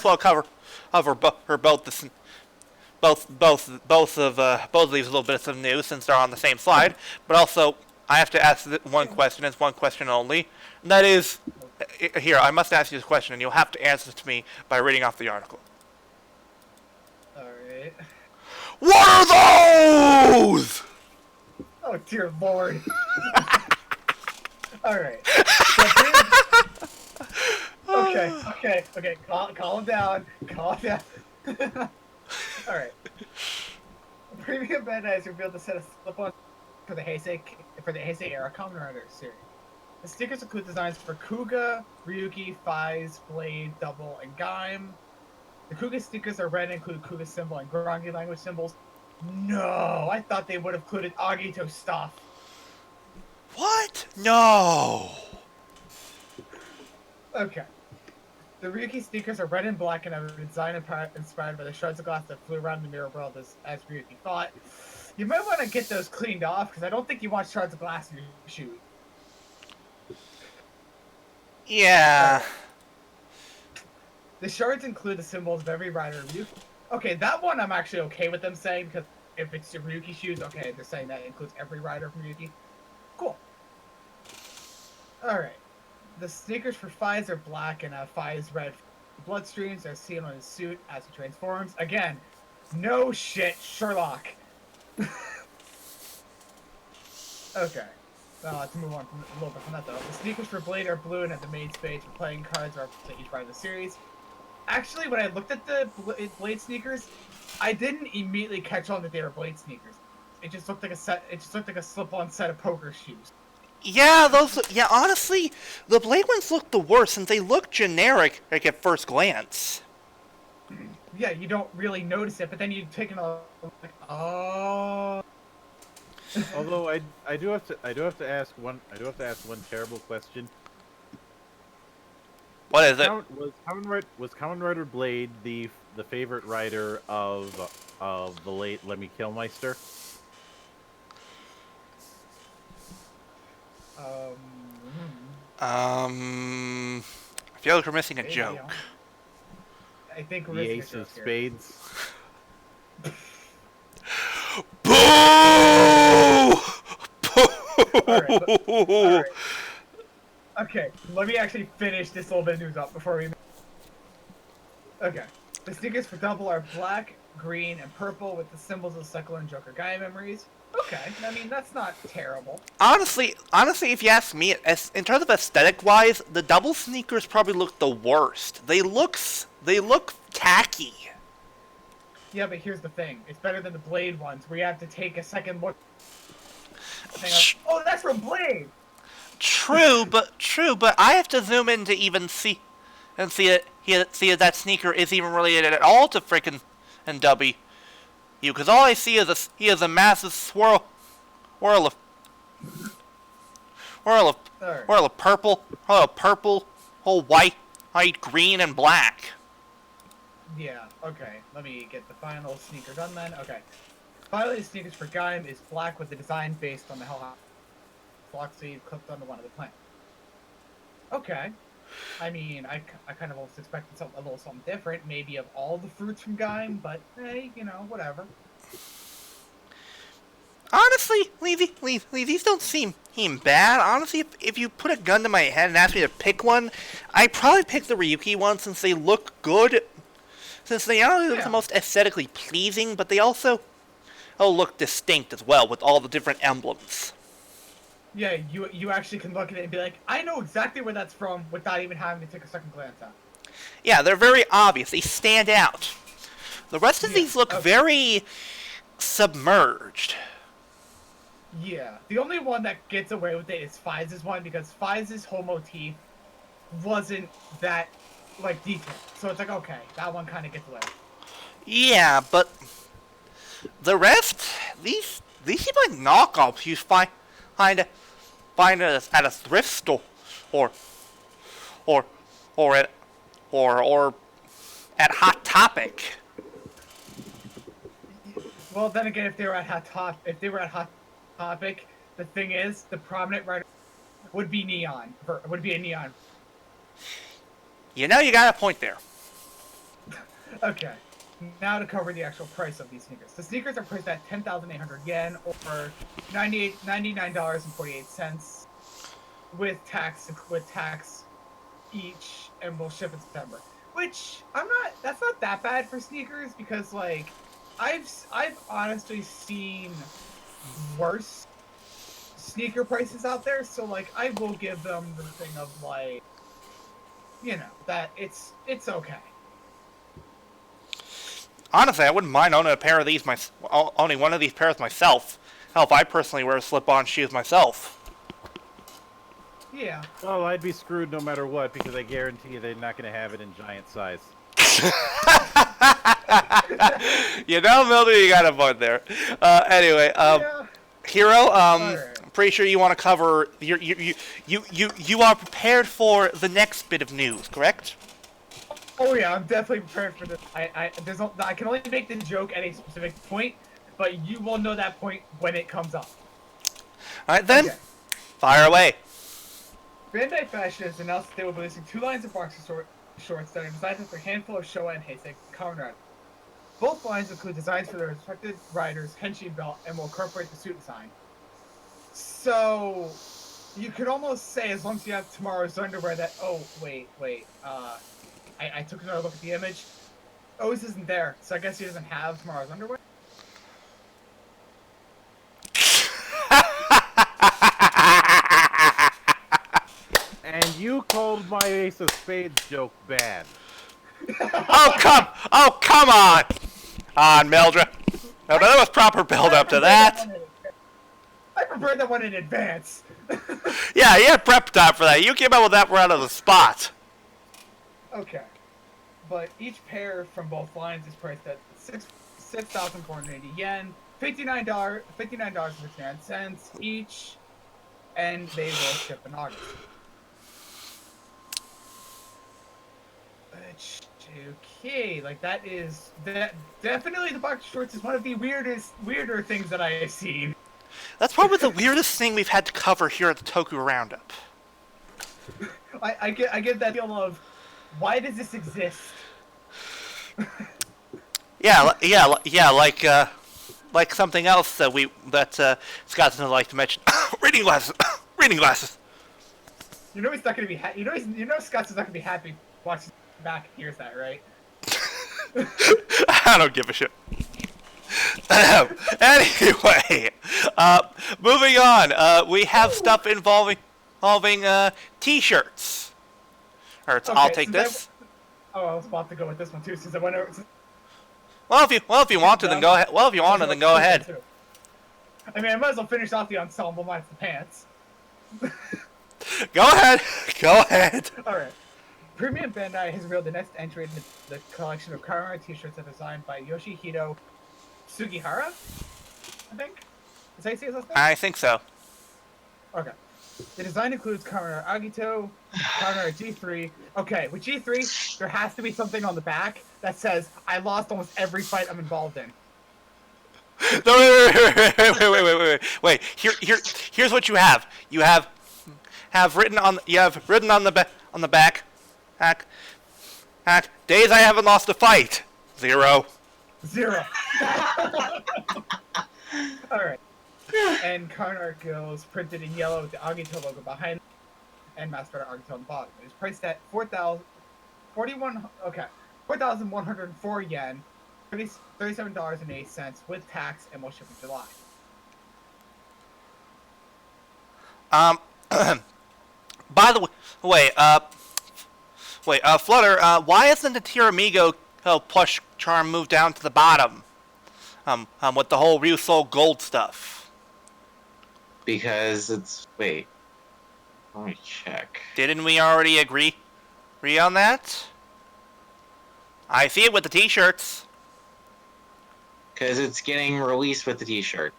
well cover both of these little bits of news since they're on the same slide. But also, I have to ask one question. It's one question only. And that is, here I must ask you this question, and you'll have to answer to me by reading off the article. All right. What are those? Oh dear lord. All right. Okay. Calm down. All right. Premium Bandai has revealed a set of slip-on for the Heisei era Kamen Rider series. The stickers include designs for Kuga, Ryuki, Faiz, Blade, Double, and Gaim. The Kuga stickers are red and include Kuga symbol and Grangi language symbols. No, I thought they would have included Agito stuff. What? No. Okay. The Ryuki stickers are red and black and have a design inspired by the shards of glass that flew around the mirror world as Ryuki thought. You might want to get those cleaned off because I don't think you want shards of glass in your shoe. Yeah. The shards include the symbols of every rider of Ryuki. Okay, that one I'm actually okay with them saying because if it's the Ryuki shoes, okay, they're saying that includes every rider from Ryuki. Cool. Alright. The sneakers for Faiz are black and have Faiz red bloodstreams are seen on his suit as he transforms. Again, no shit, Sherlock. Okay. Let's move on a little bit from that though. The sneakers for Blade are blue and have the main space for playing cards represent each part of the series. Actually, when I looked at the Blade sneakers, I didn't immediately catch on that they were Blade sneakers. It just looked like a slip-on set of poker shoes. Yeah, honestly, the Blade ones look the worst since they look generic at first glance. yeah, you don't really notice it, but then you take another, like, oh. Although I do have to ask one terrible question. What is it? Was Kamen Rider Blade the favorite rider of the late Lemmy Kilmeister? I feel like we're missing a Maybe, joke. I think we're The missing a Ace of joke here. Spades. Boo! Alright. Okay, let me actually finish this little bit of news up before we... Okay. The sneakers for double are black, green, and purple with the symbols of Suckle and Joker Gaia memories. Okay, I mean, that's not terrible. Honestly, if you ask me, in terms of aesthetic-wise, the double sneakers probably look the worst. They look tacky. Yeah, but here's the thing. It's better than the Blade ones, where you have to take a second look. Oh, that's from Blade! True, but I have to zoom in to even see that sneaker is even related at all to frickin' NW. Because all I see is a massive swirl of purple, whole white, green, and black. Yeah, okay. Let me get the final sneaker done then. Okay. Finally, the sneakers for Gaim is black with the design based on the Hellhound block sleeve clipped onto one of the plants. Okay. I mean, I kind of almost expected a little something different, maybe of all the fruits from Gaim, but hey, you know, whatever. Honestly, these don't seem bad. Honestly, if you put a gun to my head and ask me to pick one, I'd probably pick the Ryuki one since they look good. Since they not only look the most aesthetically pleasing, but they also look distinct as well with all the different emblems. Yeah, you actually can look at it and be like, I know exactly where that's from without even having to take a second glance at it. Yeah, they're very obvious. They stand out. The rest of these look very submerged. Yeah, the only one that gets away with it is Fize's one, because Fize's whole motif wasn't that, like, detailed. So it's like, okay, that one kind of gets away. Yeah, but the rest, these seem like knockoffs you find at a thrift store, or at Hot Topic. Well, then again, if they were at Hot Topic, the thing is, the prominent writer would be neon. Would be a neon. You know, you got a point there. Okay. Now to cover the actual price of these sneakers. The sneakers are priced at 10,800 yen, or $99.48, with tax each, and will ship in September. Which that's not that bad for sneakers, because like I've honestly seen worse sneaker prices out there, so like I will give them the thing of like, you know, that it's okay. Honestly, I wouldn't mind owning owning one of these pairs myself. Hell, if I personally wear slip-on shoes myself. Yeah. Well, I'd be screwed no matter what, because I guarantee you they're not going to have it in giant size. You know, Mildew, you got a point there. Anyway, Hero, I'm pretty sure you want to cover. You are prepared for the next bit of news, correct? Oh yeah, I'm definitely prepared for this. I can only make the joke at a specific point, but you will know that point when it comes up. All right then, fire away. Bandai Fashion has announced that they will be releasing 2 lines of boxer shorts that are designed for a handful of Showa and Heisei Kamen Rider. Both lines include designs for their respective riders' Henshin belt and will incorporate the suit design. So, you could almost say, as long as you have tomorrow's underwear, that, oh, wait, I took another look at the image. O's isn't there, so I guess he doesn't have tomorrow's underwear? And you called my Ace of Spades joke bad. Oh come on, Mildred. No, that was proper build up to that. I prepared that one in advance. Yeah, you had prep time for that. You came up with that right on the spot. Okay. but each pair from both lines is priced at 6,480 yen, $59.59 each, and they will ship in August. Which, okay, like that definitely the box shorts is one of the weirder things that I have seen. That's probably the weirdest thing we've had to cover here at the Toku Roundup. I get that feel of, why does this exist? Yeah, like something else that Scott doesn't like to mention. Reading glasses. Reading glasses. You know he's not gonna be you know Scott's not gonna be happy watching back and hears that, right? I don't give a shit. Anyway, moving on. We have stuff involving t-shirts. Alright, I'll take this. I was about to go with this one too, since I went over. Well, if you want to, then go ahead. Well, if you want to, then go ahead. I mean, I might as well finish off the ensemble minus the pants. Go ahead. Go ahead. Alright. Premium Bandai has revealed the next entry in the collection of Karamura t-shirts designed by Yoshihiro Sugihara, I think? Is that how you say his last name? I think so. Okay. The design includes Karamura Agito, Karamura G3. Okay, with G3, there has to be something on the back that says, I lost almost every fight I'm involved in. No, wait. Here's what you have. You have written on the back. Days I haven't lost a fight. 0. Alright. And card art goes printed in yellow with the Agito logo behind and mascot Agito on the bottom. It is priced at 4,104 yen, $37.08 with tax, and will ship in July. By the way, Flutter, why isn't the Tiramigo plush charm moved down to the bottom? With the whole Ryusou gold stuff. Because it's... Wait. Let me check. Didn't we already agree on that? I see it with the t-shirts. Because it's getting released with the t-shirt.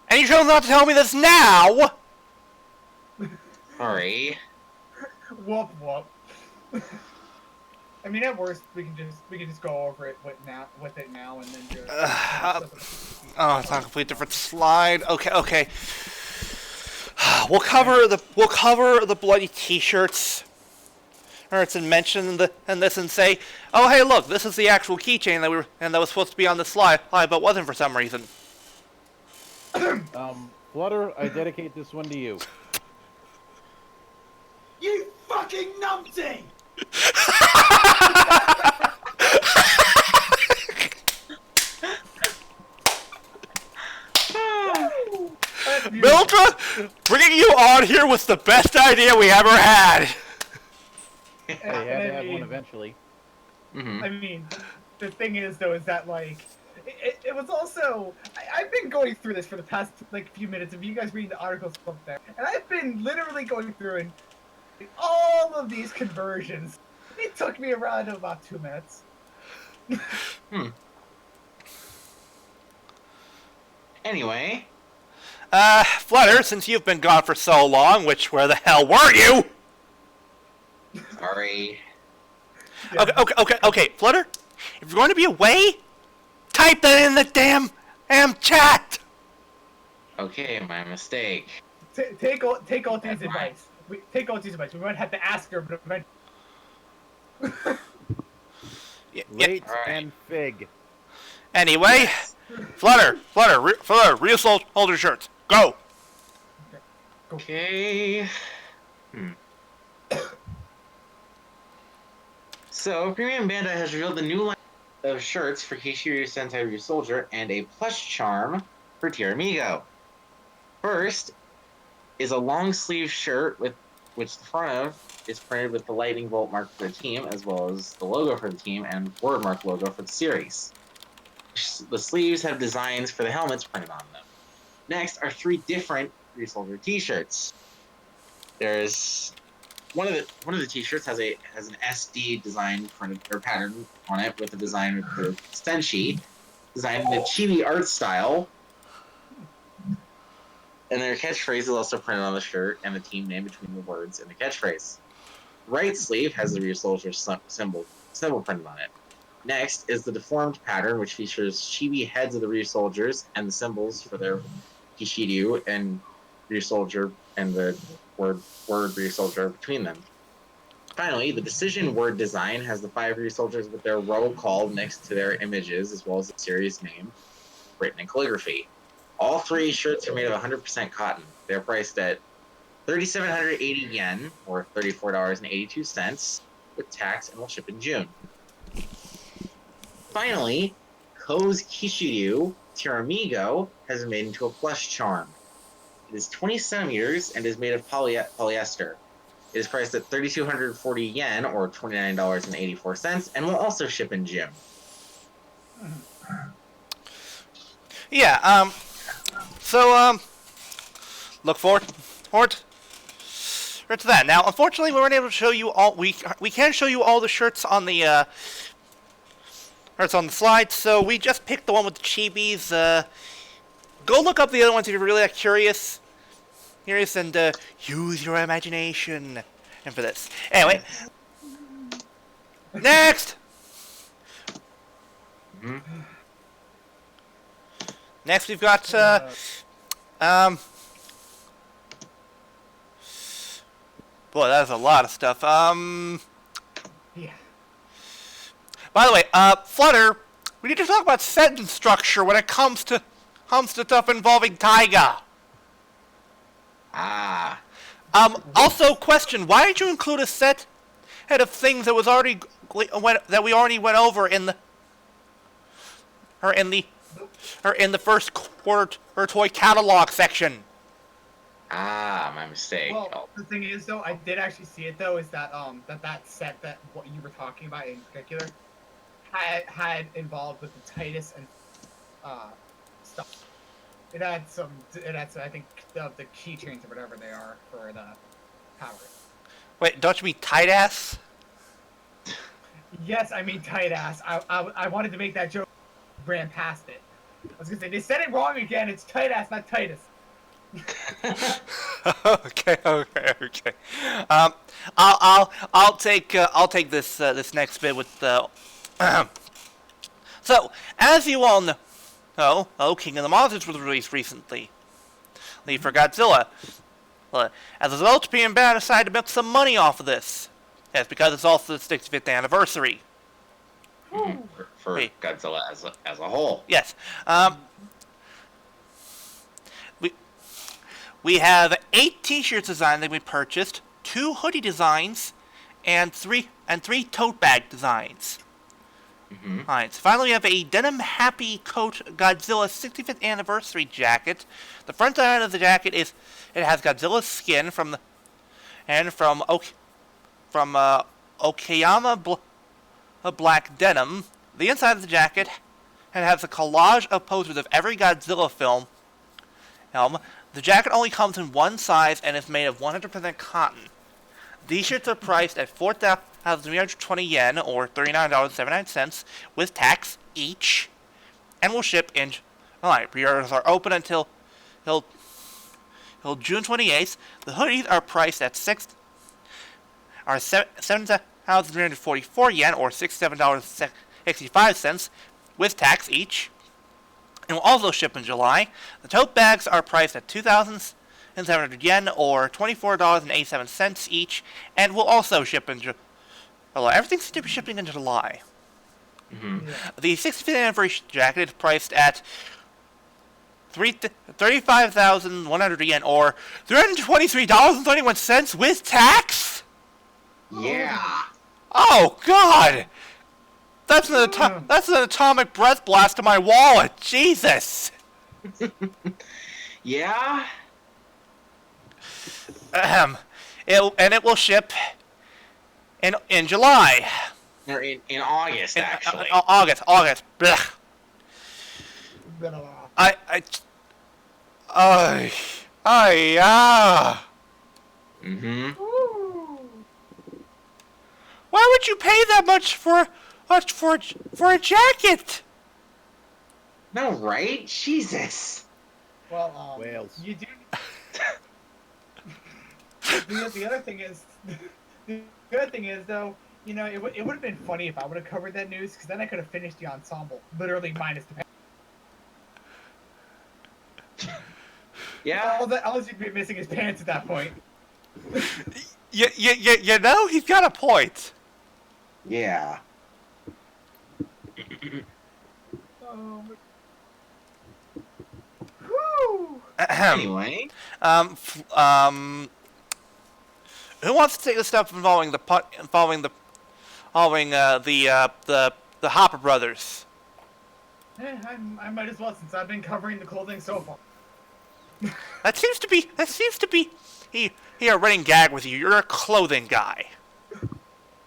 And you chose not to tell me this now! Sorry. Whoop. I mean, at worst, we can just go over it with it now, and then just. Oh, it's on a complete different slide. Okay. We'll cover the bloody t-shirts. Or it's mention this and say, oh hey, look, this is the actual keychain that was supposed to be on the slide, but wasn't for some reason. Flutter, I dedicate this one to you. You fucking numpty! Mildred, bringing you on here was the best idea we ever had. They had to have one eventually. Mm-hmm. I mean, the thing is, though, is that, like, it was also... I've been going through this for the past, like, few minutes of you guys reading the articles up there, and I've been literally going through and all of these conversions. It took me around about 2 minutes. Anyway. Flutter, since you've been gone for so long, where the hell were you? Sorry. Yeah. Okay, Flutter, if you're going to be away, type that in the damn chat! Okay, my mistake. Take all these advice. Take all these advice. We might have to ask her, but eventually... Rate and fig. Anyway, Flutter, real soldier shirts, go! Okay. So, Premium Bandai has revealed the new line of shirts for Kishiryu Sentai Ryusoldier and a plush charm for Tiramigo. First is a long sleeve shirt with which the front of is printed with the lightning bolt mark for the team, as well as the logo for the team and wordmark logo for the series. The sleeves have designs for the helmets printed on them. Next are 3 different Ryusoldier t-shirts. There's one of the t-shirts has an SD design printed or pattern on it with a design with the Senshi designed in the chibi art style. And their catchphrase is also printed on the shirt and the team name between the words and the catchphrase. Right sleeve has the Ryusoulger symbol printed on it. Next is the deformed pattern, which features chibi heads of the Ryusoulgers and the symbols for their Kishiryu and Ryusoulger and the word Ryusoulger between them. Finally, the decision word design has the 5 Ryusoulgers with their roll call next to their images, as well as the series name written in calligraphy. All 3 shirts are made of 100% cotton. They're priced at 3,780 yen, or $34.82, with tax, and will ship in June. Finally, Ko's Kishiryu Tiramigo has been made into a plush charm. It is 20 centimeters and is made of polyester. It is priced at 3,240 yen, or $29.84, and will also ship in June. Yeah, so, look forward to that. Now, unfortunately, we weren't able to show you all, we can't show you all the shirts on the, slide, so we just picked the one with the chibis. Go look up the other ones if you're really curious, and, use your imagination, and for this. Anyway, next! Next, we've got, boy, that's a lot of stuff. Yeah. By the way, Flutter, we need to talk about sentence structure when it comes to stuff involving Taiga. Ah. Also, question: why did you include a set head of things that was already that we already went over in the first quarter or toy catalog section? Ah, my mistake. Well, the thing is, though, I did actually see it, though, is that that set that what you were talking about in particular had involved with the Titus and stuff. It had some, I think, the keychains or whatever they are for the power. Wait, don't you mean tight ass? Yes, I mean tight ass. I wanted to make that joke, ran past it. I was gonna say they said it wrong again. It's tight ass, not Titus. Okay. I'll take this next bit with the. So, as you all know, King of the Monsters was released recently. For Godzilla. Well, as a result, Japan Band decided to make some money off of this. Yes, because it's also the 65th anniversary. For Godzilla as a whole. Yes. We have 8 T-shirts designed that we purchased, 2 hoodie designs, and 3 tote bag designs. Alright, so finally we have a Denim Happy Coat Godzilla 65th Anniversary jacket. The front side of the jacket has Godzilla's skin from Okayama black denim. The inside of the jacket has a collage of posters of every Godzilla film. The jacket only comes in one size and is made of 100% cotton. These shirts are priced at 4,320 yen, or $39.79, with tax each, and will ship in July. Pre-orders are open until June 28th. The hoodies are priced at 7,344 yen, or $67.65, with tax each, and will also ship in July. The tote bags are priced at 2,700 yen, or $24.87 each, and will also ship in July. Everything seems to be shipping in July. The 65th anniversary jacket is priced at 35,100 yen, or $323.31 with tax? Yeah. Oh, God! That's an atomic breath blast to my wallet. Jesus. Yeah. It will ship in July. Or in August, actually. August. Blech. Mm-hmm. Why would you pay that much for a jacket? No, right? Jesus. Well, Whales. you do. The other thing is, the other thing is though, you know, it would have been funny if I would have covered that news, because then I could have finished the ensemble, literally minus the. Yeah. All you'd be missing is pants at that point. You know, he's got a point. Yeah. Whew. Anyway. Who wants to take a step involving the Hopper brothers? I might as well, since I've been covering the clothing so far. That seems to be a running gag with you. You're a clothing guy.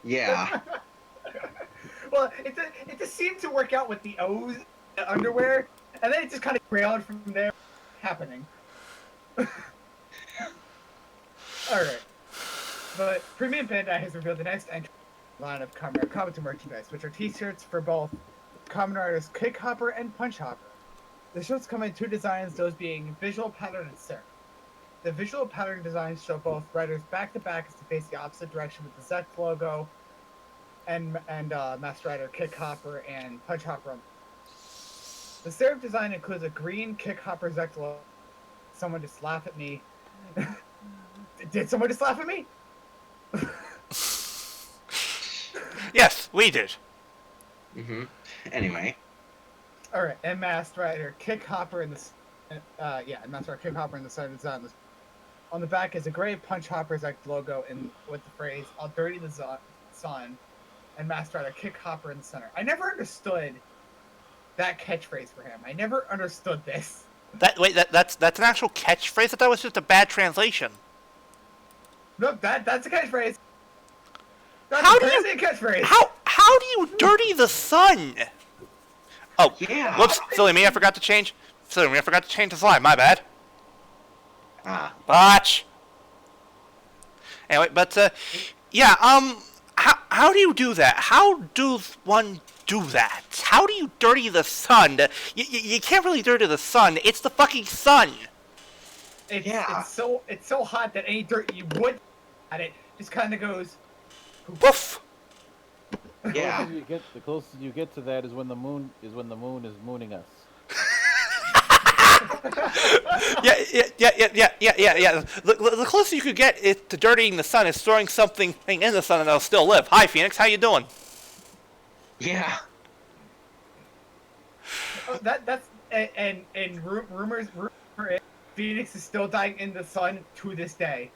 Yeah. Well, it just seemed to work out with the O's underwear, and then it just kind of trailed from there. Happening. Alright. But Premium Bandai has revealed the next entry line of Kamen Rider merchandise, which are t-shirts for both Kamen Riders Kick Hopper and Punch Hopper. The shirts come in two designs, those being visual pattern and serif. The visual pattern designs show both riders back to back as to face the opposite direction with the Zek logo and Master Rider Kick Hopper and Punch Hopper. The serif design includes a green Kick Hopper Zek logo. Someone just laughed at me. Did someone just laugh at me? Yes, we did. Mm-hmm. Anyway. Alright, and Master Rider Kick Hopper in the Master Rider Kick Hopper in the center design. On the back is a gray Punch Hopper Zek logo with the phrase "I'll dirty the sun," and Master Rider Kick Hopper in the center. I never understood that catchphrase for him. I never understood this. That's an actual catchphrase? I thought that was just a bad translation. Nope, that's a catchphrase. That's How a do you catchphrase? How do you dirty the sun? Oh, Yeah. Whoops, silly me, I forgot to change the slide, my bad. Botch. Anyway, but how do you do that? How does one do that? How do you dirty the sun? You can't really dirty the sun. It's the fucking sun. It's so hot that any dirt you would at it just kind of goes. Woof. Yeah. The closer you get to that is when the moon is mooning us. Yeah. The closer you could get it to dirtying the sun is throwing something in the sun and it'll still live. Hi, Phoenix. How you doing? Yeah. Oh, that's rumors Phoenix is still dying in the sun to this day.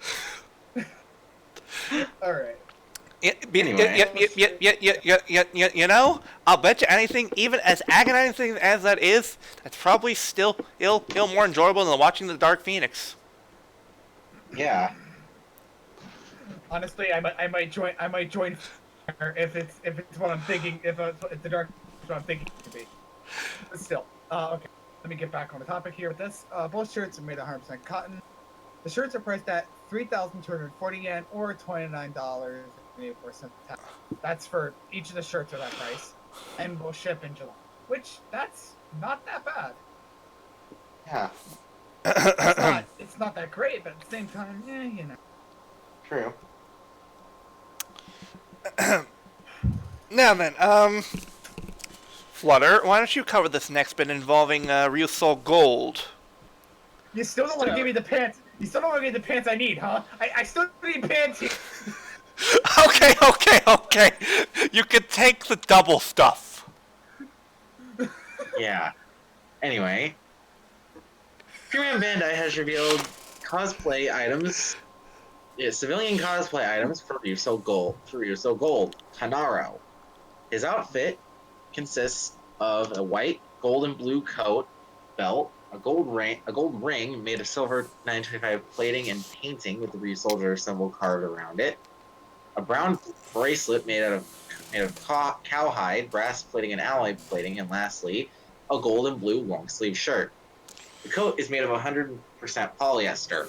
All right. Anyway. You know, I'll bet you anything, even as agonizing as that is, that's probably still more enjoyable than watching the Dark Phoenix. Yeah. Honestly, I might join if it's what I'm thinking. If the Dark is what I'm thinking it to be. But still, okay. Let me get back on the topic here with this. Both shirts are made of 100% cotton. The shirts are priced at 3,240 yen or $29.84. That's for each of the shirts at that price, and will ship in July. Which that's not that bad. Yeah. It's not that great, but at the same time, you know. True. Now then, Flutter, why don't you cover this next bit involving Real Soul Gold? You still don't want to give me the pants. You still don't want to give me the pants I need, huh? I still need pants here. Okay. You can take the double stuff. Yeah. Anyway. Premium Bandai has revealed cosplay items. Yeah, civilian cosplay items for Ryuso Gold. Hanaro. His outfit consists of a white, gold, and blue coat, belt, a gold ring made of silver 925 plating and painting with the Ryusoldier symbol carved around it, a brown bracelet made of cowhide, brass plating, and alloy plating, and lastly, a gold and blue long sleeve shirt. The coat is made of 100% polyester.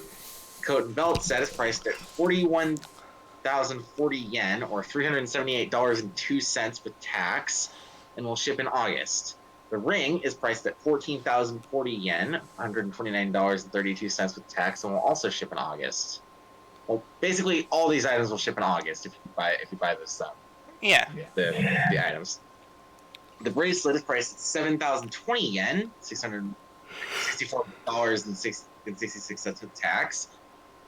coat and belt set is priced at 41,040 yen, or $378.02 with tax, and will ship in August. The ring is priced at 14,040 yen, $129.32 with tax, and will also ship in August. Well, basically, all these items will ship in August if you buy this stuff. Yeah. The items. The bracelet is priced at 7,020 yen, $664.66 with tax,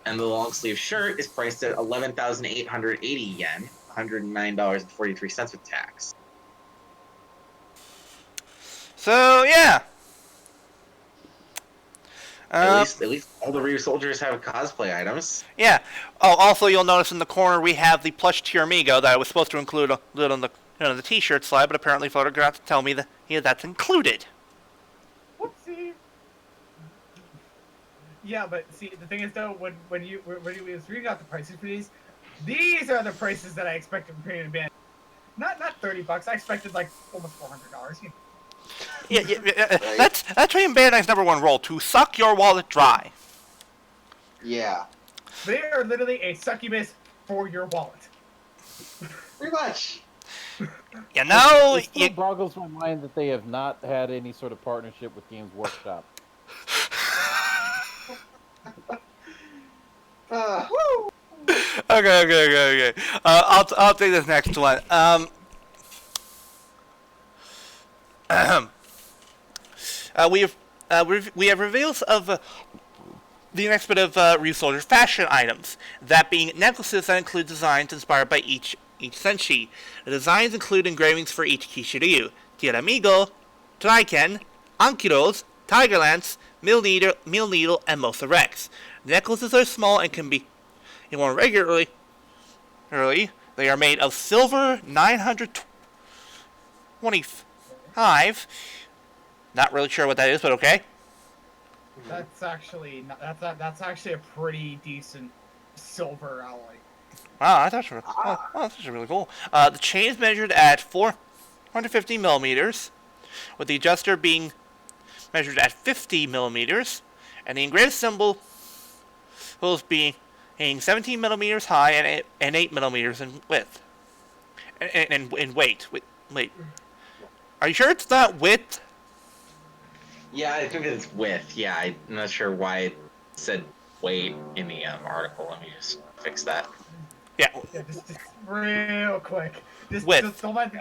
and the long sleeve shirt is priced at 11,880 yen, $109.43 with tax. So yeah. At least all the Ryu soldiers have cosplay items. Yeah. Oh, also you'll notice in the corner we have the plush Tiramigo that I was supposed to include on the T-shirt slide, but apparently Photo forgot to tell me that that's included. Whoopsie. Yeah, but see, the thing is though, when you was reading out the prices for these are the prices that I expected from Premium Band. Not $30. I expected like almost $400. Yeah. Right. That's Premium Bandai's #1 role, to suck your wallet dry. Yeah. They are literally a succubus for your wallet. Pretty much. You know, it still boggles my mind that they have not had any sort of partnership with Games Workshop. Okay. I'll take this next one. We have reveals of the next bit of Ryu Soldier fashion items, that being necklaces that include designs inspired by each senshi. The designs include engravings for each Kishiryu, Tiramigo, Traiken, Ankylos, Tiger Lance, Mill Needle, and Mosa Rex. The necklaces are small and can be worn regularly. They are made of silver 925. Not really sure what that is, but okay. That's actually that's actually a pretty decent silver alloy. Wow, that's actually really cool. The chain is measured at 450 millimeters, with the adjuster being measured at 50 millimeters, and the engraved symbols being 17 millimeters high and 8 millimeters in width. And in weight. Wait. Are you sure it's not width? Yeah, I think it's width. Yeah, I'm not sure why it said weight in the article. Let me just fix that. Yeah, just real quick. Width. Just don't mind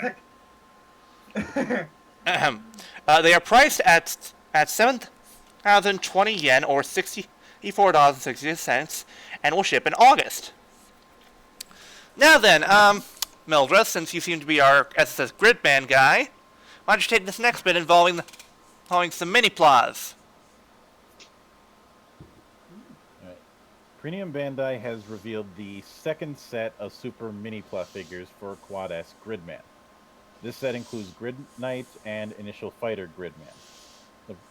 They are priced at 7,020 yen, or $64.60, and will ship in August. Now then, Mildred, since you seem to be our SSS Gridman guy, why don't you take this next bit involving some mini-plas? Right. Premium Bandai has revealed the second set of Super Mini-Pla figures for Quad S Gridman. This set includes Grid Knight and Initial Fighter Gridman.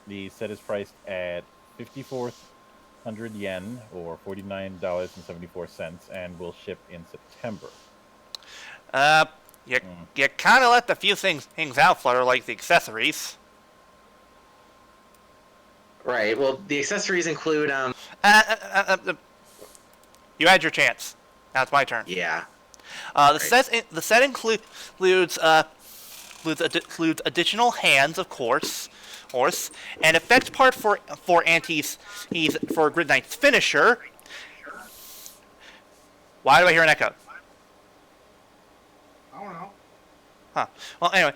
The set is priced at 5,400 yen, or $49.74, and will ship in September. You kind of left a few things out, Flutter, like the accessories. Right. Well, the accessories include You had your chance. Now it's my turn. Yeah. The set includes additional hands, of course, and effect part for Auntie's for Grid Knight's finisher. Why do I hear an echo? I don't know. Huh. Well, anyway,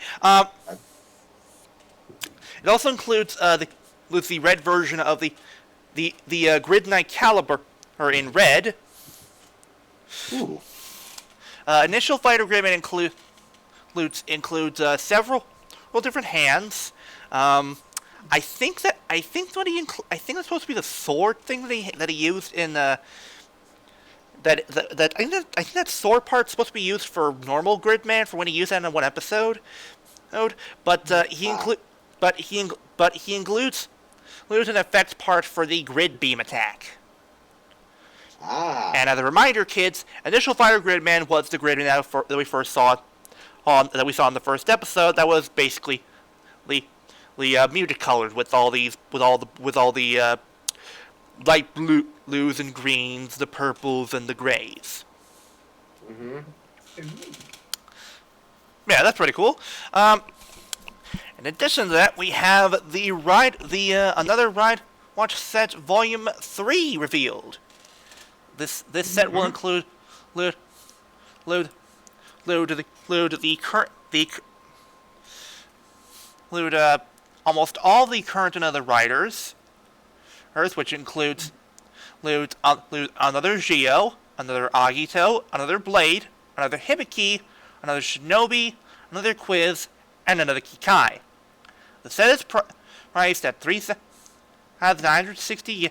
it also includes the red version of the Grid Knight caliber, or in red. Ooh. Initial Fighter Gridman includes several different hands. I think that's supposed to be the sword thing that he used in I think that sword part's supposed to be used for normal Gridman for when he used that in one episode. But he includes an effect part for the Grid Beam attack. And as a reminder, kids, Initial Fighter Gridman was the Gridman that we first saw in the first episode. That was basically the muted colored with all the light blues and greens, the purples and the grays. Mm-hmm. Ooh. Yeah, that's pretty cool. In addition to that, we have the another Ride Watch set Volume 3 revealed. This set will include include almost all the current and other riders, which includes another Geo, another Agito, another Blade, another Hibiki, another Shinobi, another Quiz, and another Kikai. The set is priced at 3,960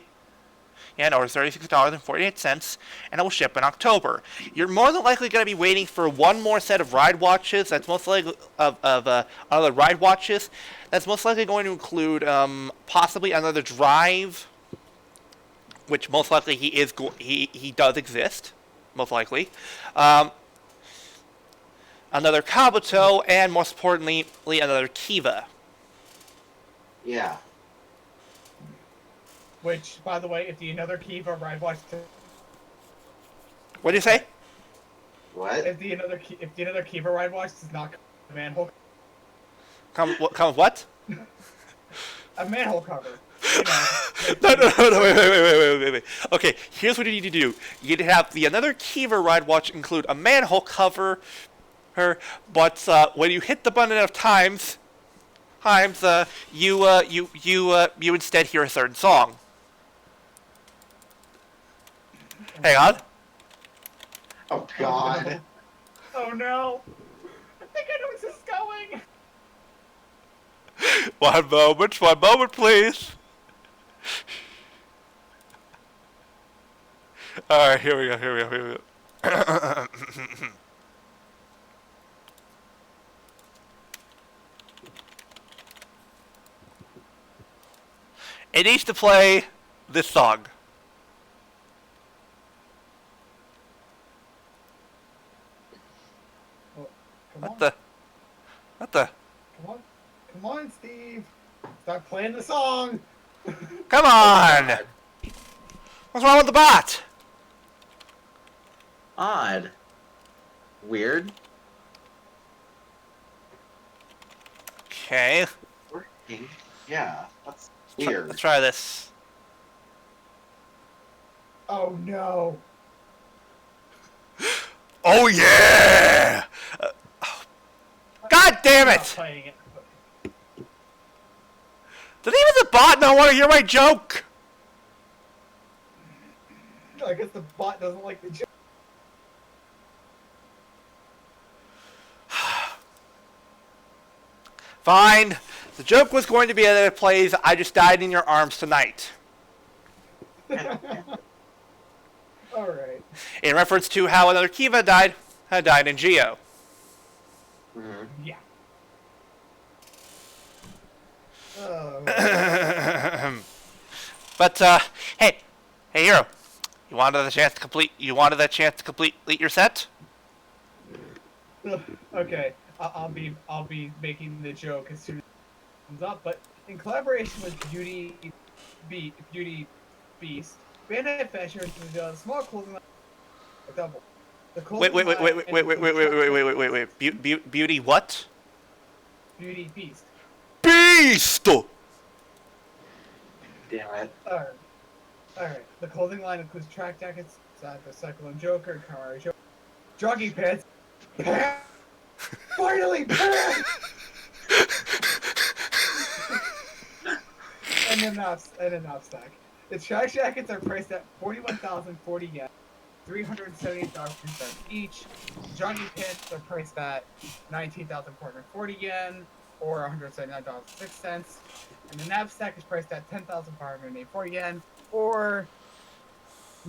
yen, or $36.48, and it will ship in October. You're more than likely going to be waiting for one more set of ride watches. That's most likely of other ride watches. That's most likely going to include possibly another Drive, which most likely he does exist, most likely. Another Kabuto, and most importantly, another Kiva. Yeah. Which, by the way, if the another Kiva ride watch, What do you say? What? if the another Kiva ride watch does not come with a manhole, Come with what? a manhole cover. You know, No, wait. Okay, here's what you need to do. You need to have the another Kiva ride watch include a manhole cover, but when you hit the button enough times, you instead hear a certain song. Hang on. Oh God. Oh no! I think I know where this is going. One moment, please. All right, here we go. It needs to play this song. Oh, come What on, the? come on, Steve! Start playing the song. Come on! What's wrong with the bot? Odd. Weird. Okay, Working. Yeah. That's weird. let's try this. Oh no! Oh yeah! God damn I'm not it! playing it. Did even the bot not want to hear my joke? I guess the bot doesn't like the joke. Fine. The joke was going to be that it plays I Just Died in Your Arms Tonight. Alright. In reference to how another Kiva had died in Geo. Mhm. Yeah. Oh. But hey Hero, you wanted that chance to complete your set? Okay. I'll be making the joke as soon as it comes up, but in collaboration with Beauty Beast, Bandai Fashion is a small clothing line. A double. The clothing Wait. line Beauty what? Beauty Beast. Beast! Damn it. Alright. The clothing line includes track jackets, the Cyclone Joker, Kamari Joker, jogging pants, pants! Finally, pants! and a knapsack. The track jackets are priced at 41,040 yen, $378.03 each. Jogging pants are priced at 19,440 yen, or $179.06. And the knapsack is priced at 10,584 yen, or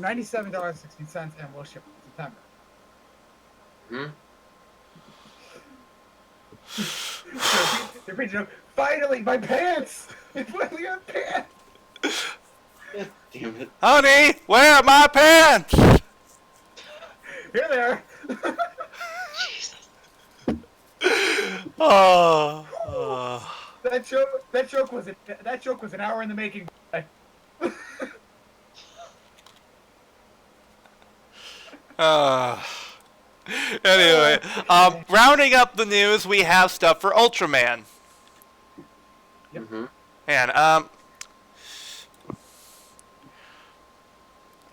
$97.60, and will ship in September. Hmm? They're joke. Finally, my pants! I finally got pants! Damn it. Honey, where are my pants? Here they are! Oh. That joke was an hour in the making. Uh, anyway, rounding up the news, we have stuff for Ultraman. Mm-hmm. And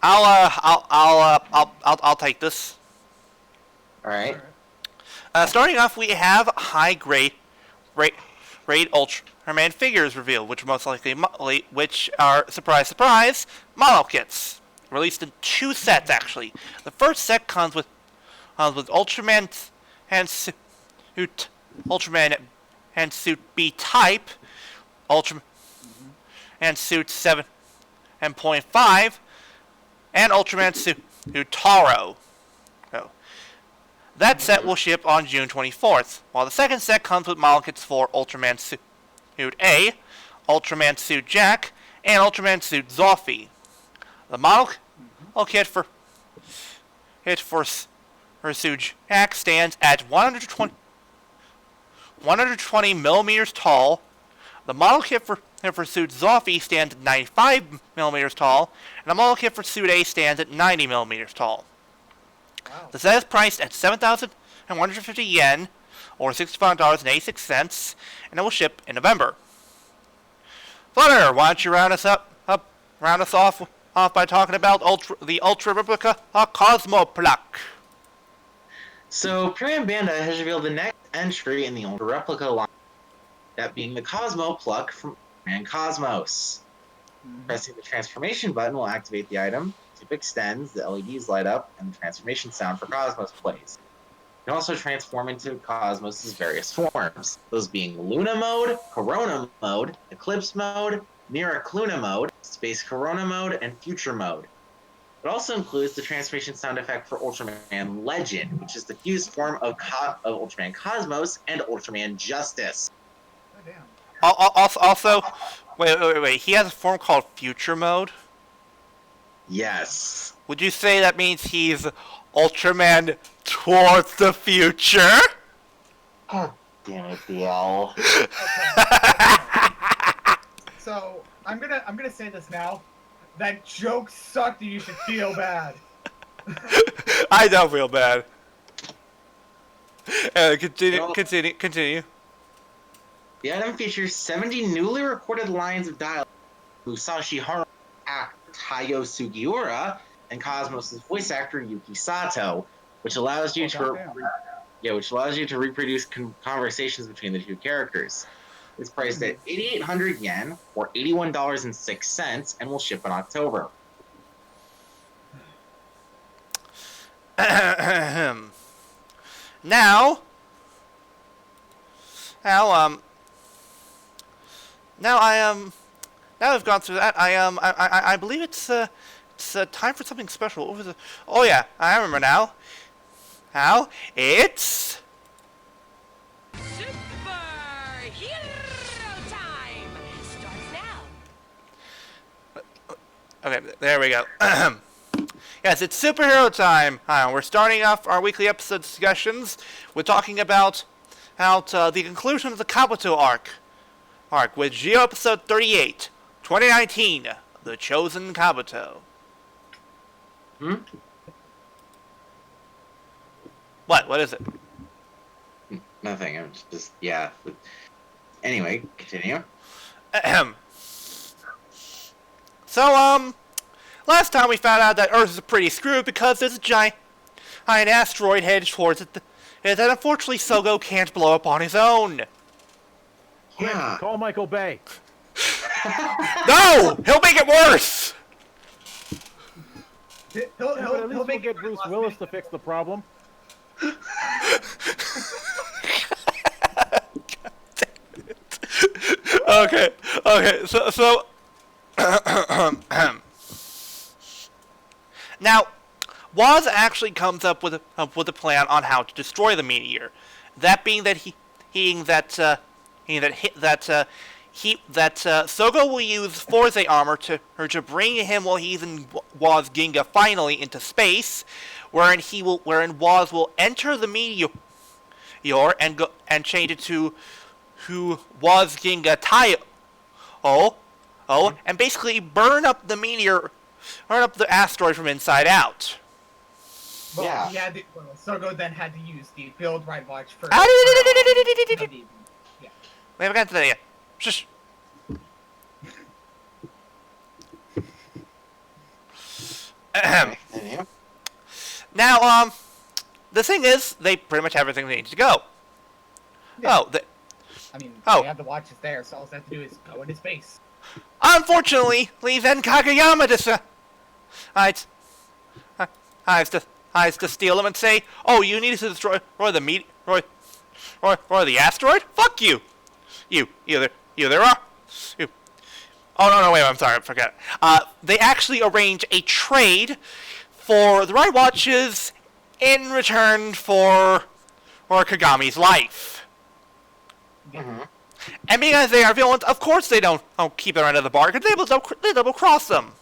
I'll take this. All right. Starting off, we have high grade Ultraman figures revealed, which are most likely which are surprise model kits released in 2 sets actually. The first set comes with Ultraman and suit Ultraman and suit B type, Ultraman and suit 7.5, and Ultraman suit Taro. That set will ship on June 24th, while the second set comes with model kits for Ultraman Suit A, Ultraman Suit Jack, and Ultraman Suit Zoffy. The model kit for Suit Jack stands at 120 millimeters tall. The model kit for Suit Zoffy stands at 95 millimeters tall, and the model kit for Suit A stands at 90 millimeters tall. Wow. The set is priced at 7,150 yen, or $65.86, and it will ship in November. Flutter, why don't you round us off by talking about the Ultra Replica Cosmo Pluck. So, Premium Bandai has revealed the next entry in the Ultra Replica line, that being the Cosmo Pluck from Ultraman Cosmos. Pressing the transformation button will activate the item. Tip extends, the LEDs light up, and the transformation sound for Cosmos plays. You can also transform into Cosmos' various forms, those being Luna Mode, Corona Mode, Eclipse Mode, Miracluna Mode, Space Corona Mode, and Future Mode. It also includes the transformation sound effect for Ultraman Legend, which is the fused form of Ultraman Cosmos and Ultraman Justice. Oh, damn. Also, wait. He has a form called Future Mode. Yes. Would you say that means he's Ultraman towards the future? God damn it, DL. So I'm gonna say this now. That joke sucked, and you should feel bad. I don't feel bad. Continue. The item features 70 newly recorded lines of dialogue from Musashi Haru, Tayo Sugiura, and Cosmos' voice actor Yuki Sato, which allows you to reproduce conversations between the two characters. It's priced at 8,800 yen, or $81.06, and will ship in October. Now we've gone through that. I believe it's time for something special. What was it? Oh yeah, I remember now. How it's Superhero time starts now. okay. There we go. Yes, it's superhero time. We're starting off our weekly episode discussions with talking about the conclusion of the Kabuto arc with Geo episode 38, 2019, The Chosen Kabuto. What is it? Nothing. I'm just yeah. Anyway, continue. So, last time we found out that Earth is pretty screwed because there's a giant asteroid headed towards it that unfortunately Sogo can't blow up on his own. Yeah. Call Michael Bay. No! He'll make it worse! He'll At least make we'll get Bruce Willis to fix the problem. Okay, so now, Woz actually comes up with a plan on how to destroy the meteor. That being that Sogo will use Forze armor to bring him while he's in Woz Ginga finally into space, wherein Woz will enter the meteor and change it to Woz Ginga Tayo. And basically burn up the asteroid from inside out. Well, Yeah. he had Sogo then had to use the build right watch for. We haven't got to that yet. Shush. Ahem. Anyway. Now, the thing is, they pretty much have everything they need to go. Yeah. Oh, I mean, Oh. they have the watches there, so all they have to do is go into space. unfortunately, Lee Zen Kageyama decides to steal them and say, "Oh, you need to destroy the asteroid? Fuck you! You there are you." Oh no, wait, I'm sorry, I forgot. They actually arrange a trade for the Ride Watches in return for Kagami's life. Mhm. And because they are villains, of course they don't keep their end of the bargain. They double cross them.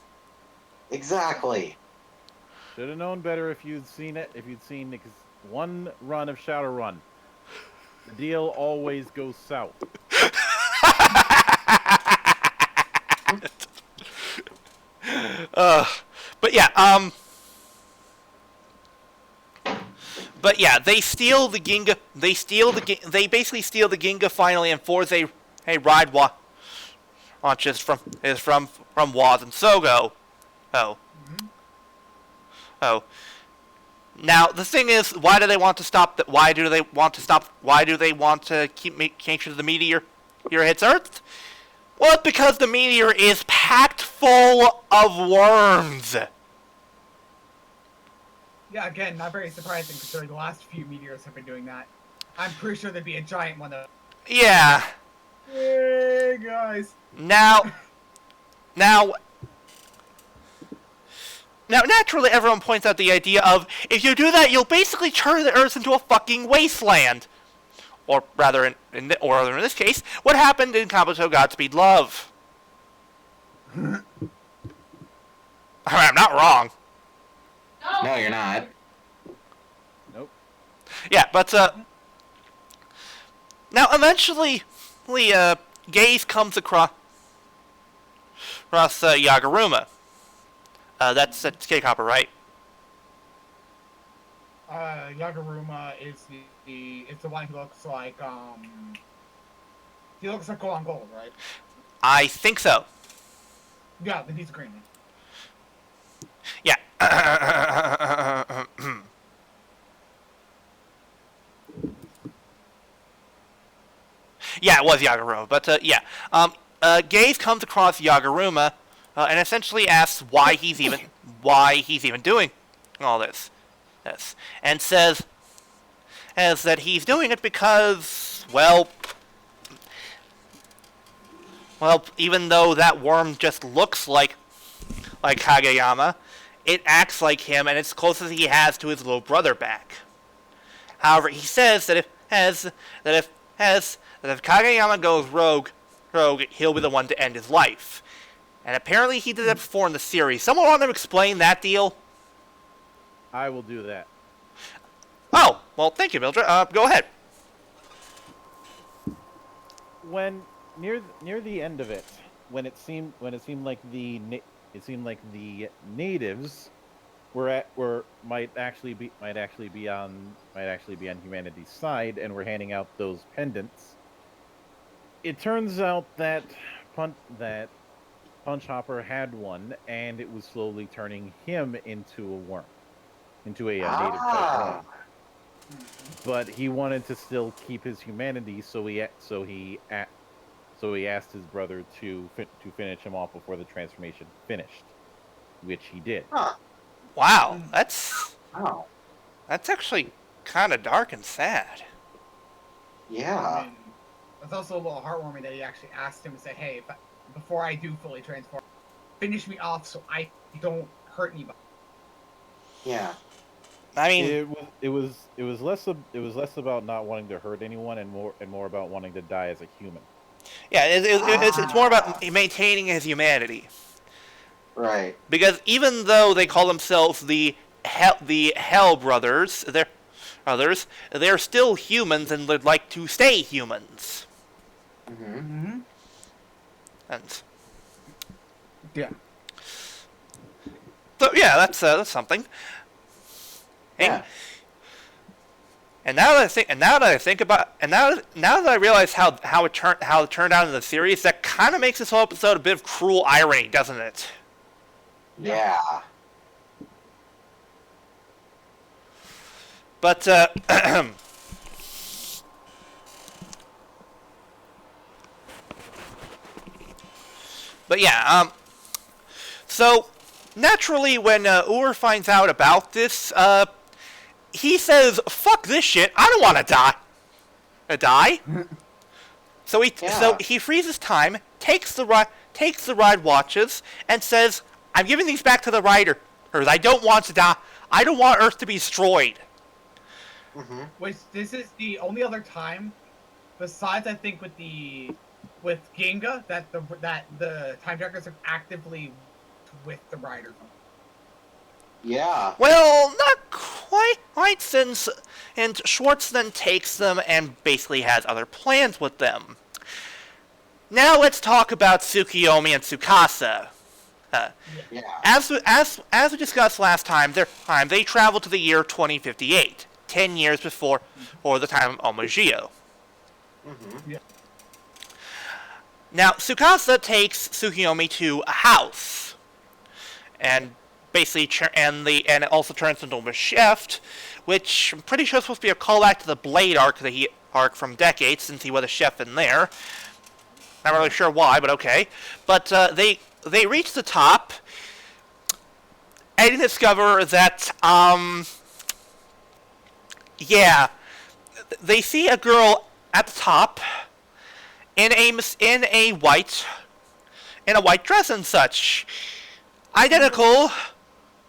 Exactly. Should have known better if you'd seen it. If you'd seen one run of Shadowrun, the deal always goes south. But yeah, they steal the Ginga. They basically steal the Ginga finally and force a ride watches from Waz and Sogo. Oh. Oh. Now the thing is, why do they want to stop that? Why do they want to make sure the meteor hits Earth? Well, it's because the meteor is packed full of worms. Yeah, again, not very surprising considering the last few meteors have been doing that. I'm pretty sure there'd be a giant one though. Yeah. Hey guys. Now, naturally, everyone points out the idea of, if you do that, you'll basically turn the Earth into a fucking wasteland. Or rather, in this case, what happened in Kabuto Godspeed Love. I'm not wrong. No, you're not. Nope. Yeah, but, now, eventually, Gaze comes across Yagaruma. That's K-Copper, right? Yagaruma is it's the one who looks like he looks like Gold on Gold, right? I think so. Yeah, then he's a green one. Yeah. Yeah, it was Yagaruma, but yeah. Gaze comes across Yagaruma and essentially asks why he's even doing all this, and says that he's doing it because, well, even though that worm just looks like Kageyama, it acts like him, and it's closest he has to his little brother back. However, he says that if Kageyama goes rogue, he'll be the one to end his life. And apparently he did that before in the series. Someone want to explain that deal? I will do that. Oh, well, thank you, Mildred. Go ahead. When near the end of it, when it seemed like the natives might actually be on humanity's side and were handing out those pendants. It turns out that Punch Hopper had one, and it was slowly turning him into a worm, into a native type worm. But he wanted to still keep his humanity, so he asked his brother to finish him off before the transformation finished, which he did. Huh. Wow, that's Oh. actually kind of dark and sad. Yeah. I mean, it's also a little heartwarming that he actually asked him to say, "Hey, before I do fully transform, finish me off so I don't hurt anybody." Yeah. I mean, it was less about not wanting to hurt anyone and more about wanting to die as a human. yeah, it's more about maintaining his humanity. Right. Because even though they call themselves the Hell Brothers, they're still humans and would like to stay humans. Mm-hmm. And Yeah. so yeah, that's something. Yeah. And now that I realize how it turned out in the series, that kind of makes this whole episode a bit of cruel irony, doesn't it? Yeah. But but yeah, so naturally when Ur finds out about this, he says, "Fuck this shit! I don't want to die." So he freezes time, takes the ride watches, and says, "I'm giving these back to the riders. I don't want to die. I don't want Earth to be destroyed." Mm-hmm. Which this is the only other time, besides I think with Ginga, that the time trackers have actively with the riders. Yeah. Well, not quite since, and Schwartz then takes them and basically has other plans with them. Now let's talk about Tsukiyomi and Tsukasa. Yeah. As we discussed last time, they travel to the year 2058, 10 years before the time of Omagio. Mm-hmm. Yeah. Now, Tsukasa takes Tsukiyomi to a house, and basically, and it also turns into a chef, which I'm pretty sure is supposed to be a callback to the Blade arc from Decades, since he was a chef in there. Not really sure why, but okay. But they reach the top, and discover that they see a girl at the top in a white dress and such, identical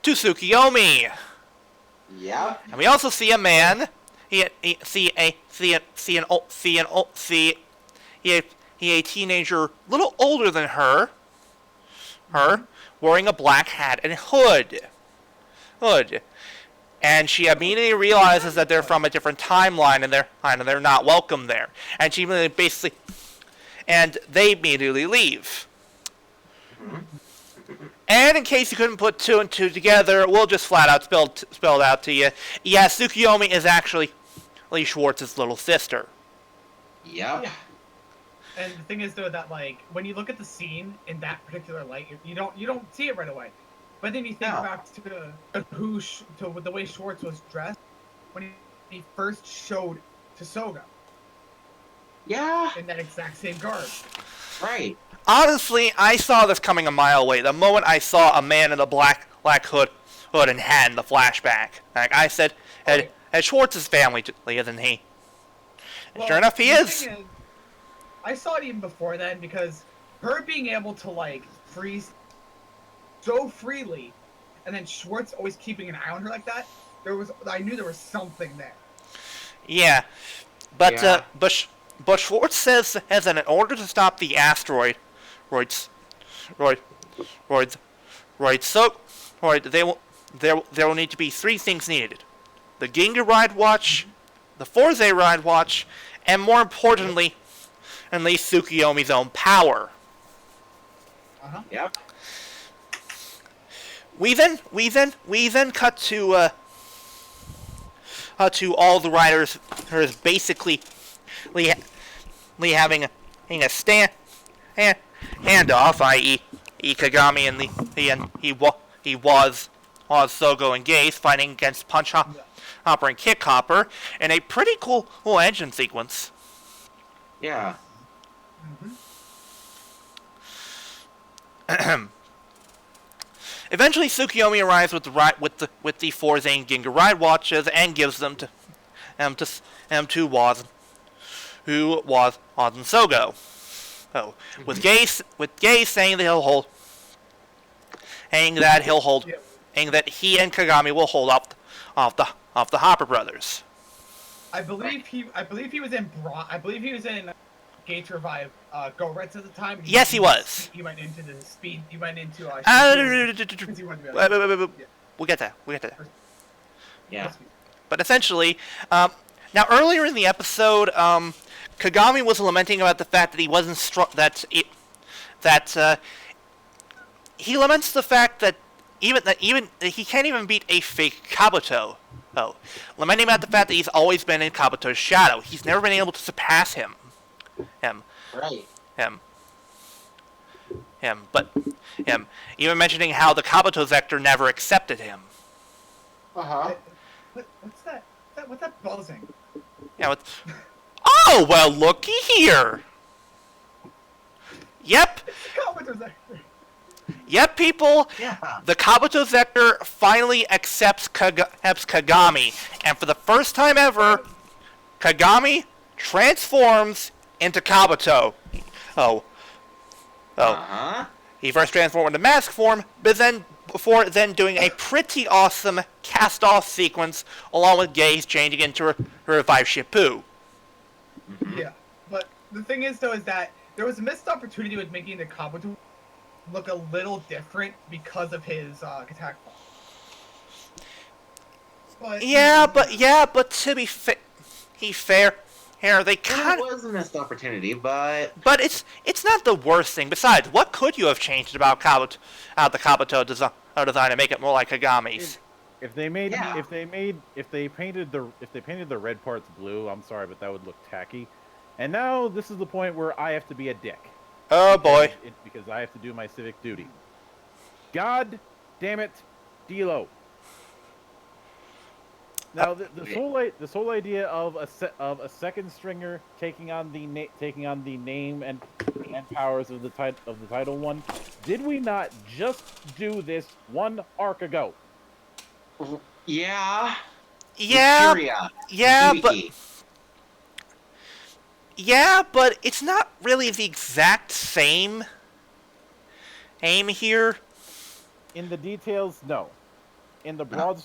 to Tsukiyomi. Yeah. And we also see a man. See a teenager, little older than her, wearing a black hat and hood. And she immediately realizes that they're from a different timeline and they're not welcome there. And they immediately leave. And in case you couldn't put two and two together, we'll just flat out spell it out to you. Yeah, Tsukiyomi is actually Lee Schwartz's little sister. Yep. Yeah. And the thing is, though, that like when you look at the scene in that particular light, you don't see it right away. But then you think back to the way Schwartz was dressed when he first showed to Soga. Yeah. In that exact same garb. Right. Honestly, I saw this coming a mile away. The moment I saw a man in a black hood and hat in the flashback, like I said, at Schwartz's family, isn't he? And sure enough, he is. I saw it even before then because her being able to like freeze so freely, and then Schwartz always keeping an eye on her like that. I knew there was something there. Yeah, but Schwartz says that in order to stop the asteroid, there will need to be three things needed: the Ginga Ride Watch, the Forze Ride Watch, and more importantly, unleash Tsukiyomi's own power. Yep. We then cut to all the riders basically having a standoff, i.e. Kagami and he was Sogo and Gaze fighting against Punch Hopper and Kick Hopper in a pretty cool engine sequence. Yeah. Eventually, Tsukiyomi arrives with the Forze and Ginga Ride Watches and gives them to Waz, who was Oz and Sogo. Oh, with Gaze saying that he and Kagami will hold off the Hopper brothers. I believe he was in Gates Revive Go Reds at the time. Yes, he was. He went into the speed. He went into. We'll get that. Yeah. But essentially, now earlier in the episode, Kagami was lamenting about the fact that he wasn't he laments the fact that even he can't even beat a fake Kabuto. lamenting about the fact that he's always been in Kabuto's shadow. He's never been able to surpass him. Right. Even mentioning how the Kabuto Vector never accepted him. Uh-huh. What's that? What's that buzzing? Yeah, oh, well, looky here. Yep. Kabuto's Vector. Yep, people. Yeah. The Kabuto Vector finally accepts Kagami. And for the first time ever, Kagami transforms into Kabuto. Uh-huh. He first transformed into mask form, but before doing a pretty awesome cast-off sequence, along with Gaze changing into revive Shippu. Yeah, but the thing is, though, is that there was a missed opportunity with making the Kabuto look a little different because of his attack. But to be fair, they kind It was a missed opportunity, but it's not the worst thing. Besides, what could you have changed about the Kabuto design to make it more like Kagami's? If they painted the red parts blue, I'm sorry, but that would look tacky. And now this is the point where I have to be a dick. Oh boy! Because I have to do my civic duty. God damn it, Dilo. Now this whole idea of a second stringer taking on the name and powers of the title one, did we not just do this one arc ago? yeah, but it's not really the exact same aim here. In the details, no. In the broad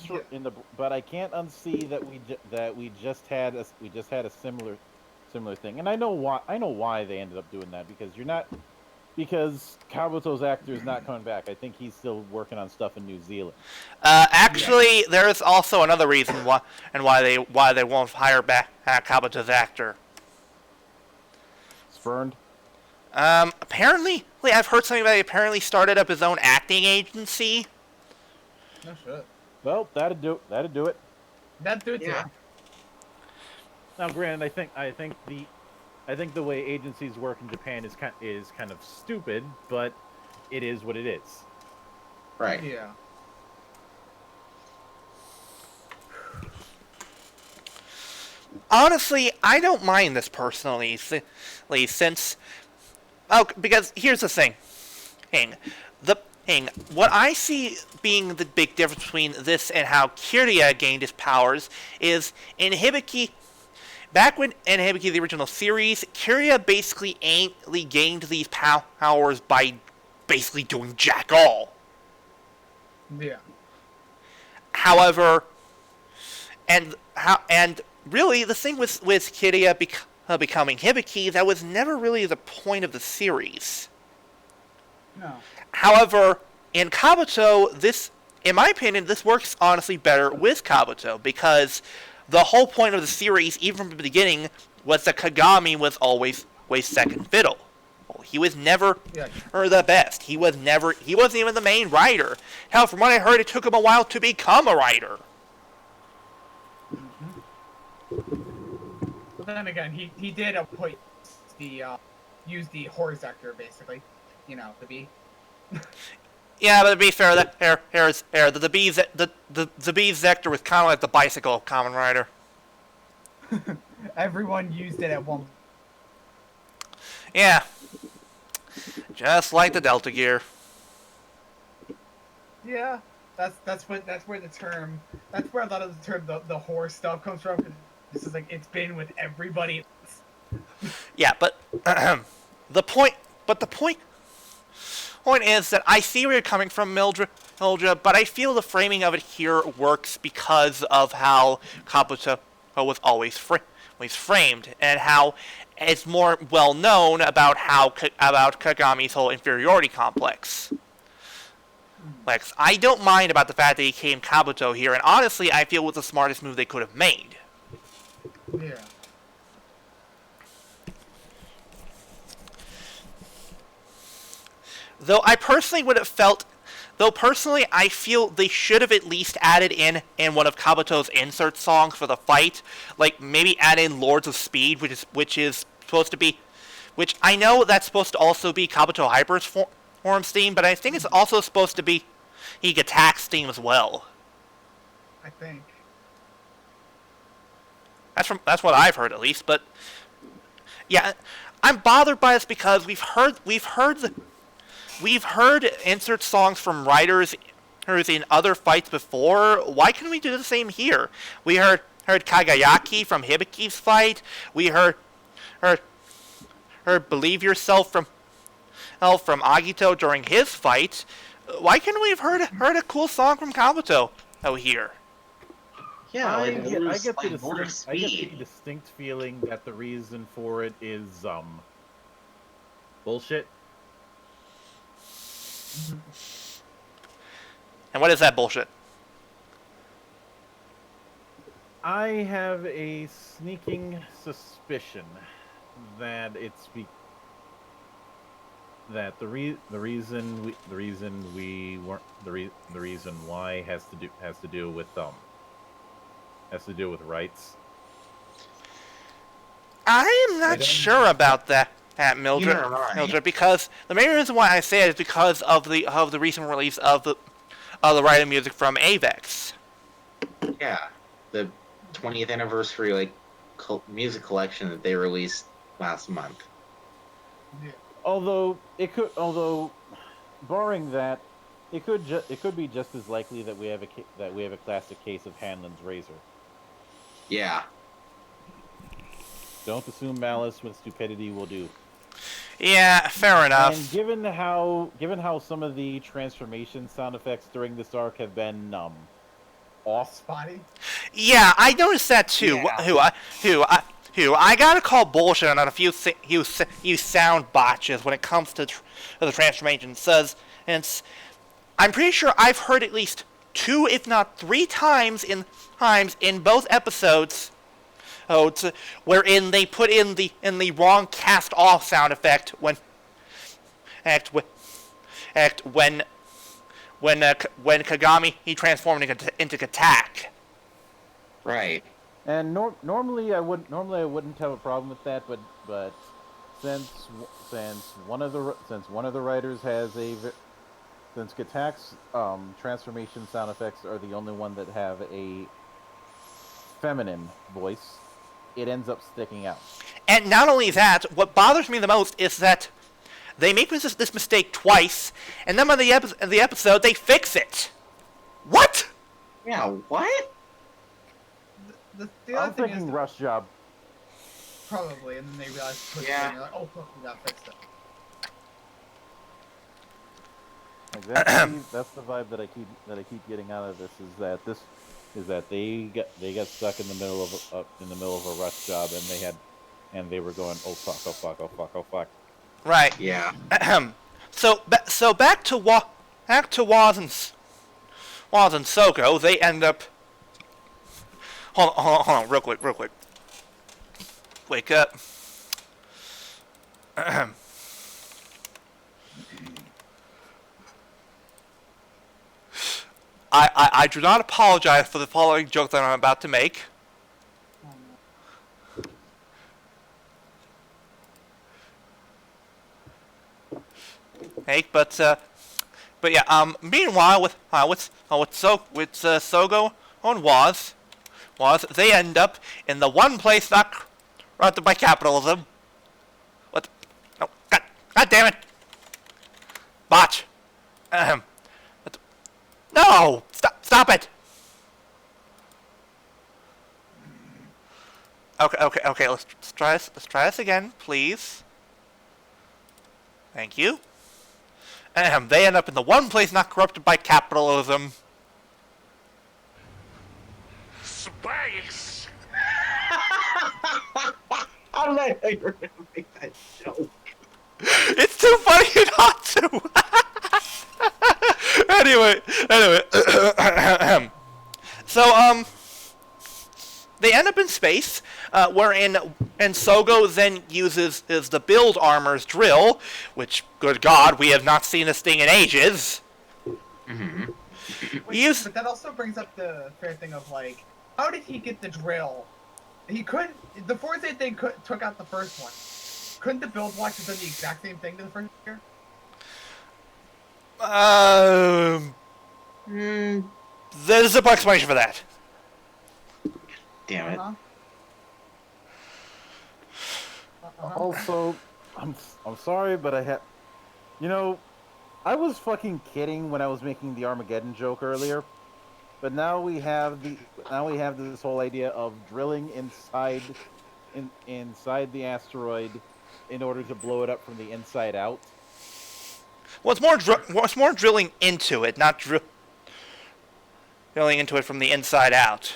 but I can't unsee that we just had a similar thing, and I know why they ended up doing that, because Kabuto's actor is not coming back. I think he's still working on stuff in New Zealand. Actually, there's also another reason why they won't hire back Kabuto's actor. Spurned. Apparently, I've heard something about he apparently started up his own acting agency. No shit. Well, that'd do it. That'd do it. Yeah. Too. Now, granted, I think the way agencies work in Japan is kind of stupid, but it is what it is. right. Yeah. Honestly, I don't mind this personally, since because here's the thing. What I see being the big difference between this and how Kirya gained his powers is in Hibiki. Back when in Hibiki, the original series, Kirya basically gained these powers by basically doing jack all. Yeah. However, and really the thing with Kirya becoming Hibiki, that was never really the point of the series. No. However, in Kabuto, in my opinion, this works honestly better with Kabuto, because the whole point of the series, even from the beginning, was that Kagami was always second fiddle. Well, he was never the best. He wasn't even the main writer. Hell, from what I heard, it took him a while to become a writer. But then again, he did use the horror sector basically, to be. Yeah, but to be fair, the B Zector was kind of like the bicycle of Kamen Rider. Everyone used it at one. Yeah, just like the Delta Gear. Yeah, that's where a lot of the term the horror stuff comes from. This is like it's been with everybody. Yeah, but the point is that I see where you're coming from, Mildred, but I feel the framing of it here works because of how Kabuto was always framed, and how it's more well known about Kagami's whole inferiority complex. I don't mind about the fact that he came Kabuto here, and honestly, I feel it was the smartest move they could have made. Yeah. Though I personally would have felt Though personally, I feel they should have at least added in one of Kabuto's insert songs for the fight, like maybe add in Lords of Speed, which is supposed to be, which I know that's supposed to also be Kabuto Hyper's form's theme, but I think it's also supposed to be Higatak's theme as well. I think. That's what I've heard at least, but yeah, I'm bothered by this because we've heard insert songs from writers in other fights before. Why can't we do the same here? We heard Kagayaki from Hibiki's fight. We heard Believe Yourself from Agito during his fight. Why can't we have heard a cool song from Kabuto here? Yeah, I like, get Lords- the like Lord of distinct, I get the Speed. distinct feeling that the reason for it is bullshit. And what is that bullshit? I have a sneaking suspicion that it's that the reason why has to do with rights. I am not sure about that, Mildred. You're right. Mildred, because the main reason why I say it is because of the recent release of the writing music from Avex. Yeah, the 20th anniversary music collection that they released last month. Although barring that, it could be just as likely that we have a classic case of Hanlon's razor. Yeah. Don't assume malice when stupidity will do. Yeah, fair enough. And given how some of the transformation sound effects during this arc have been off. Spotty. Yeah, I noticed that too. Yeah. I gotta call bullshit on a few sound botches when it comes to the transformation. I'm pretty sure I've heard at least 2, if not 3 times in both episodes, wherein they put in the wrong cast off sound effect when Kagami he transformed into Katak. Right. And normally I wouldn't have a problem with that, but since one of the writers has since Katak's transformation sound effects are the only one that have a feminine voice, it ends up sticking out. And not only that, what bothers me the most is that they make this mistake twice, and then on the episode they fix it. What? Yeah, what? The I'm other thing thinking is rush job. probably, and then they realize Yeah. and they're like, oh fuck, we gotta fix it. Exactly. That's the vibe that I keep getting out of this is that they got stuck in the middle of a rush job, and they were going, oh fuck. Right. Yeah. So back to Waz and Soko. They end up. Hold on, real quick. Wake up. I do not apologize for the following joke that I'm about to make. Hey, but yeah. Meanwhile, with Sogo and Waz, they end up in the one place not corrupted by capitalism. What? No, God damn it! Botch. No! Stop it! Okay. Let's try this again, please. Thank you. They end up in the one place not corrupted by capitalism. Space! How did I know you were gonna make that joke? It's too funny not to. Anyway. So, they end up in space, wherein Sogo then uses the build armor's drill, which, good God, we have not seen this thing in ages. Mm-hmm. But that also brings up the fair thing of like, how did he get the drill? He couldn't. The Foresight thing took out the first one. Couldn't the build blocks have done the exact same thing to the first year? There's a simple explanation for that. Damn it. Also, I'm sorry, but I had, I was fucking kidding when I was making the Armageddon joke earlier, but now we have this whole idea of drilling inside the asteroid in order to blow it up from the inside out. Well, it's more drilling into it, not drilling into it from the inside out.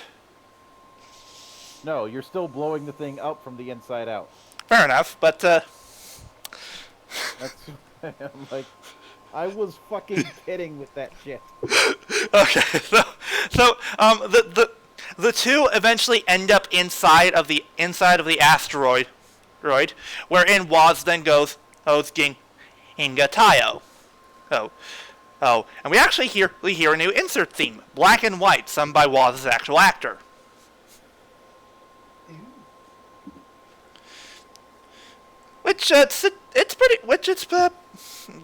No, you're still blowing the thing up from the inside out. Fair enough, but That's I'm like, I was fucking kidding with that shit. Okay, so the two eventually end up inside of the asteroid, right? Wherein Waz then goes Ginga Tayo. Oh, and we actually hear a new insert theme, Black and White, sung by Waz's actual actor.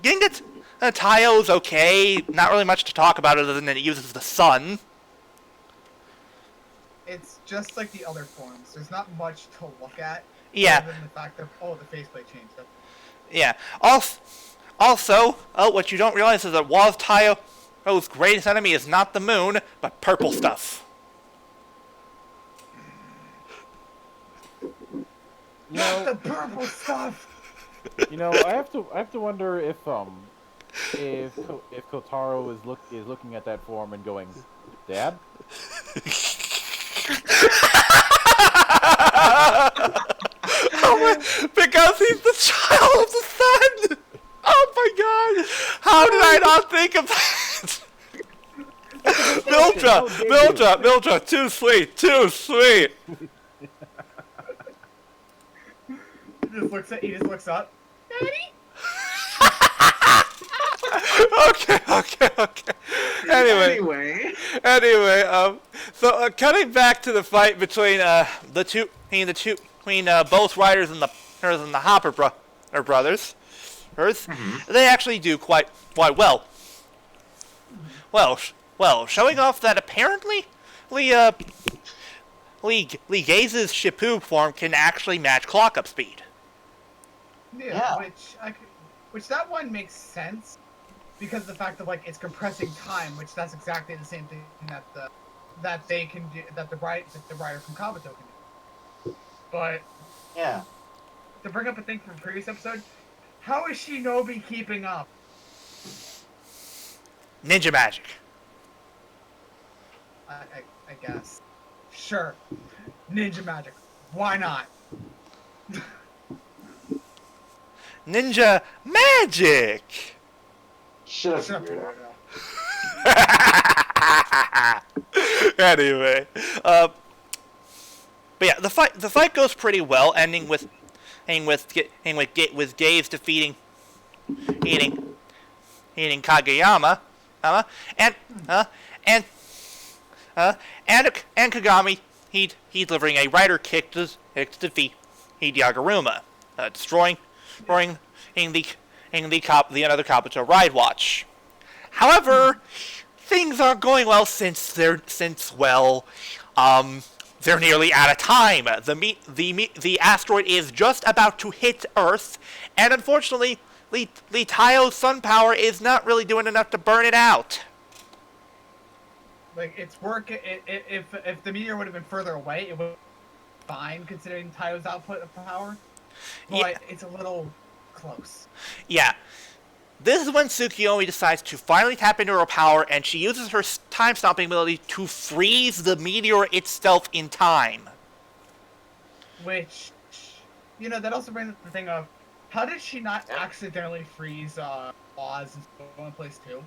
Ginga Tayo's okay. Not really much to talk about other than it uses the sun. It's just like the other forms. There's not much to look at. Yeah. Other than the fact that the faceplate changed. Yeah. Also, what you don't realize is that Waz Tayo's greatest enemy is not the moon, but purple stuff. Not the purple stuff. I have to wonder if Kotaro is looking at that form and going, Dad? Because he's the child of the sun! Oh my god! How did I not think of that? Mildra, too sweet! He just looks up. Daddy? Okay. Anyway, so cutting back to the fight between both riders and the Hopper brothers, they actually do quite well. Well, showing off that apparently Lee Gaze's Shippu form can actually match clock up speed. Yeah. Which that one makes sense because of the fact of it's compressing time, which that's exactly the same thing that they can do, that the rider from Kabuto can do. But yeah, to bring up a thing from the previous episode, how is Shinobi keeping up? Ninja magic. I guess. Sure. Ninja magic. Why not? Ninja magic! Shut up, weirdo. Anyway, but yeah, the fight goes pretty well, ending with Gaze defeating Kageyama, and Kagami he delivering a rider kick to defeat Yaguruma, destroying the another Kabuto ride watch. However, things aren't going well since they're nearly out of time. The asteroid is just about to hit Earth, and unfortunately, Lee Tayo's sun power is not really doing enough to burn it out. It's if the meteor would have been further away, it would be fine considering Tayo's output of power. But yeah. It's a little close. Yeah. This is when Tsukiyomi decides to finally tap into her power, and she uses her time-stopping ability to freeze the meteor itself in time. Which, that also brings up the thing of, how did she not accidentally freeze Oz and Stolen Place too?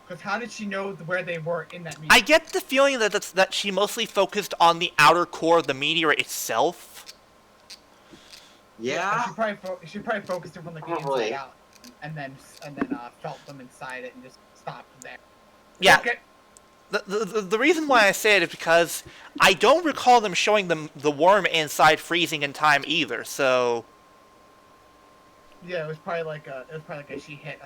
Because how did she know where they were in that meteor? I get the feeling that she mostly focused on the outer core of the meteor itself. Yeah. She probably focused it from the inside out. and then felt them inside it and just stopped there. Yeah. Okay. The reason why I say it is because I don't recall them showing them the worm inside freezing in time either. So Yeah, it was probably like a she hit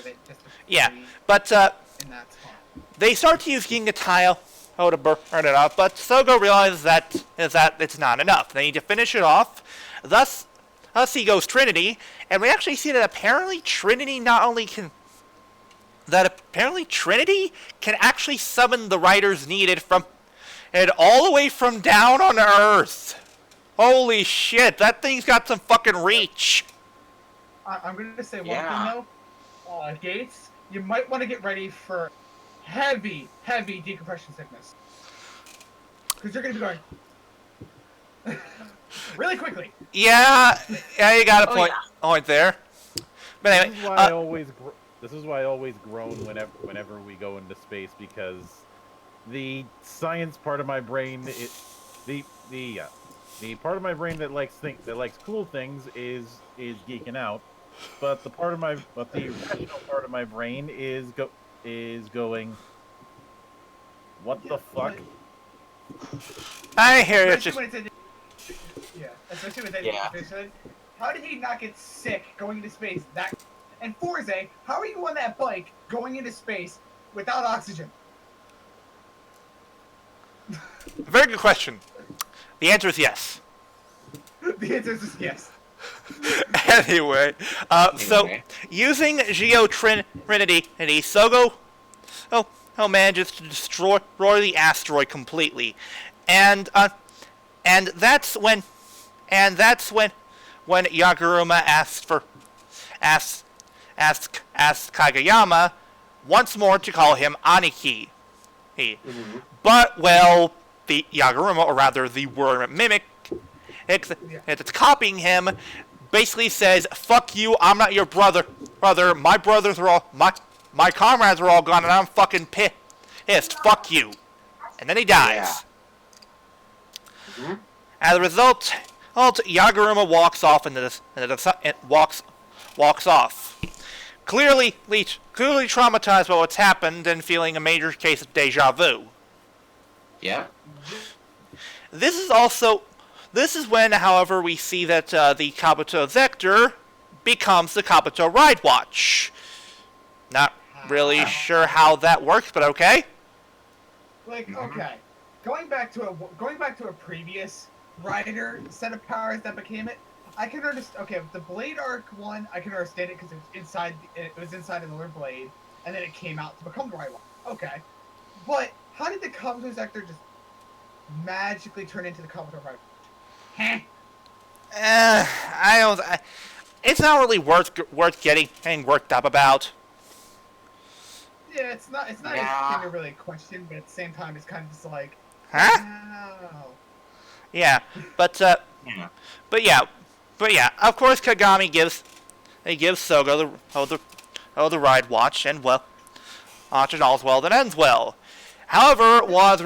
it just to yeah, freeze but in that spot. they start to use Ginga Tile to burn it off, but Sogo realizes that it's not enough. They need to finish it off. Thus he goes Trinity, and we actually see that apparently Trinity can actually summon the riders needed from and all the way from down on Earth. Holy shit, that thing's got some fucking reach. I'm going to say one Yeah. thing though. Gates, you might want to get ready for heavy decompression sickness. Because you're going to be going really quickly. Yeah, you got a point there. But anyway, this is why I always groan whenever we go into space, because the science part of my brain, the part of my brain that likes cool things is geeking out, but the rational part of my brain is going, what the fuck? I hear you. Especially when they said, how did he not get sick going into space? And Forze, how are you on that bike going into space without oxygen? Very good question. The answer is yes. The answer is yes. Anyway, so using Geo Trinity, Sogo manages to destroy the asteroid completely, and that's when Yaguruma asks Kageyama once more to call him Aniki. But the Yaguruma, or rather the worm mimic, it's copying him, basically says, "Fuck you! I'm not your brother. My brothers are all my comrades are all gone, and I'm fucking pissed. Fuck you!" And then he dies. Yeah. As a result, Yaguruma walks off walks off. Clearly traumatized by what's happened and feeling a major case of deja vu. Yeah. This is when, however, we see that the Kabuto Zector becomes the Kabuto Ride Watch. Not really sure how that works, but okay. Okay, going back to a previous rider set of powers that became it. I can understand. Okay, the Blade Arc one, I can understand it because it was inside another blade, and then it came out to become the Ride Watch. Okay, but how did the Kabuto Zector just magically turn into the Kabuto Ride Watch? It's not really worth getting worked up about. Yeah, it's not anything to really question, but at the same time, it's kind of just like, huh? Wow. Yeah, but yeah. Of course, Kagami gives Sogo the Ride Watch, and well, all's well that ends well. However, Waz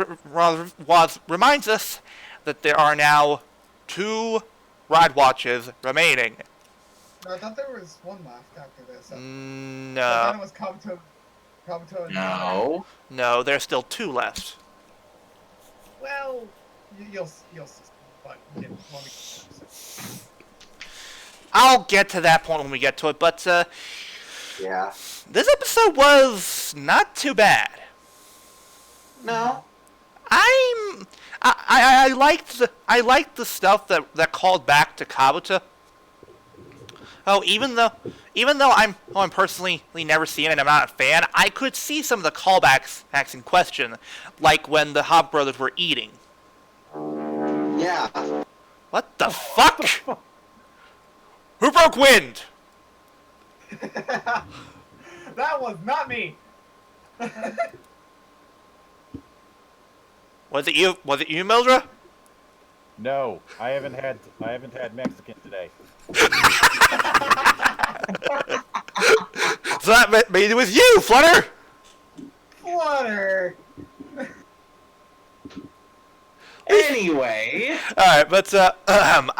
reminds us that there are now 2 Ride Watches remaining. No, I thought there was one left after this. No. I thought it was Kabuto. No, there's still 2 left. Well, you'll see. But I'll get to that point when we get to it, but Yeah. this episode was not too bad. No. I liked the stuff that called back to Kabuto. Oh, even though I'm personally never seen it and I'm not a fan, I could see some of the callbacks in question, like when the Hob brothers were eating. Yeah. What the fuck? Who broke wind? that was not me. Was it you? Was it you, Mildred? No, I haven't had Mexican today. So that made it was you, Flutter. Flutter. Anyway. All right, but I'm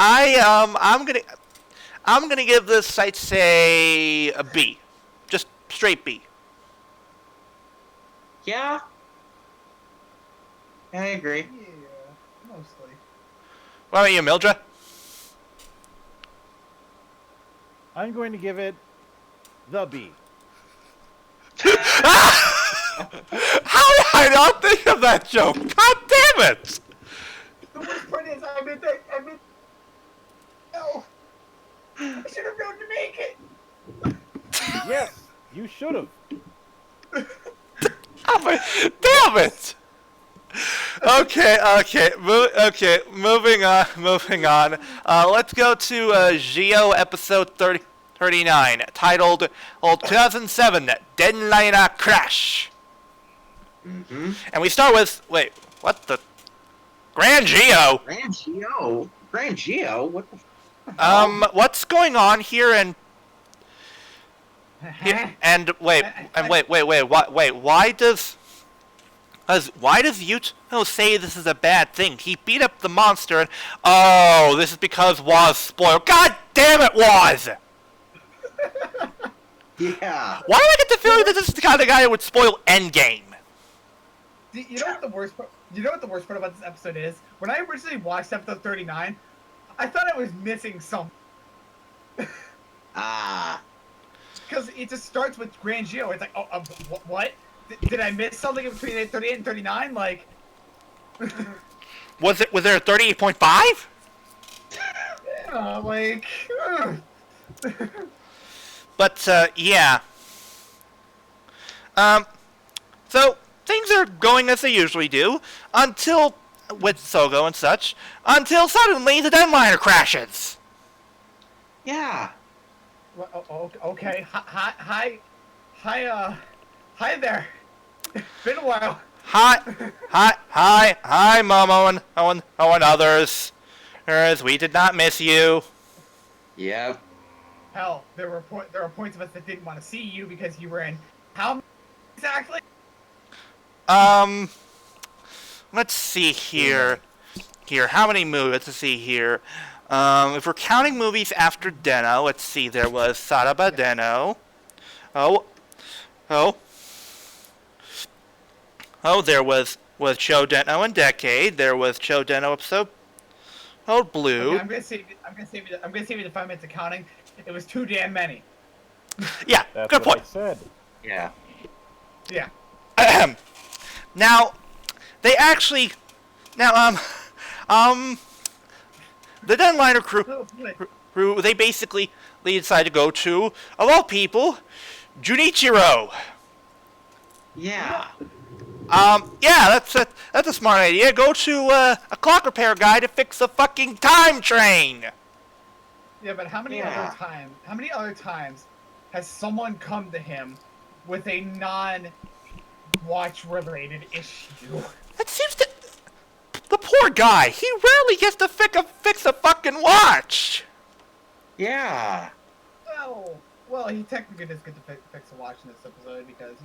I'm gonna give this, I'd say, a B. Just straight B. Yeah. I agree. Yeah, mostly. What about you, Mildred? I'm going to give it the B. How did I not think of that joke? God damn it! The worst part is, no. I should have known to make it. Yes, you should have. Damn it! Okay, moving on. Let's go to Geo episode 39, titled 2007 Deadliner Crash. Mm-hmm. And we start with, wait, what the? Grand Geo? Grand Geo? What the What's going on here and wait, why does Yuto say this is a bad thing? He beat up the monster and oh, this is because Waz spoiled. God damn it, Waz! Yeah. Why do I get the feeling that this is the kind of guy who would spoil Endgame? You know what the worst part? You know what the worst part about this episode is? When I originally watched episode 39, I thought I was missing something. Because it just starts with Grand Geo. It's like, oh, what? Did I miss something between 38 and 39? Like, was there a 38.5? yeah, like. But yeah. So things are going as they usually do until with Sogo and such until suddenly the Deadliner crashes. Yeah. Well, okay. Hi there. It's been a while. Hi, Momo and others. We did not miss you. Yep. Hell, there are points of us that didn't want to see you because you were in how exactly? Let's see here. How many movies? Let's see here. If we're counting movies after Deno, let's see. There was Saraba Deno. There was Cho Deno and Decade. There was Cho Deno episode. Blue. Okay, I'm gonna save you the 5 minutes of counting. It was too damn many. Yeah, That's good what point. I said. Yeah. Yeah. Now, they actually, the Deadliner crew, they basically decide to go to, of all people, Junichiro. Yeah. That's a smart idea. Go to a clock repair guy to fix a fucking time train. Yeah, but how many other times has someone come to him with a non-watch related issue? It seems to the poor guy. He rarely gets to fix a fucking watch. Yeah. Well, he technically does get to fix a watch in this episode because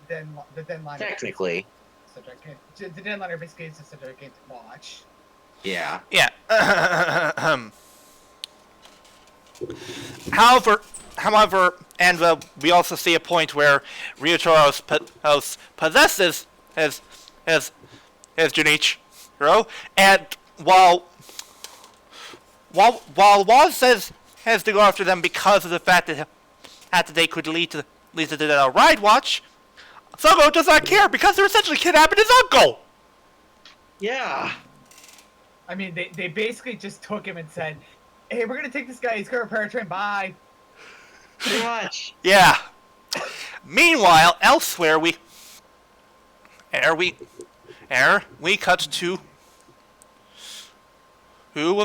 the Deadliner. Technically. The Deadliner basically is such a gigantic watch. Yeah. Yeah. However, and we also see a point where Ryotaro possesses his Junichiro, and while Waz says has to go after them because of the fact that they could lead to the ride watch, Sogo does not care because they're essentially kidnapping his uncle. Yeah. I mean, they basically just took him and said, "Hey, we're gonna take this guy. He's gonna repair a train. Bye." Pretty much. Yeah. Meanwhile, elsewhere we cut to who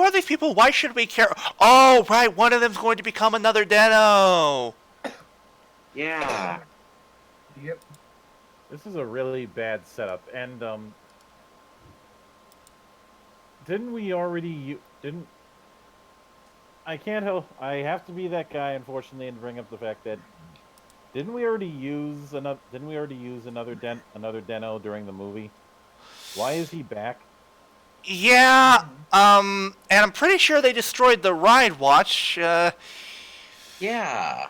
are these people? Why should we care? Oh, right, one of them's going to become another Deno. Yeah. Yep. This is a really bad setup, and I can't help. I have to be that guy, unfortunately, and bring up the fact that Didn't we already use another? Didn't we already use another Deno during the movie? Why is he back? Yeah, and I'm pretty sure they destroyed the Ride Watch. Yeah.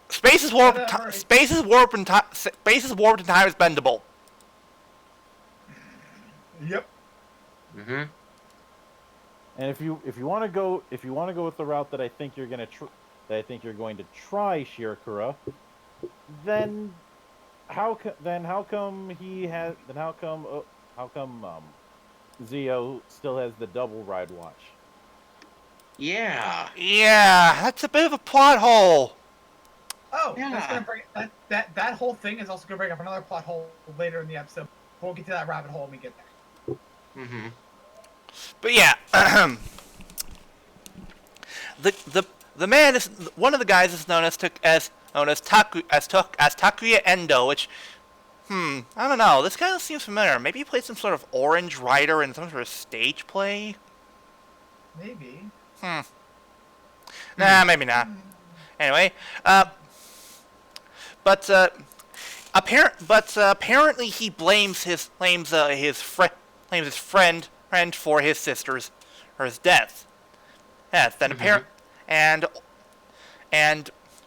Space is warped. Whatever. Space is warped, and space is warped, and time is bendable. Yep. Mm-hmm. And if you want to go with the route that I think you're going to try Shirakura, then how come Zio still has the double Ride Watch? Yeah. Yeah, that's a bit of a plot hole. Oh, Yeah. that's gonna bring that whole thing is also gonna bring up another plot hole later in the episode. We'll get to that rabbit hole when we get there. Mm-hmm. But yeah, the man is one of the guys is known as Takuya Endo, which I don't know. This kind of seems familiar. Maybe he played some sort of Orange Rider in some sort of stage play. Maybe. Nah, maybe not. Anyway, but apparently he blames his friend for his sister's death. Yes, then and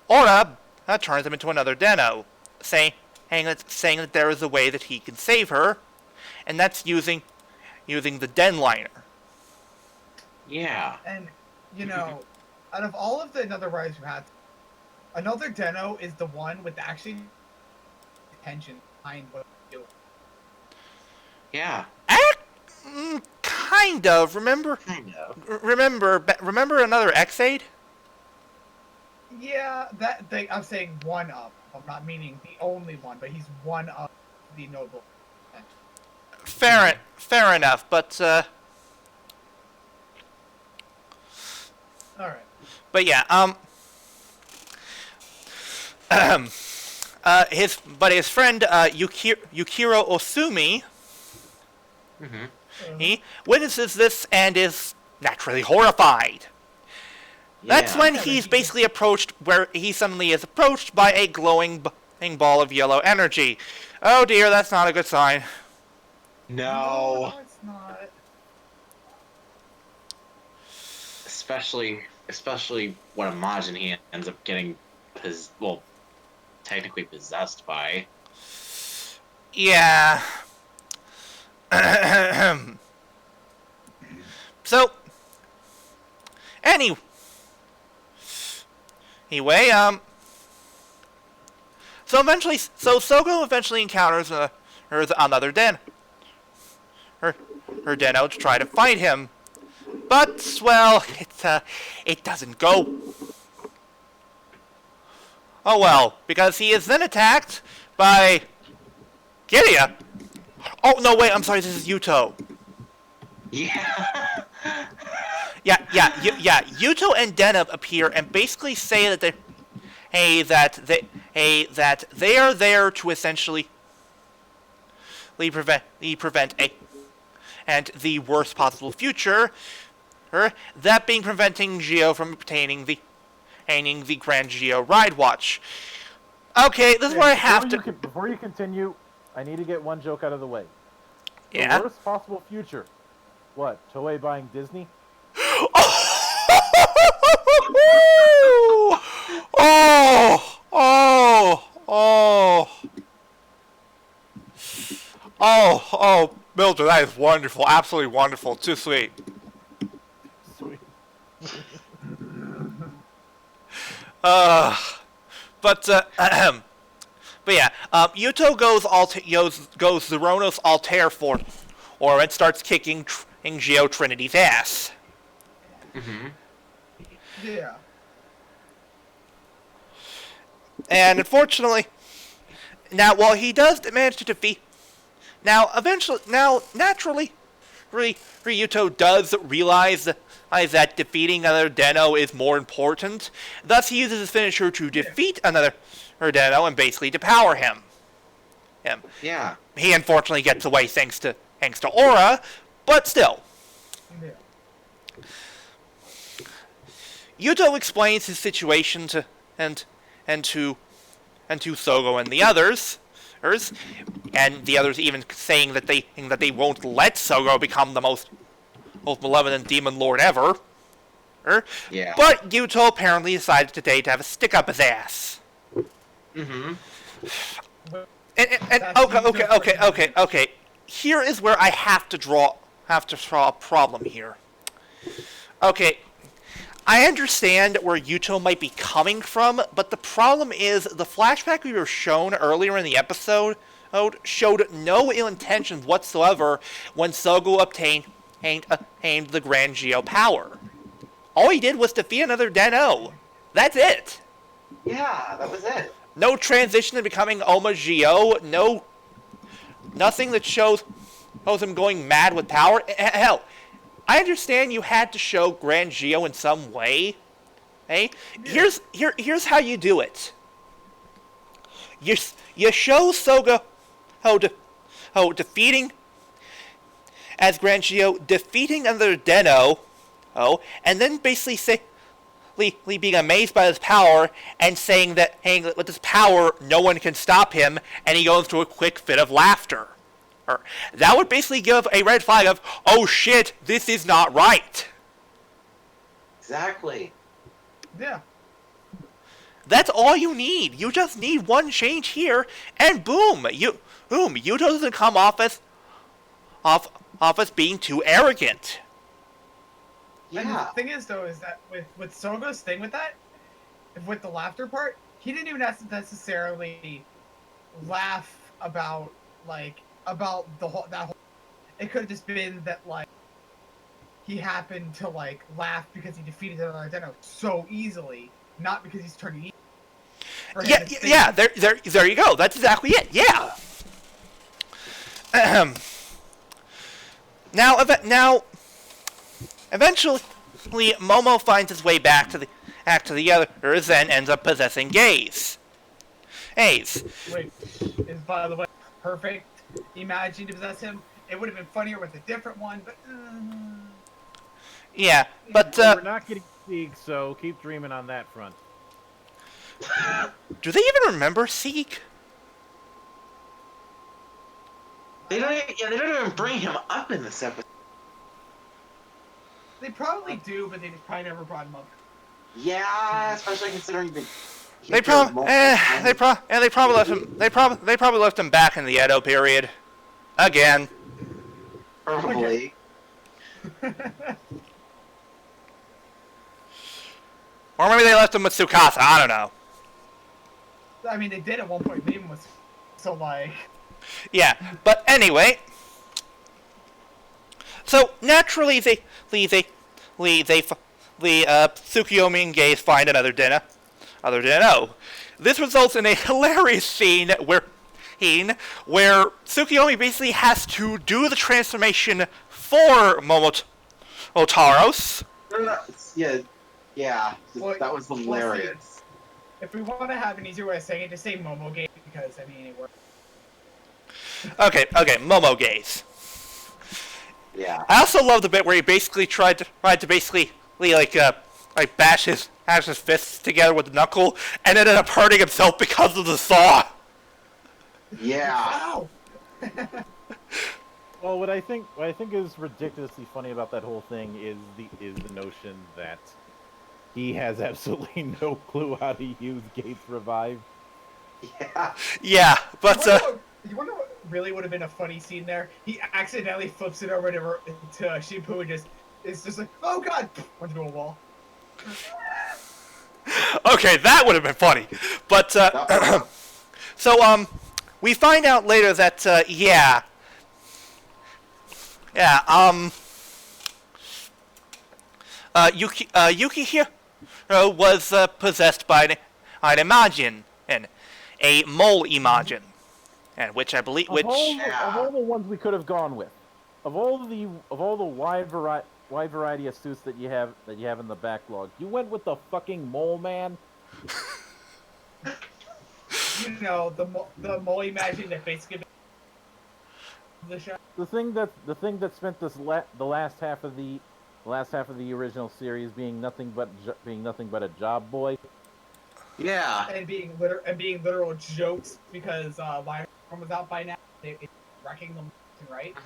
Ora turns him into another Deno, saying that there is a way that he can save her, and that's using the Denliner. Yeah. And out of all of the Another Rise we had, Another Deno is the one with actually intention behind what he's doing. Yeah. Kind of. Remember another Xaid? Yeah, I'm saying one of. I'm not meaning the only one, but he's one of the noble. Fair enough, but All right. but yeah, his friend Yukiro Osumi, he witnesses this and is naturally horrified. That's when he's basically he suddenly is approached by a glowing ball of yellow energy. Oh dear, that's not a good sign. No. It's not. Especially when Imagine he ends up getting technically possessed by. Yeah. So anyway, so Sogo eventually encounters another her Deno to try to fight him, but well, it doesn't go. Oh well, because he is then attacked by Gideon. Oh no, wait, I'm sorry, this is Yuto. Yeah. Yeah. Yuto and Deno appear and basically say that they are there to essentially prevent the worst possible future, that being preventing Geo from obtaining the Grand Geo Ride Watch. Okay, this is where I have to. Before you continue, I need to get one joke out of the way. Yeah. The worst possible future. What? Toei buying Disney? Oh, Mildred, that is wonderful. Absolutely wonderful. Too sweet. Sweet. But yeah, Yuto goes Zeronos Altair for, or it starts kicking Geo Trinity's ass. Mm-hmm. Yeah. And unfortunately, now while he does manage to defeat, naturally, Ryuto does realize that defeating another Deno is more important. Thus, he uses his finisher to defeat another Deno and basically depower him. Yeah. He unfortunately gets away thanks to Aura, but still. Yeah. Yuto explains his situation to to Sogo and the others, and the others even saying that they won't let Sogo become the most malevolent demon lord ever. Yeah. But Yuto apparently decided today to have a stick up his ass. Mm-hmm. And okay. Here is where I have to draw a problem here. Okay, I understand where Yuto might be coming from, but the problem is the flashback we were shown earlier in the episode showed no ill intentions whatsoever when Sogo obtained the Grand Geo power. All he did was defeat another Den-O. That's it. Yeah, that was it. No transition to becoming Oma Geo. Nothing that shows him going mad with power. Hell, I understand you had to show Grand Geo in some way. Hey, here's how you do it. You show Sogo defeating as Grand Geo, defeating another Den-O, and then basically being amazed by his power and saying that, hey, with his power, no one can stop him, and he goes through a quick fit of laughter. That would basically give a red flag of, oh shit, this is not right. Exactly. Yeah. That's all you need. You just need one change here, and boom, Yuto doesn't come off as being too arrogant. Yeah. And the thing is, though, is that with Sogo's thing with that, with the laughter part, he didn't even necessarily laugh about the whole. It could have just been that he happened to laugh because he defeated another Den-O so easily, not because he's turning evil. Yeah. There you go. That's exactly it. Yeah. Now, eventually, Momo finds his way back to the others and ends up possessing Gaze. Which is, by the way, perfect. Imagine to possess him. It would have been funnier with a different one, but. Yeah, but we're not getting Sieg, so keep dreaming on that front. Do they even remember Sieg? They don't even bring him up in this episode. They probably do, but they just probably never brought him up. Yeah, especially considering they probably left him. They probably left him back in the Edo period, again. Probably. Or maybe they left him with Tsukasa. I don't know. I mean, they did at one point. Even was so Yeah, but anyway. So naturally, Tsukiyomi and Gaze find another Den-O. This results in a hilarious scene where Tsukiyomi basically has to do the transformation for Momotaros. Yeah, well, that was hilarious. If we want to have an easier way of saying it, just say Momo Gaze, because I mean it works. Okay, Momo Gaze. Yeah. I also love the bit where he basically tried to bash his fists together with the knuckle and ended up hurting himself because of the saw. Yeah. Wow. Well, what I think is ridiculously funny about that whole thing is the notion that he has absolutely no clue how to use Gates Revive. Yeah. Yeah, but you wonder what really would have been a funny scene there? He accidentally flips it over to Shippu and it's just like, oh god, went into a wall. Okay, that would have been funny. But so we find out later that Yukihiro was possessed by an Imagine, and a mole Imagine, and which I believe, of all the ones we could have gone with, of all the wide variety of suits that you have in the backlog, you went with the fucking mole man. You know, the mole Imagine that basically the show. The thing that spent the last half of the original series being nothing but a job boy. Yeah. and being literal jokes because my form was out by now. It's wrecking them right.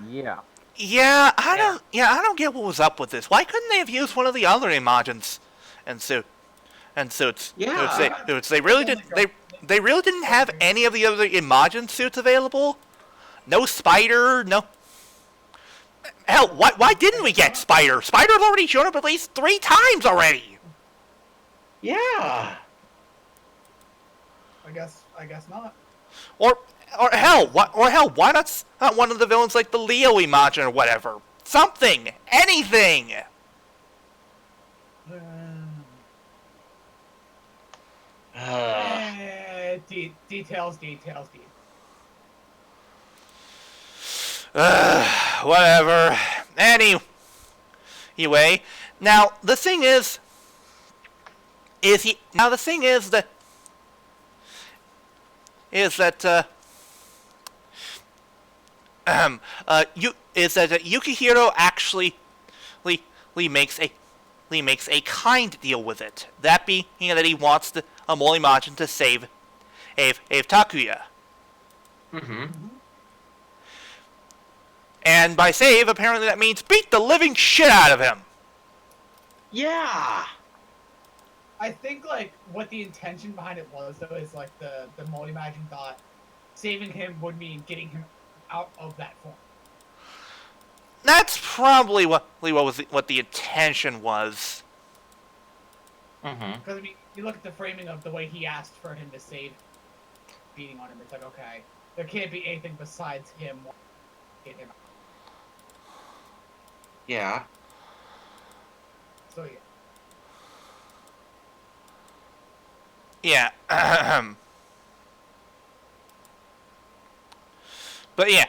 Yeah. Yeah, I don't get what was up with this. Why couldn't they have used one of the other Imagines and suits? Yeah. They really did. They really didn't have any of the other Imagine suits available. No Spider. No. Hell, why didn't we get Spider? Spider's already shown up at least 3 times already. Yeah. I guess not. Or hell, why not one of the villains like the Leo Imagine or whatever? Something, anything. Details. Whatever. Anyway, now the thing is that Yukihiro actually makes a kind deal with it. That being that he wants the Amorimajin to save Takuya. Mm-hmm. And by save, apparently that means beat the living shit out of him. Yeah. I think like what the intention behind it was though is like the Imagine thought saving him would mean getting him out of that form. That's probably what the intention was. Mm-hmm. Because I mean, you look at the framing of the way he asked for him to save beating on him. It's like, okay, there can't be anything besides him get him out. Yeah. So yeah. Yeah. But yeah.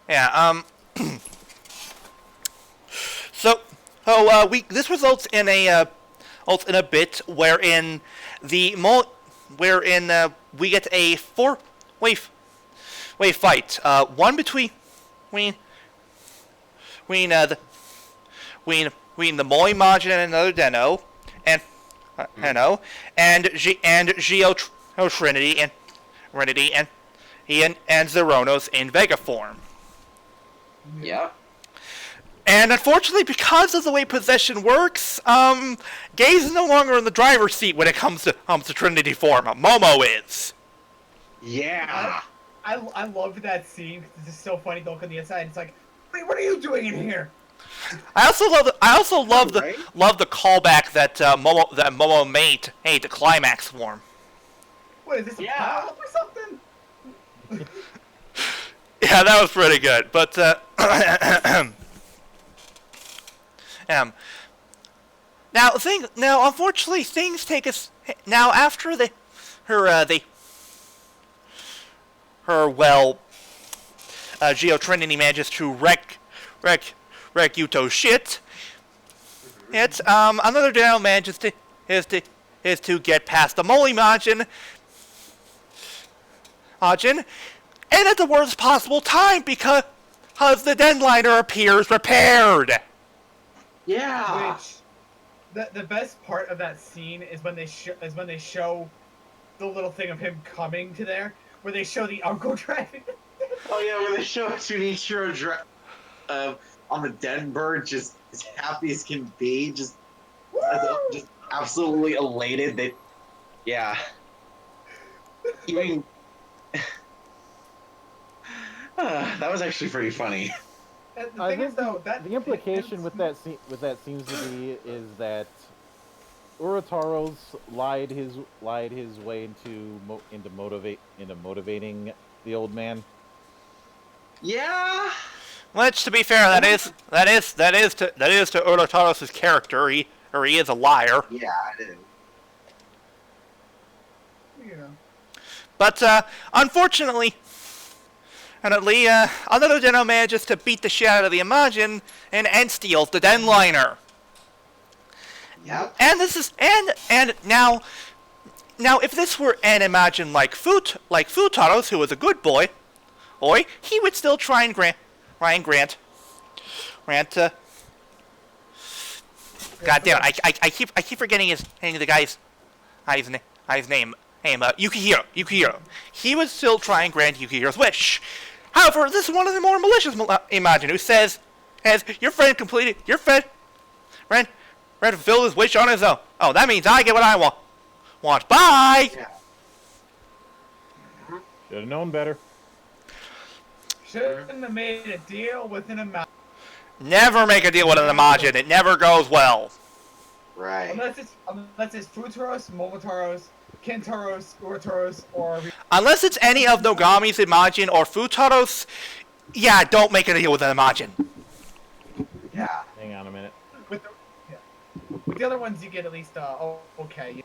Yeah, so this results in a bit wherein we get a four-way fight. One between the Moimajin and another Deno, and Geo Trinity and Zeronos in Vega form. Yeah. And unfortunately, because of the way possession works, Gaze is no longer in the driver's seat when it comes to Trinity form. Momo is. Yeah. I loved that scene because it's just so funny to look on the inside. It's like, wait, what are you doing in here? I also love the callback that Momo made to Climax form. What is this? A pile or something? Yeah, that was pretty good. But now unfortunately things take us now after Geo Trinity manages to wreck Yuto's shit. It's another Dano manages to get past the Molimajin. And at the worst possible time because the Denliner appears repaired. Yeah. Which the best part of that scene is when they show the little thing of him coming to there, where they show the uncle driving. Oh yeah, when they show Junichiro on the Den bird, just as happy as can be, just absolutely elated that, yeah. Even that was actually pretty funny. The thing is, though, the implication with that seems to be is that Urotaro's lied his way into motivating the old man. Yeah. Which, to be fair, that is to Urotaro's character. He is a liar. Yeah, it is. Yeah. But unfortunately, another Deno manages to beat the shit out of the Imagine and steals the Denliner. Yep. And this is and now if this were an Imagine like Futaro's, who was a good boy, he would still try and grant God damn it! I keep forgetting the guy's name. Yukihiro. He was still trying to grant Yukihiro's wish. However, this is one of the more malicious Imagine who says, your friend fulfilled his wish on his own. Oh, that means I get what I want. Bye! Yeah. Should have known better. Shouldn't have made a deal with an amount. Never make a deal with an Imagine. It never goes well. Right. Unless it's Futuros, Momotaros, Kentaros, Urataros, or... Unless it's any of Nogami's Imagine or Futaro's, yeah, don't make a deal with an Imagine. Yeah. Hang on a minute. With the other ones, you get at least, okay.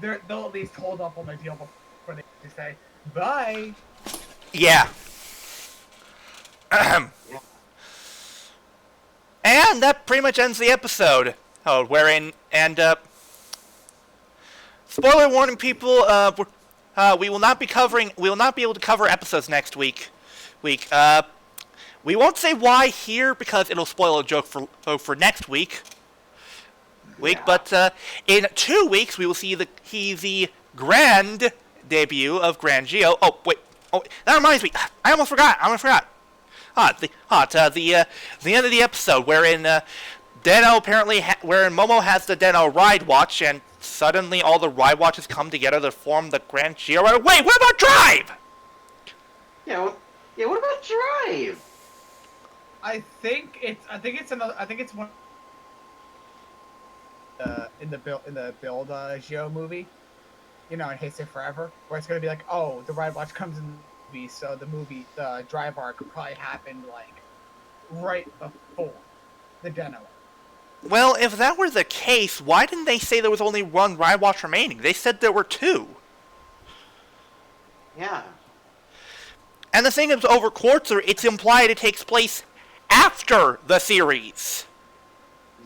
They'll at least hold up on their deal before they say, bye! Yeah. And that pretty much ends the episode. Spoiler warning, people. We will not be able to cover episodes next week. We won't say why here because it'll spoil a joke for next week. Yeah. But in 2 weeks we will see the grand debut of Grand Geo. Oh wait. Oh, that reminds me. I almost forgot. The end of the episode wherein wherein Momo has the Den-O ride watch, and suddenly all the ride watches come together to form the Grand Geo ride. Wait, what about Drive? Yeah. What about Drive? I think it's one in the build Geo movie, in Heisei Forever, where it's gonna be like, oh, the ride watch comes in the movie, so the Drive arc probably happened like right before the Den-O. Well, if that were the case, why didn't they say there was only one ride watch remaining? They said there were 2. Yeah. And the thing is, over Quartzer, it's implied it takes place after the series.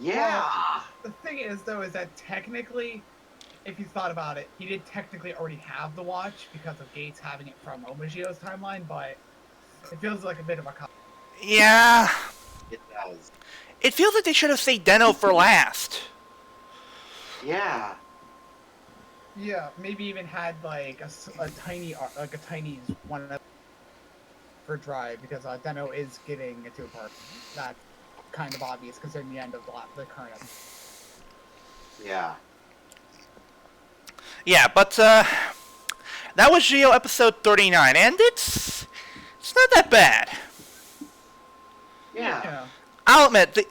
Yeah. Well, the thing is, though, is that technically, if you thought about it, he did technically already have the watch because of Gates having it from Omagio's timeline, but it feels like a bit of a cop. Yeah. It does. It feels like they should have saved Den-O for last. Yeah. Yeah, maybe even had like a tiny one for Drive, because Den-O is getting a 2-part. That's kind of obvious considering the end of the current episode. Yeah. Yeah, but that was Geo episode 39, and it's not that bad. Yeah. I'll admit,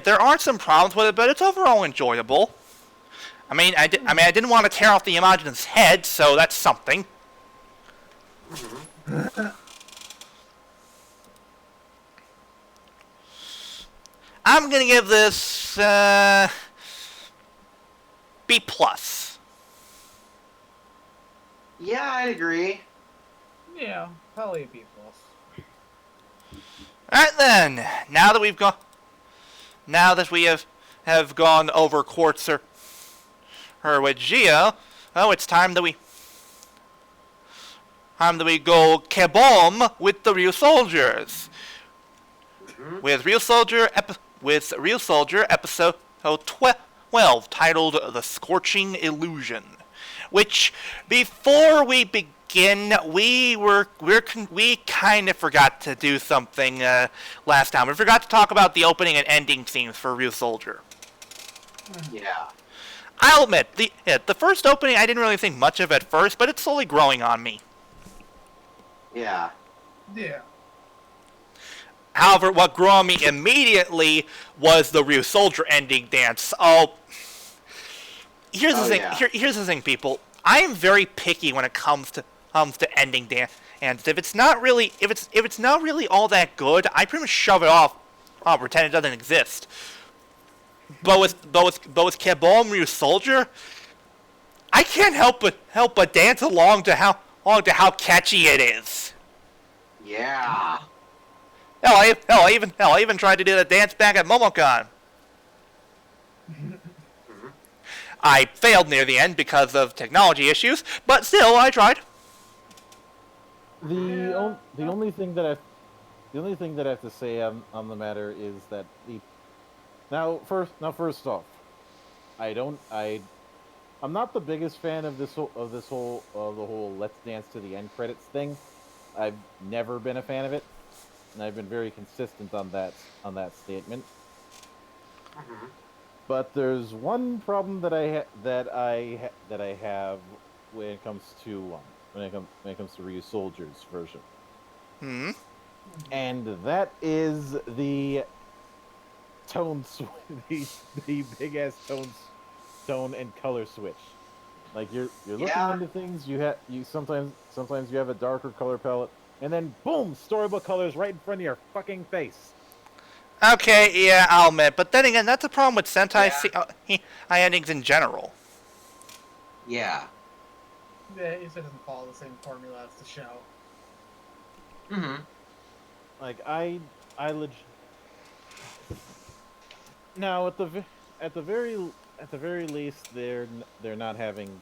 there are some problems with it, but it's overall enjoyable. I mean, I didn't want to tear off the Imagine's head, so that's something. I'm gonna give this B+. Yeah, I'd agree. Yeah, probably a B+. Alright then, now that we have gone over Quartzer with Geo, it's time that we go kaboom with the Real Soldiers. With Real Soldier episode 12, titled The Scorching Illusion. Which, before we begin, we kind of forgot to do something last time. We forgot to talk about the opening and ending themes for Real Soldier. Yeah. I'll admit, the first opening I didn't really think much of at first, but it's slowly growing on me. Yeah. Yeah. However, what grew on me immediately was the Real Soldier ending dance. Oh, here's the thing. Yeah. Here's the thing, people. I am very picky when it comes to ending dance, and if it's not really all that good, I pretty much shove it off, pretend it doesn't exist. But with Kaboom Real Soldier, I can't help but dance along to how catchy it is. Yeah. Hell, I even tried to do the dance back at Momocon. I failed near the end because of technology issues, but still, I tried. The only thing that I have to say on the matter is that First off, I don't. I'm not the biggest fan of the whole Let's Dance to the End credits thing. I've never been a fan of it, and I've been very consistent on that statement. Mm-hmm. But there's one problem that I have when it comes to when it comes to Ryu Soldier's version, Hmm. and that is the the big ass tone and color switch. Like you're looking Yeah. into things, you sometimes you have a darker color palette, and then boom, storybook colors right in front of your fucking face. Okay, yeah, I'll admit. But then again, that's a problem with Sentai Yeah. endings in general. Yeah. Yeah, it just doesn't follow the same formula as the show. Mm-hmm. Like I leg- now at the very least they're not having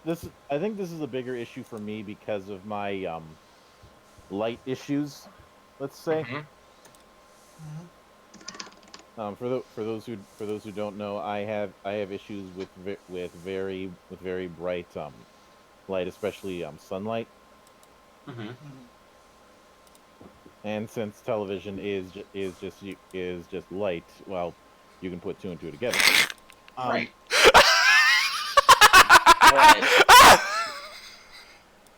this. I think this is a bigger issue for me because of my light issues. Let's say. Mm-hmm. For those who don't know, I have issues with very bright light, especially sunlight. Mm-hmm. And since television is just light, well, you can put two and two together. Right. What?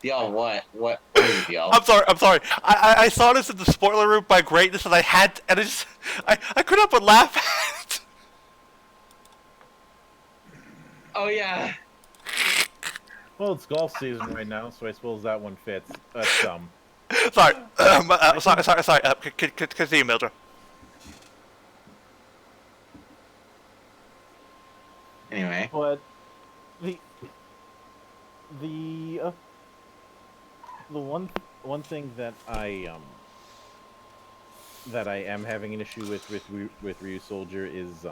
Dial, what is it, Dial? I'm sorry. I'm sorry. I saw this in the spoiler room by greatness, and I couldn't help but laugh at it. Oh yeah. Well, it's golf season right now, so I suppose that one fits. But Sorry. Sorry. Continue, Mildred. Anyway. but the the uh, the one thing that I am having an issue with Ryu Soldier is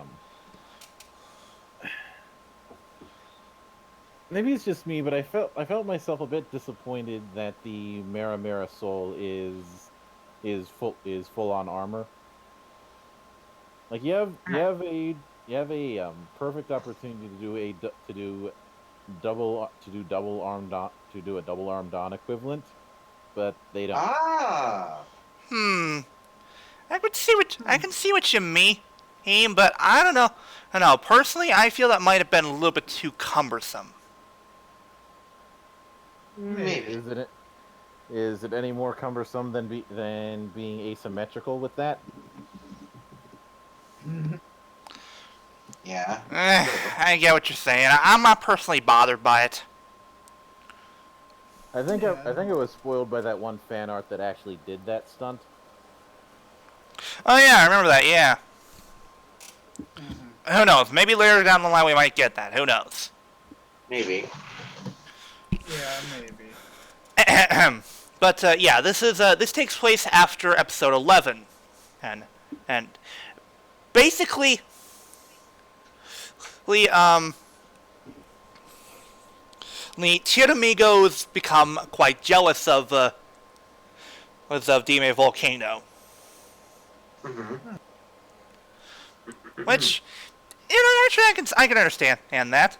maybe it's just me, but I felt myself a bit disappointed that the Mera Mera Soul is full on armor. Like you have a perfect opportunity to do a double arm Dawn equivalent, but they don't. Ah. Hmm. I can see what you mean, but I don't know. I don't know. Personally, I feel that might have been a little bit too cumbersome. Maybe. Is it any more cumbersome than being asymmetrical with that? Yeah. I get what you're saying. I'm not personally bothered by it. I think I was spoiled by that one fan art that actually did that stunt. Oh yeah, I remember that. Yeah. Who knows? Maybe later down the line we might get that. Who knows? Maybe. Yeah, maybe. But yeah, this takes place after episode 11, and basically, the Tiramigos become quite jealous of Dime Volcano, Mm-hmm. which actually I can understand that,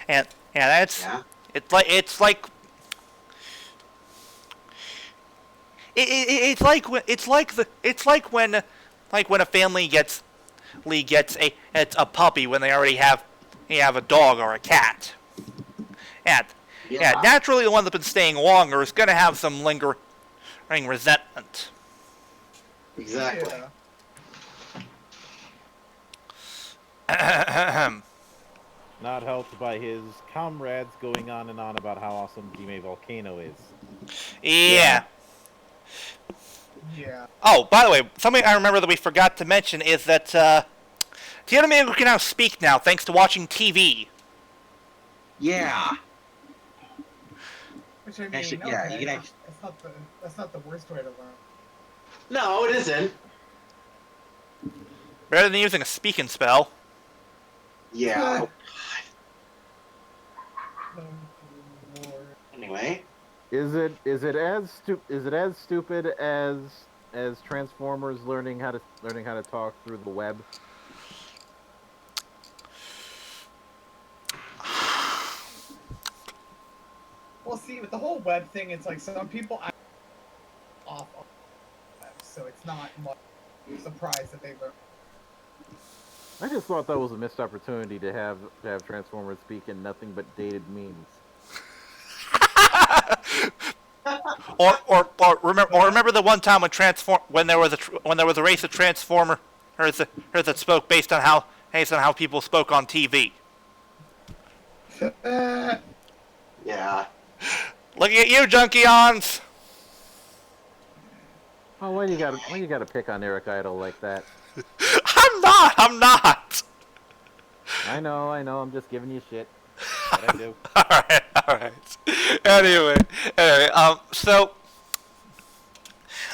and that's Yeah. it's like when a family gets a puppy when they already have a dog or a cat. And yeah, naturally the one that's been staying longer is gonna have some lingering resentment. Exactly. Yeah. Not helped by his comrades going on and on about how awesome Dime Volcano is. Yeah. Yeah. Oh, by the way, something I remember that we forgot to mention is that Tiaramigo can now speak now thanks to watching TV. Yeah. Which I mean, Actually, okay, yeah, you can actually... that's not the worst way to learn. No, it isn't. Better than using a speaking spell. Yeah. Oh, Lord. Anyway. Is it as stupid as as Transformers learning how to talk through the web? Well, see, with the whole web thing, it's like some people act off of the web, so it's not much surprise that they learn. I just thought that was a missed opportunity to have Transformers speak in nothing but dated memes. Or remember the one time when there was a race of Transformers that spoke based on how people spoke on TV. Yeah. Looking at you, Junkions. Oh, why you gotta pick on Eric Idle like that? I'm not. I know. I'm just giving you shit. What I do. All right. Anyway, so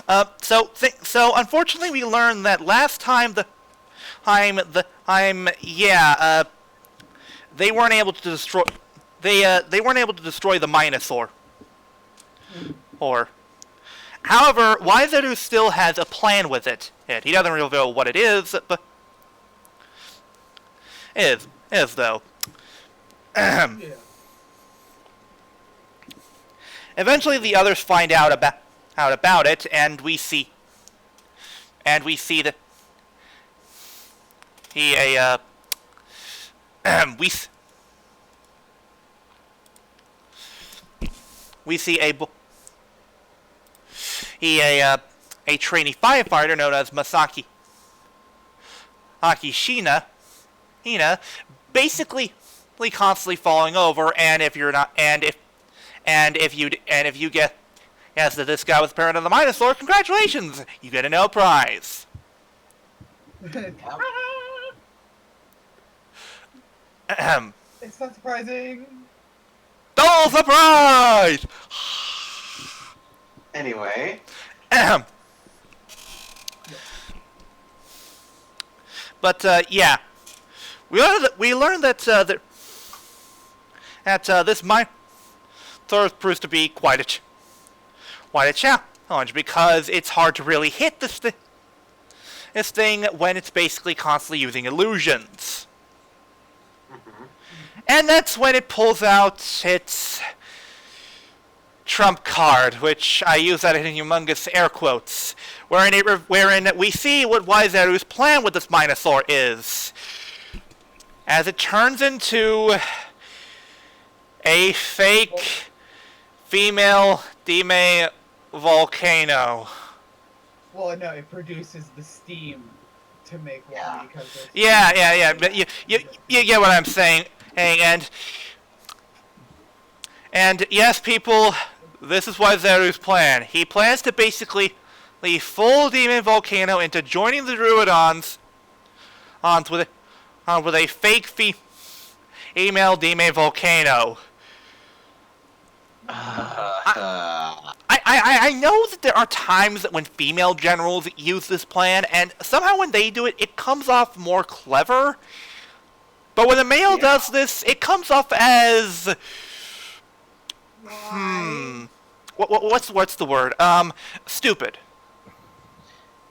unfortunately, we learned that last time they weren't able to destroy they weren't able to destroy the Minosaur. However, Waizaru still has a plan with it. He doesn't reveal what it is, but is though. Yeah. Eventually, the others find out about it, and we see that we see a trainee firefighter known as Masaki Shina, basically constantly falling over, and if you guess that this guy was the parent of the Minosaur, congratulations, you get a no prize. It's not surprising. Double surprise. Anyway. But yeah, we learned that this Minosaur proves to be quite a challenge, because it's hard to really hit this thing when it's basically constantly using illusions. And that's when it pulls out its trump card, which I use that in humongous air quotes, wherein we see what Waizaru's plan with this Minosaur is, as it turns into a fake female Dime volcano. Well, no, it produces the steam to make one because it's... Yeah. But you get what I'm saying. And yes, people, this is Waizaru's plan. He plans to basically leave full demon volcano into joining the Druidons with a fake female demon volcano. I know that there are times that when female generals use this plan, and somehow when they do it, it comes off more clever. But when a male does this, it comes off as... What's the word? Stupid.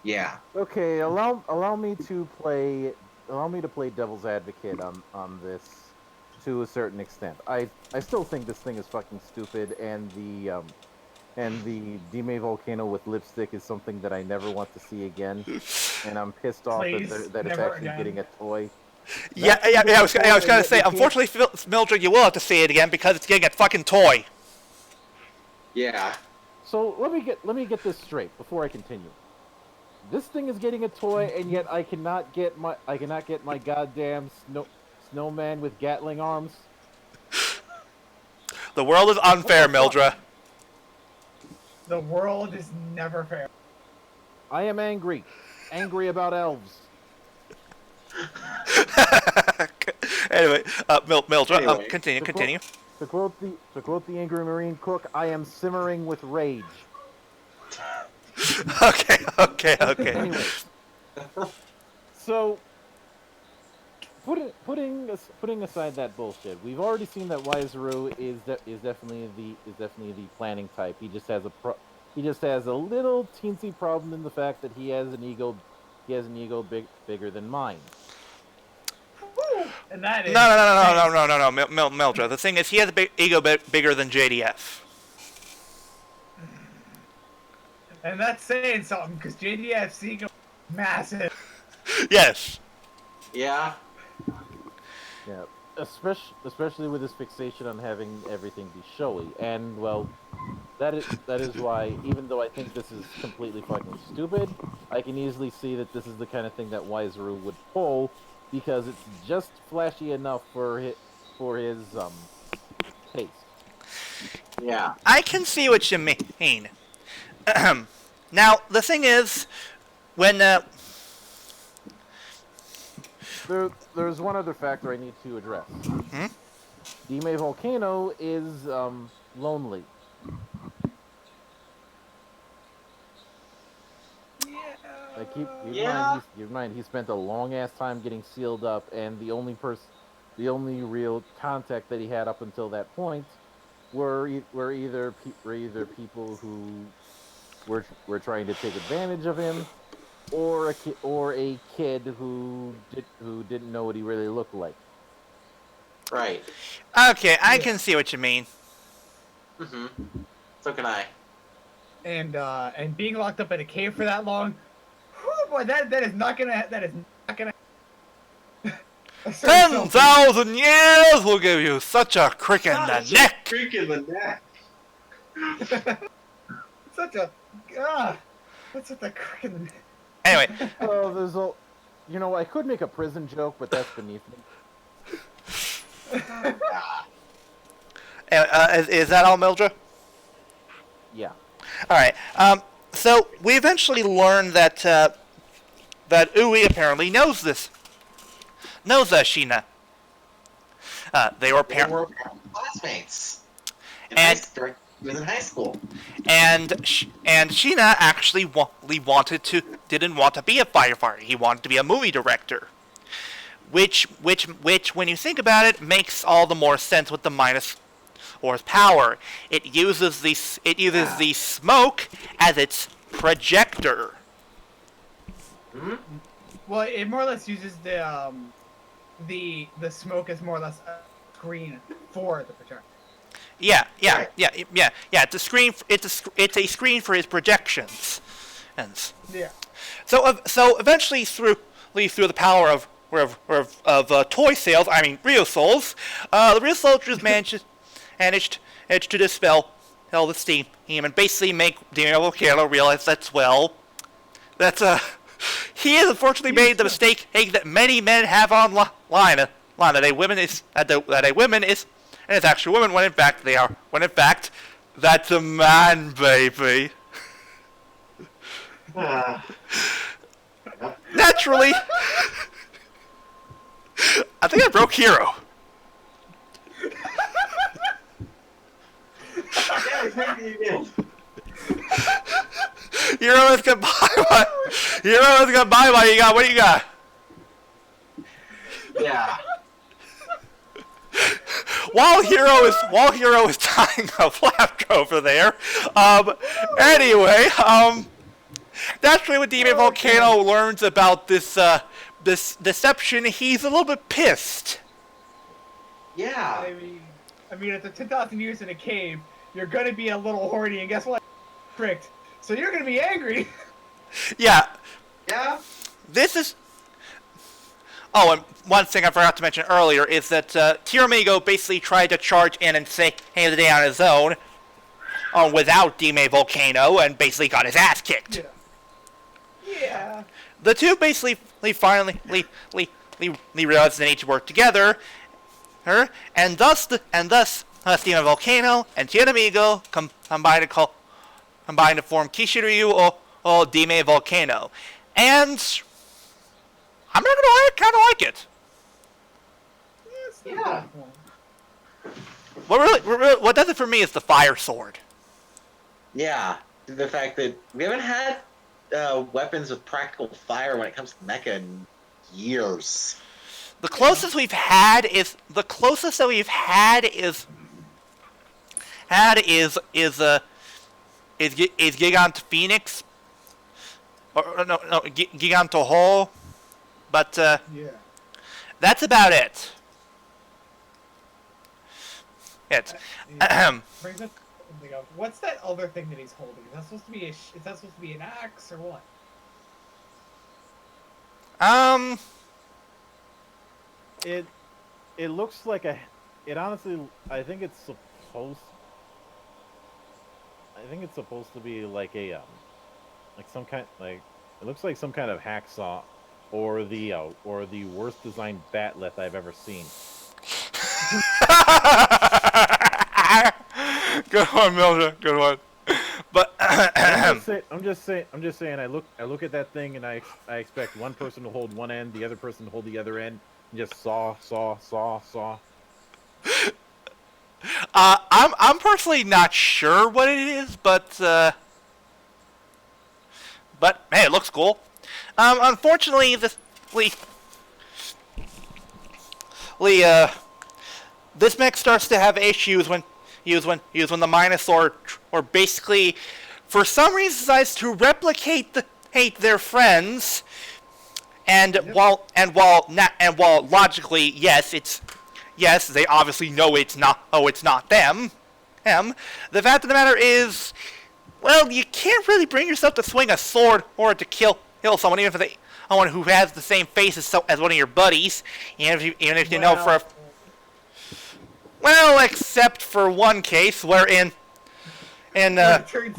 Yeah. Okay, allow me to play devil's advocate on this to a certain extent. I still think this thing is fucking stupid, and the Dime volcano with lipstick is something that I never want to see again, and I'm pissed off that it's actually getting a toy. Yeah. I was gonna say, unfortunately, Mildred, you will have to see it again because it's getting a fucking toy. Yeah. So let me get this straight before I continue. This thing is getting a toy, and yet I cannot get my goddamn snowman with Gatling arms. The world is unfair, Mildred. The world is never fair. I am angry about elves. Anyway, Mildred, continue. To quote the angry Marine cook, I am simmering with rage. Okay. Anyway, so putting aside that bullshit, we've already seen that Waizaru is definitely the planning type. He just has He just has a little teensy problem in the fact that he has an ego. He has an ego bigger than mine. And that is No, Mildred. The thing is, he has a big ego bigger than JDF. And that's saying something, because JDF's ego is massive. Yes. Yeah. Yeah, especially with his fixation on having everything be showy, and well, that is why, even though I think this is completely fucking stupid, I can easily see that this is the kind of thing that Wiseru would pull, because it's just flashy enough for his taste. Yeah. I can see what you mean. Now, the thing is, when there's one other factor I need to address. Dime Volcano is lonely. Keep in mind he spent a long ass time getting sealed up, and the only real contact that he had up until that point were either people who were trying to take advantage of him, or a kid who didn't know what he really looked like. Right. Okay, I can see what you mean. So can I. And being locked up in a cave for that long, whew, boy, that is not gonna 10,000 years will give you such a crick in the neck. Crick in the neck. That's such a crick in the neck. Anyway. I could make a prison joke, but that's beneath me. Is that all, Mildred? Yeah. All right. So we eventually learned that Ui apparently knows Sheena. They were classmates. He was in high school. And Sheena actually didn't want to be a firefighter. He wanted to be a movie director. Which, when you think about it, makes all the more sense with the minus Force power. It uses the smoke as its projector. Hmm? Well, it more or less uses the smoke as more or less a screen for the projector. Yeah. It's a screen. It's a screen for his projections. Yeah. So eventually, through the power of toy sales, I mean real souls, the real soldiers managed to dispel the steam and basically make Daniel Volcano realize he has unfortunately made the mistake that many men have online that a woman is and it's actually women when in fact that's a man, baby. Naturally, I think I broke Hero. Hero is gonna buy what? What you got? What do you got? Yeah. While Hero is dying of laughter over there. Anyway, naturally when Demon Volcano learns about this deception, he's a little bit pissed. Yeah. I mean, after 10,000 years in a cave, you're gonna be a little horny, and guess what? Tricked. So you're gonna be angry. Yeah. Yeah. This is. Oh, and one thing I forgot to mention earlier is that Tiramigo basically tried to charge in and save the day on his own, without Dime Volcano, and basically got his ass kicked. Yeah. The two basically finally realized they need to work together, and thus Dime Volcano and Tiramigo combined to form Kishiryu or Dime Volcano, and I'm not gonna lie, I kind of like it. Yeah. What does it for me is the fire sword. Yeah. The fact that we haven't had weapons with practical fire when it comes to mecha in years. The closest we've had is is Gigant Phoenix, or no, Giganto Hole, but Yeah. that's about it. It's Brings up something else. What's that other thing that he's holding? Is that supposed to be is that supposed to be an axe or what? It looks like a. It honestly, I think it's supposed to be like a like some kind like it looks like some kind of hacksaw, or the worst designed batleth I've ever seen. Good one, Mildred. Good one. But I'm just saying. I look at that thing and I expect one person to hold one end, the other person to hold the other end, and just saw. I'm personally not sure what it is, but hey, it looks cool. Unfortunately, this mech starts to have issues when the Minosaur, or basically, for some reason, decides to replicate their friends. And while logically, yes, they obviously know it's not them. The fact of the matter is, well, you can't really bring yourself to swing a sword or to kill someone, even if someone who has the same face as one of your buddies, even if you know for a... Well, except for one case wherein... It turns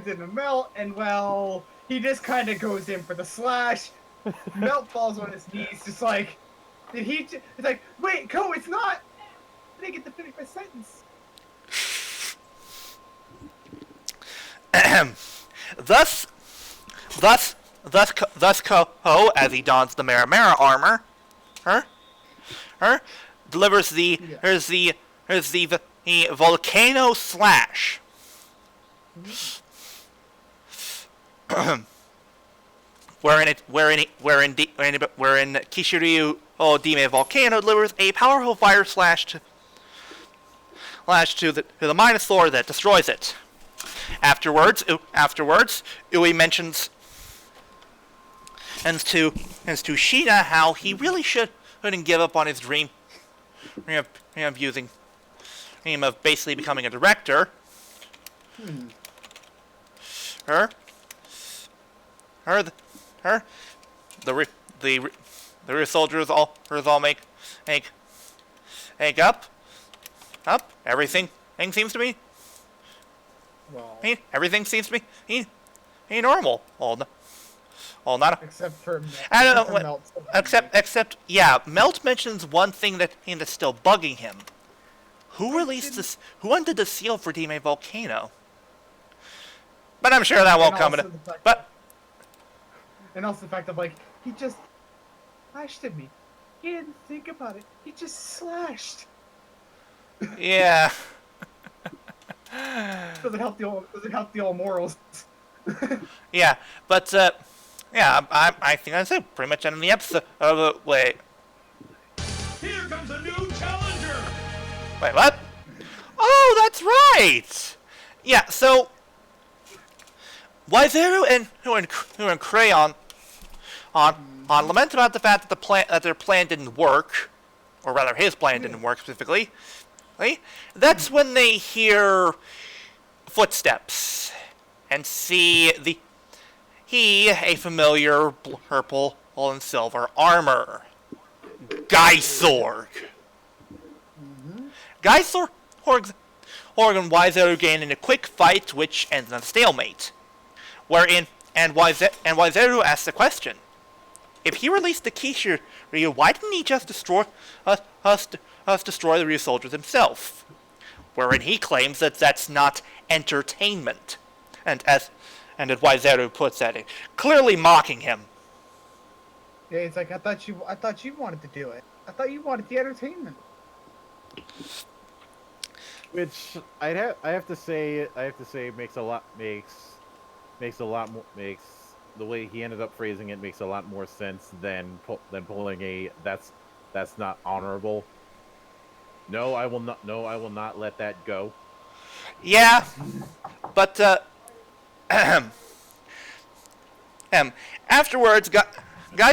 into Melt, and well, he just kind of goes in for the slash. Melt falls on his knees, just like, it's like, wait, Ko, it's not! I didn't get to finish my sentence. Thus Ko, as he dons the Maramara armor, delivers the volcano slash. wherein Kishiryu Dime Volcano delivers a powerful fire slash to the Minosaur that destroys it. Afterwards, Ui mentions to Sheena how he really shouldn't give up on his dream of basically becoming a director. The rear soldiers all make up. Everything seems to be. Well, everything seems to be normal. All not. Except for Melt. Except, yeah. Melt mentions one thing that's still bugging him. Who released this? Who undid the seal for Dime Volcano? But I'm sure that won't come in. And also the fact of, like, he just slashed at me. He didn't think about it. He just slashed. Yeah. Doesn't help the old morals. Yeah, but yeah, I think that's it. Pretty much ending the episode. Wait. Here comes a new challenger. Wait, what? Oh, that's right. Yeah, so Waizeru and Crayon lament about the fact that their plan didn't work, or rather his plan didn't work specifically. Right? That's when they hear footsteps and see a familiar purple and silver armor, Gaisorg. Gaisorg and Waizeru gain in a quick fight, which ends in a stalemate. Waizeru asks the question: if he released the Kishu Ryu, why didn't he just destroy the Ryu soldiers himself? Wherein he claims that that's not entertainment, and as Waizeru puts it, clearly mocking him. Yeah, it's like, I thought you wanted to do it. I thought you wanted the entertainment. Which I have to say makes the way he ended up phrasing it makes a lot more sense than pulling a that's not honorable. No, I will not let that go. Yeah, but Afterwards, Guy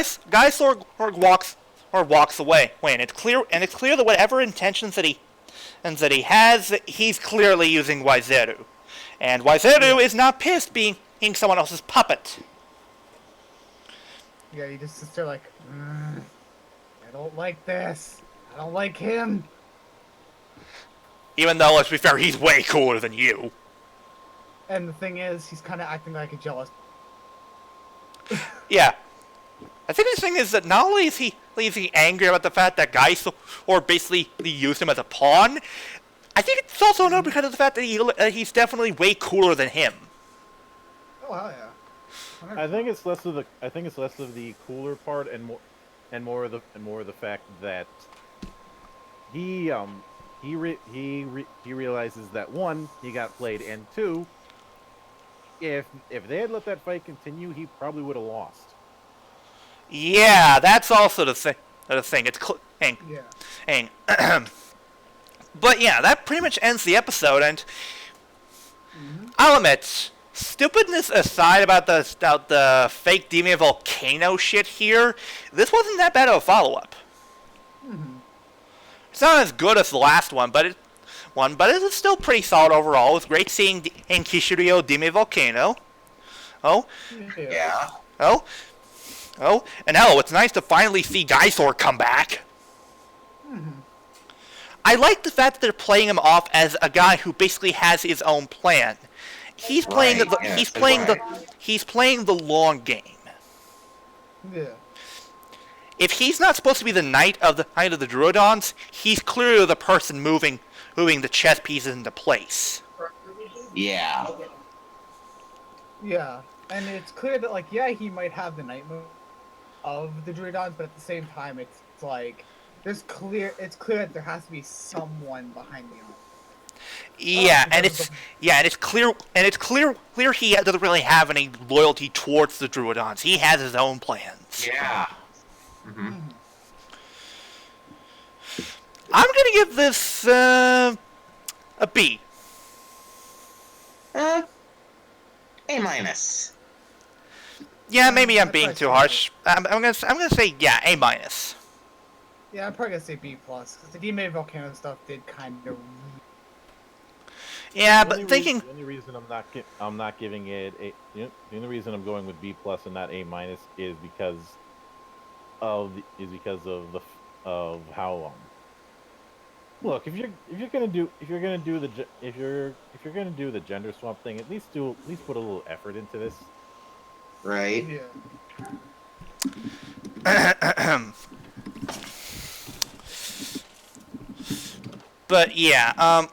Sorg walks away. And it's clear that whatever intentions that he has, he's clearly using Waizeru. And Waizeru is not pissed being someone else's puppet. Yeah, you just sit there like, I don't like this. I don't like him. Even though, let's be fair, he's way cooler than you. And the thing is, he's kind of acting like a jealous. Yeah. I think the thing is that not only is he angry about the fact that guys or basically used him as a pawn, I think it's also known because of the fact that he's definitely way cooler than him. Oh hell yeah. I think it's less of the cooler part and more of the fact that he realizes that one, he got played, and two, if they had let that fight continue, he probably would have lost. Yeah, that's also the thing. It's but yeah, that pretty much ends the episode, and I'll admit, stupidness aside about the fake demon volcano shit here, this wasn't that bad of a follow-up. It's not as good as the last one, but it is still pretty solid overall. It was great seeing Kishirio Dime Volcano. Oh. Yeah. Oh. And hell, it's nice to finally see Gaisor come back. I like the fact that they're playing him off as a guy who basically has his own plan. He's playing he's playing the long game. Yeah. If he's not supposed to be the knight of the Druidons, he's clearly the person moving the chess pieces into place. Yeah. Yeah, and it's clear that like he might have the night move of the Druidons, but at the same time it's like it's clear that there has to be someone behind the arm. Yeah, and it's clear he doesn't really have any loyalty towards the Druidons. He has his own plans. Yeah. I'm gonna give this a B. A minus. Yeah, maybe I'm being too harsh. I'm gonna say A minus. Yeah, I'm probably gonna say B plus because the D-Made Volcano stuff did kind of. Yeah, but thinking the only reason I'm not giving it the only reason I'm going with B plus and not A minus is because of how look, if you're gonna do the gender swap thing, at least put a little effort into this. Right. Yeah. But yeah,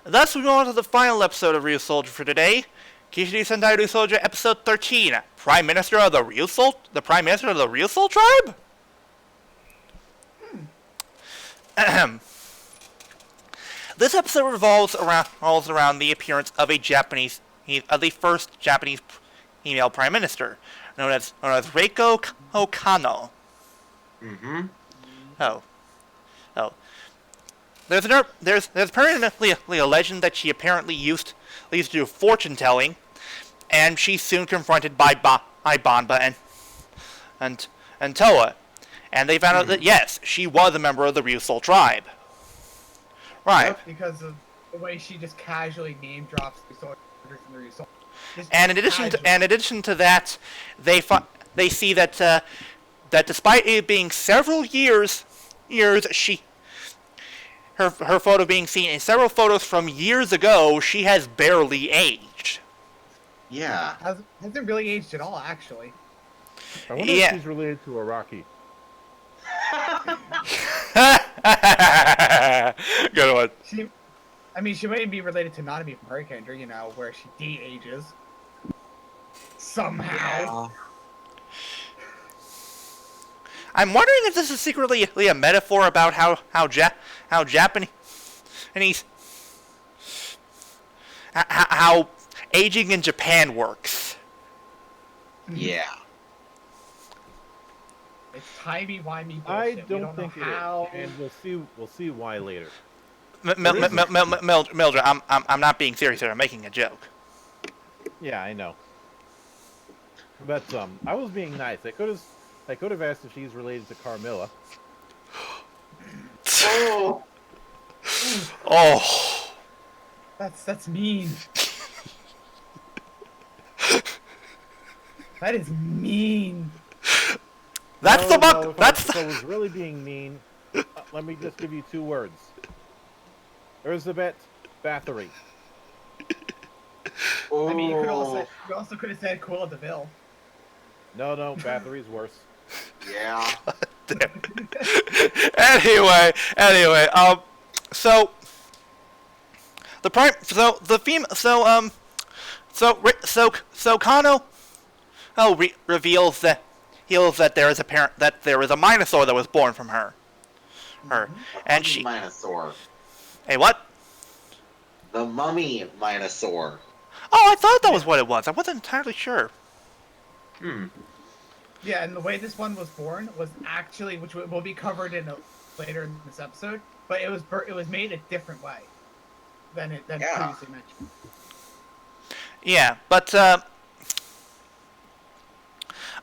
thus we go on to the final episode of Real Soldier for today. Kishiri Sentai Real Soldier episode 13. Prime Minister of the Real Soul Tribe? This episode revolves around the appearance of the first Japanese female prime minister, known as Reiko Kano. Oh. There's apparently a legend that she apparently used to do fortune telling, and she's soon confronted by Banba and Toa, and they found out that yes, she was a member of the Ryusol tribe. Right. Yep, because of the way she just casually name drops the soldiers in the Ryusol. And in addition to that, they see that despite it being several years, her photo being seen in several photos from years ago, she has barely aged. Yeah. Hasn't really aged at all, actually. I wonder if she's related to Araki. Good one. She might be related to Nanami from Hurricane, where she de-ages. Somehow. Yeah. I'm wondering if this is secretly a metaphor about how Japanese how aging in Japan works. Yeah. It's timey-wimey bullshit. I don't think it how... is, and we'll see why later. Mildred, I'm not being serious here. I'm making a joke. Yeah, I know. But I was being nice. I could have asked if she's related to Carmilla. Oh, Oh. That's mean. That is mean. That's No, the no, bug. if That's I was really being mean, let me just give you 2 words. Elizabeth Bathory. I mean, oh, you also could have said Cruella de Vil. No, Bathory's worse. yeah. anyway. So the prime. So the theme. So Kano. Reveals that there is a Minosaur that was born from her. And Mummy she. Minosaur. Hey, what? The mummy Minosaur. Oh, I thought that was what it was. I wasn't entirely sure. Yeah, and the way this one was born was actually, which will be covered later in this episode, but it was made a different way than previously mentioned. Yeah, but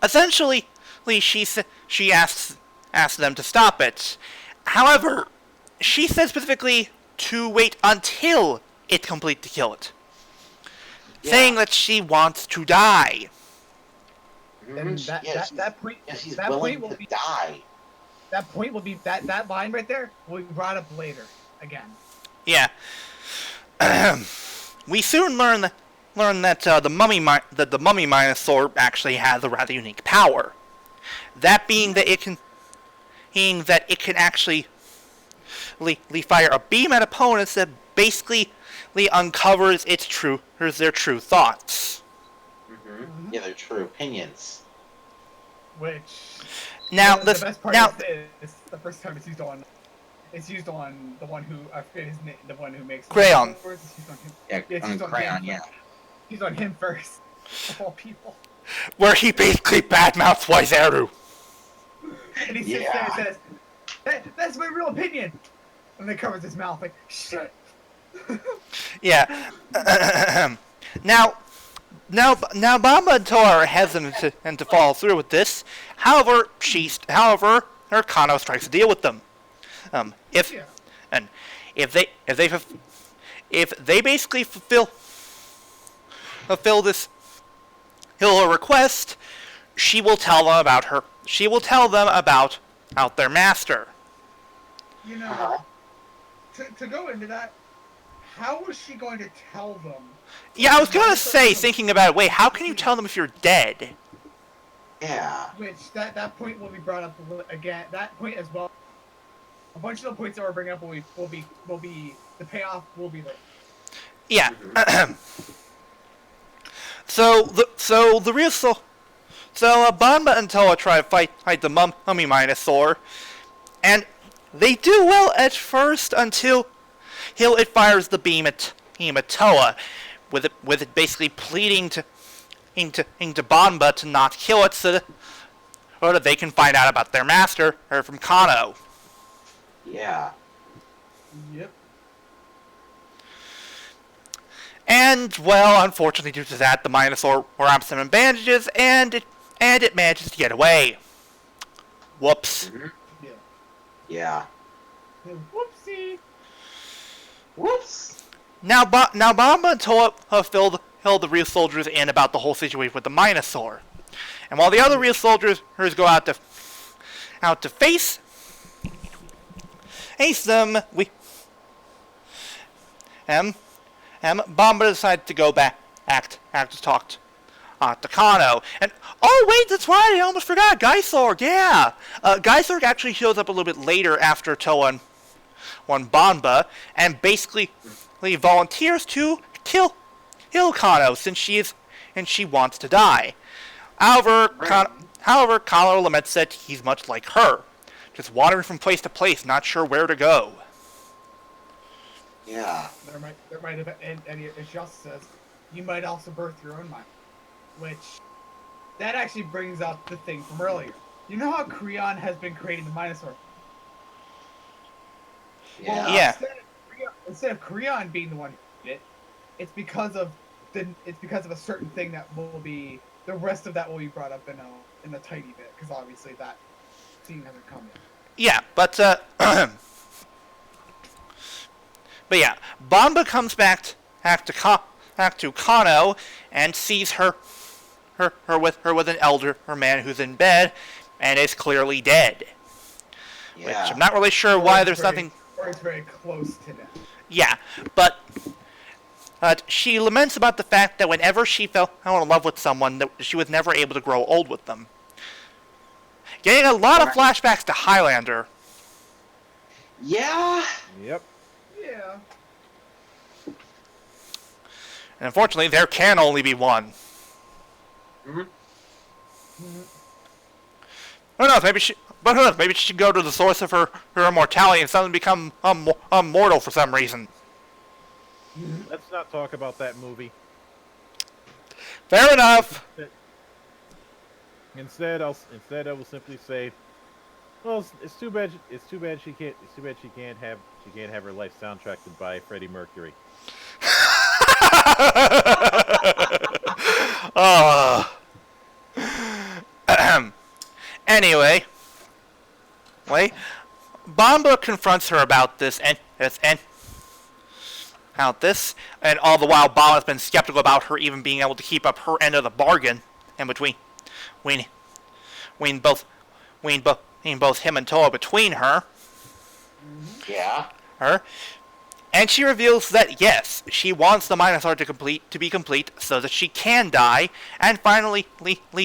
essentially, she asks them to stop it. However, she said specifically to wait until it's complete to kill it, saying that she wants to die. And that point, she's that willing point will to be die. that point will be that line right there will be brought up later again. Yeah. We soon learn that the mummy Minosaur actually has a rather unique power. That being that it can actually fire a beam at opponents that basically uncovers their true thoughts. Yeah, their true opinions. Which Now the best part is the first time it's used on the one who I forget his name, the one who makes Crayon. On Crayon, yeah. He's on him first, of all people. Where he basically badmouths Waizaru. And he sits there and says, that's my real opinion. And then covers his mouth like, shit. Yeah. Now Bamba and Toa are hesitant to follow through with this. However, Kano strikes a deal with them. If they basically fulfill this her request, she will tell them about their master. You know, to go into that, how was she going to tell them? Yeah, I was gonna say, thinking about it, wait, how can you tell them if you're dead? Yeah. Which, that point will be brought up again, that point as well. A bunch of the points that we're bringing up will be the payoff will be there. Yeah. Banba and Toa try to fight the mummy Minosaur, and they do well at first until it fires the beam at Toa, with it basically pleading to Banba to not kill it so that they can find out about their master, or from Kano. Yeah. Yep. And, well, unfortunately due to that, the Minosaur wraps them in bandages, and it manages to get away. Whoops. Yeah. Whoopsie. Whoops. Now Bamba and Toa have filled the real soldiers in about the whole situation with the Minosaur. And while the other real soldiers go out to face them, Bamba decided to go back to talk to Kano. And, oh wait, that's right, I almost forgot, Gaisorg, yeah! Gaisorg actually shows up a little bit later after Toa and Bamba, and basically volunteers to kill Kano since she wants to die. However, Kano laments that he's much like her, just wandering from place to place, not sure where to go. Yeah. There might have, and it just says, you might also birth your own mind. Which, that actually brings up the thing from earlier. You know how Creon has been creating the Minosaur? Yeah. Well, instead of Creon being the one who did it, it's because of then it's because of a certain thing that will be the rest of that will be brought up in a tiny bit because obviously that scene hasn't come yet. Yeah, but but yeah, Bamba comes back to Kano and sees her with an elder man who's in bed and is clearly dead. Yeah. Which I'm not really sure why there's nothing. Or it's very close to death. Yeah, but she laments about the fact that whenever she fell in love with someone, that she was never able to grow old with them. Getting a lot of flashbacks to Highlander. Yeah. Yep. Yeah. And unfortunately, there can only be one. Mm-hmm. Who knows? Maybe she should go to the source of her immortality and suddenly become immortal for some reason. Let's not talk about that movie. Fair enough. Instead, I will simply say, well, it's too bad. It's too bad she can't have her life soundtracked by Freddie Mercury. Anyway, Bamba confronts her about this and all the while Bamba's been skeptical about her even being able to keep up her end of the bargain, and between both him and Toa between her. Yeah. And she reveals that yes, she wants the Minotaur to be complete so that she can die and finally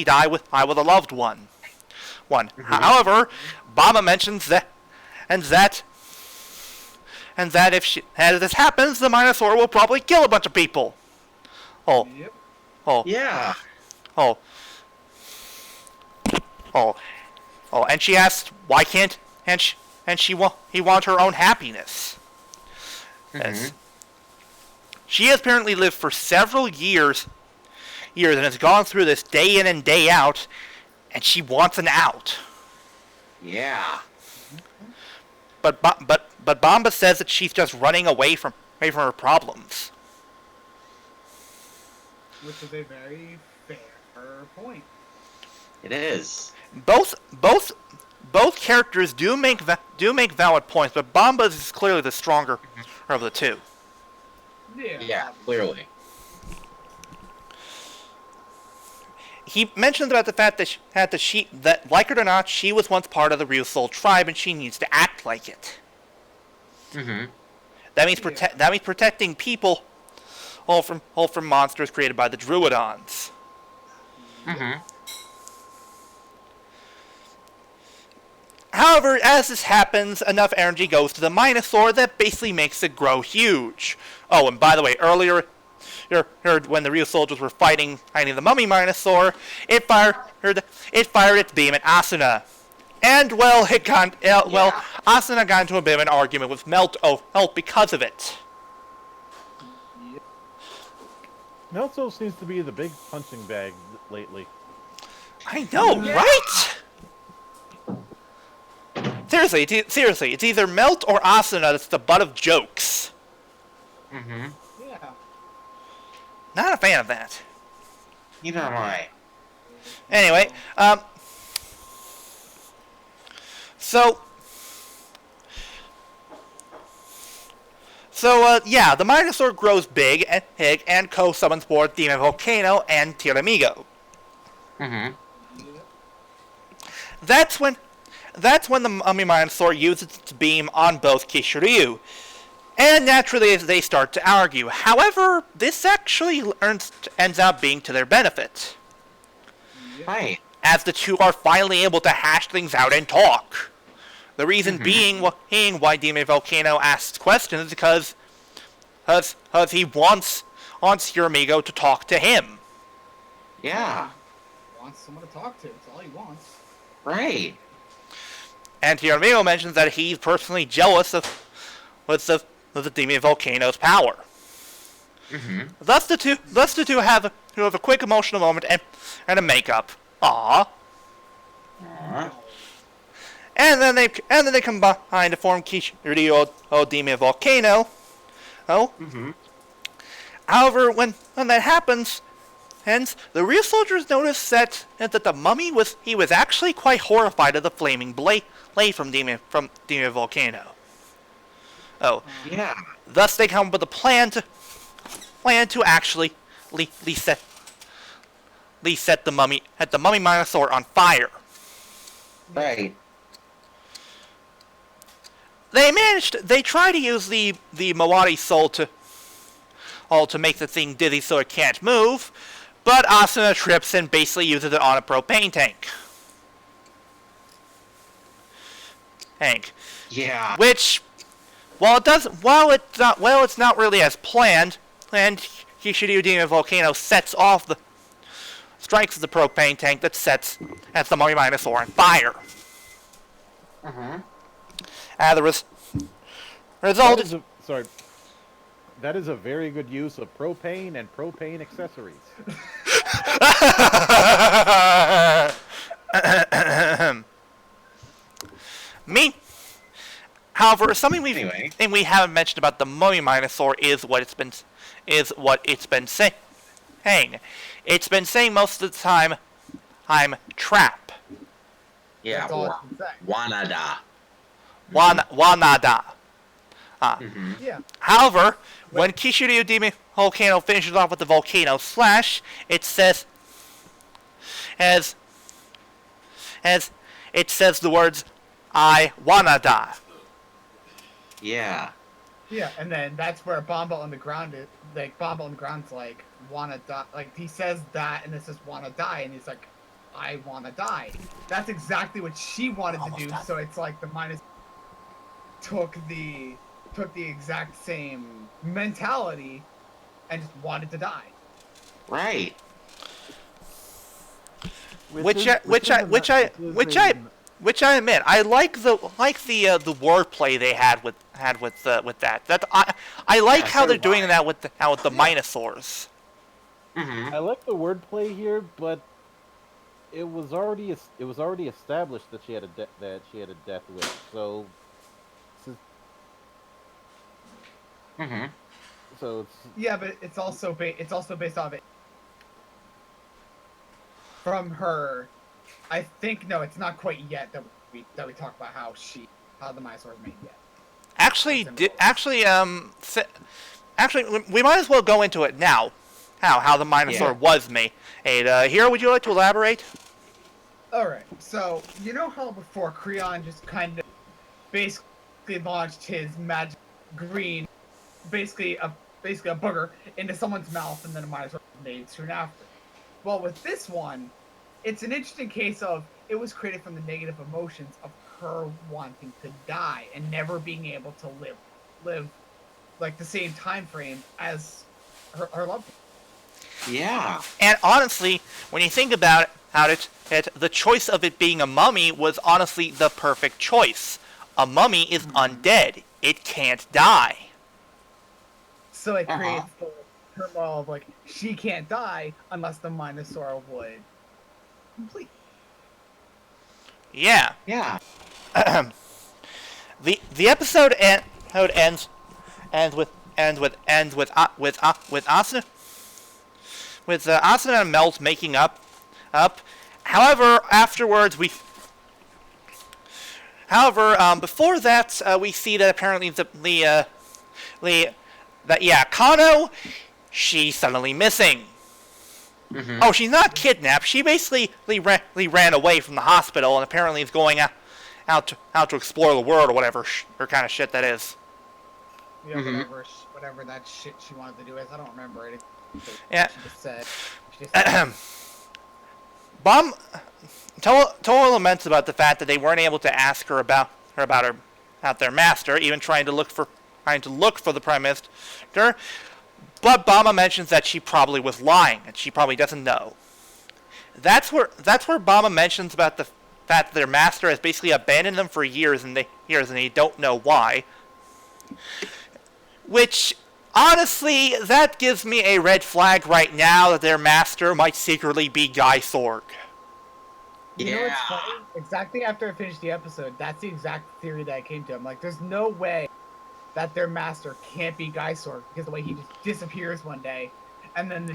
die with a loved one. Mm-hmm. However, Bamba mentions that if this happens, the Minotaur will probably kill a bunch of people. Yep. Yeah. And she asks why can't he want her own happiness. Mm-hmm. She has apparently lived for several years and has gone through this day in and day out, and she wants an out. Yeah. But Bamba says that she's just running away from her problems. Which is a very fair point. It is. Both characters do make valid points, but Bamba is clearly the stronger of the two. Yeah, clearly. He mentions about the fact that like it or not, she was once part of the Real Soul tribe, and she needs to act like it. Mm-hmm. That means protecting people all from monsters created by the Druidons. Mm-hmm. However, as this happens, enough energy goes to the Minotaur that basically makes it grow huge. Oh, and by the way, earlier, you heard when the real soldiers were fighting the mummy Minotaur, it fired its beam at Asuna. And, Asuna got into a bit of an argument with Melt because of it. Melto seems to be the big punching bag lately. I know, right? Seriously, it's either Melt or Asuna that's the butt of jokes. Mm-hmm. Yeah. Not a fan of that. Neither am I. Anyway, the Minotaur grows big and co-summons both Demon Volcano and Tiramigo. Mm-hmm. That's when the Mummy Minotaur uses its beam on both Kishiryu, and naturally they start to argue. However, this actually ends up being to their benefit. Right. As the two are finally able to hash things out and talk. The reason being why Demon Volcano asks questions is because he wants Tiramigo to talk to him. Yeah. He wants someone to talk to. That's all he wants. Right. And Tiramigo mentions that he's personally jealous of the Demon Volcano's power. Mm-hmm. Thus the two have a quick emotional moment and a make-up. Aww. Aww. And then they combine to form Kishiryu Demon Volcano. Oh. Mm-hmm. However, when that happens, hence the real soldiers notice that the mummy was actually quite horrified of the flaming blade from Demon Volcano. Oh, Yeah. thus they come up with a plan to actually set the mummy Minosaur on fire. Right. They try to use the Mawadi soul to make the thing dizzy so it can't move, but Asuna trips and basically uses it on a propane tank. Yeah. Which, while it's not really as planned, and Kishiryu Demon Volcano strikes the propane tank that sets the Mummy Minosaur on fire. The result is... Sorry. That is a very good use of propane and propane accessories. However, something we haven't mentioned about the Mummy Minosaur is what it's been saying. It's been saying most of the time, "I'm trap." Yeah. Wanada. Wanada. Yeah. However, when Kishiryu Demon Volcano finishes off with the Volcano Slash, it says the words, "I wanna die." Yeah. Yeah, and then that's where Bomba on the ground is. Like, Bomba on the ground's like, wanna die. Like, he says that, and it says wanna die, and he's like, I wanna die. That's exactly what she wanted to do, so it's like the minus took the exact same mentality and just wanted to die. Right. Which I admit, I like the wordplay they had with that. I like how they're doing that with the Minosaurs. I like the wordplay here, but it was already established that she had a death wish. So. So it's yeah, but it's also based off it from her. I think no, it's not quite yet that we talk about how the Minosaur is made yet. Actually, we might as well go into it now. How the Minosaur was made. Hiro, would you like to elaborate? All right. So you know how before Creon just kind of basically launched his magic green, basically a booger into someone's mouth, and then a Minosaur was made soon after. Well, with this one, it's an interesting case of it was created from the negative emotions of her wanting to die and never being able to live like the same time frame as her loved one. Yeah. And honestly, when you think about it, the choice of it being a mummy was honestly the perfect choice. A mummy is undead; it can't die. So it creates the turmoil of like she can't die unless the Minosaur would complete. Yeah. Yeah. The episode ends with Asuna and Melt making up. However, afterwards before that, we see that apparently Kano, she's suddenly missing. Oh, she's not kidnapped. She basically ran away from the hospital and apparently is going out to explore the world or whatever her kind of shit that is. Yeah, whatever that shit she wanted to do is. I don't remember it. Yeah. She just said. Toa laments about the fact that they weren't able to ask her about their master, even trying to look for the Prime Minister. But Bama mentions that she probably was lying, and she probably doesn't know. That's where Bama mentions about the fact that their master has basically abandoned them for years, and they don't know why. Which, honestly, that gives me a red flag right now that their master might secretly be Guy Sorg. You know what's funny? Exactly after I finished the episode, that's the exact theory that I came to. I'm like, there's no way that their master can't be Guy Sorg because the way he just disappears one day, and then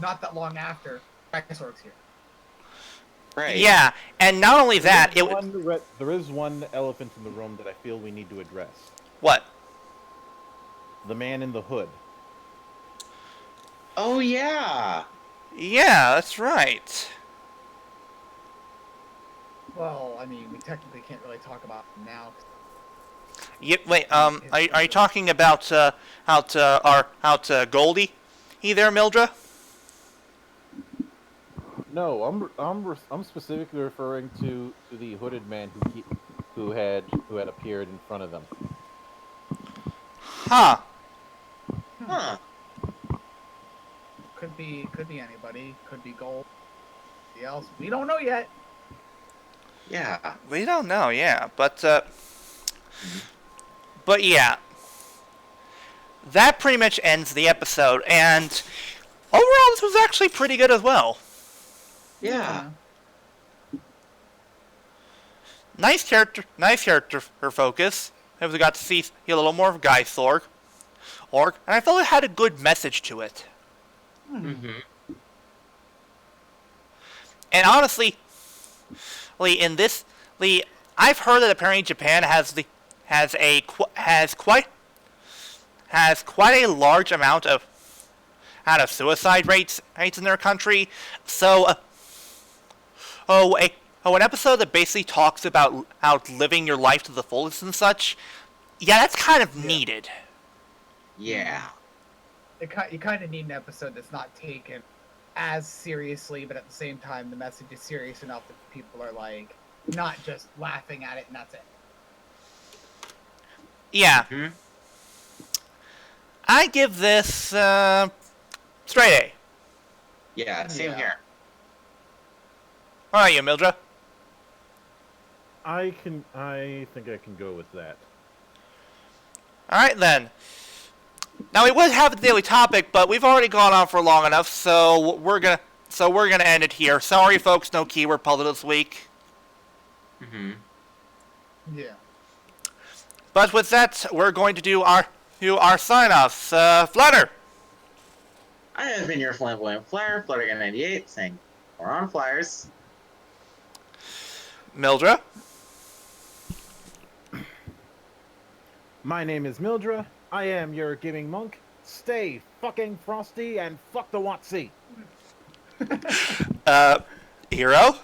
not that long after, Guy Sorg's here. Right. Yeah, and not only that, There is one elephant in the room that I feel we need to address. What? The man in the hood. Oh yeah. Yeah, that's right. Well, I mean, we technically can't really talk about him now. Wait, are you talking about Goldie? He there, Mildra? No, I'm specifically referring to the hooded man who had appeared in front of them. Huh. Huh. Could be anybody. Could be Gold. Somebody else. We don't know yet. Yeah. We don't know, yeah, but yeah. That pretty much ends the episode, and overall this was actually pretty good as well. Yeah. Nice character focus. We got to see a little more of Guy Sorg, and I felt it had a good message to it. Mm-hmm. And honestly, I've heard that apparently Japan has quite a large amount of suicide rates in their country. So, an episode that basically talks about living your life to the fullest and such. Yeah, that's kind of needed. Yeah. You kind of need an episode that's not taken as seriously, but at the same time, the message is serious enough that people are like not just laughing at it and that's it. Yeah. Mm-hmm. I give this straight A. Yeah. Same here. How are you, Mildra? I think I can go with that. All right then. Now we would have the daily topic, but we've already gone on for long enough, so we're gonna end it here. Sorry, folks, no keyword puzzle this week. Mm-hmm. Yeah. But with that, we're going to do our sign-offs. Flutter. I have been your flamboyant flyer, Fluttergun98, saying we're on flyers. Mildra. My name is Mildra. I am your gaming monk. Stay fucking frosty and fuck the Watsy. Hero.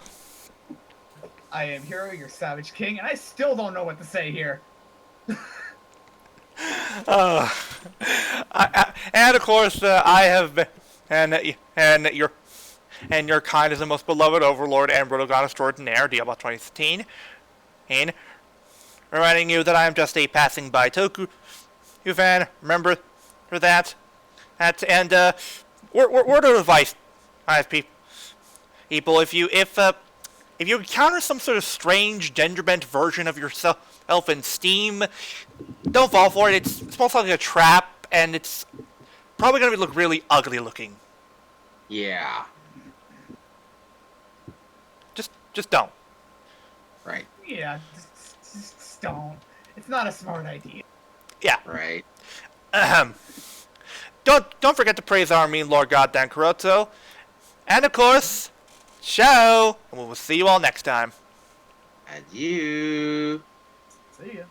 I am Hero, your Savage King, and I still don't know what to say here. And of course, I have been, and your kind is the most beloved overlord and Brodogon extraordinaire, Diablo 2016, and reminding you that I am just a passing by Toku fan. Remember that, and word of advice, people, if you encounter some sort of strange gender-bent version of yourself in Steam, don't fall for it. It's most likely a trap, and it's probably going to look really ugly looking. Yeah. Just don't. Right. Yeah, just don't. It's not a smart idea. Yeah. Right. Don't forget to praise our mean Lord Goddamn Kuroto. And of course, ciao! And we will see you all next time. Adieu. See ya.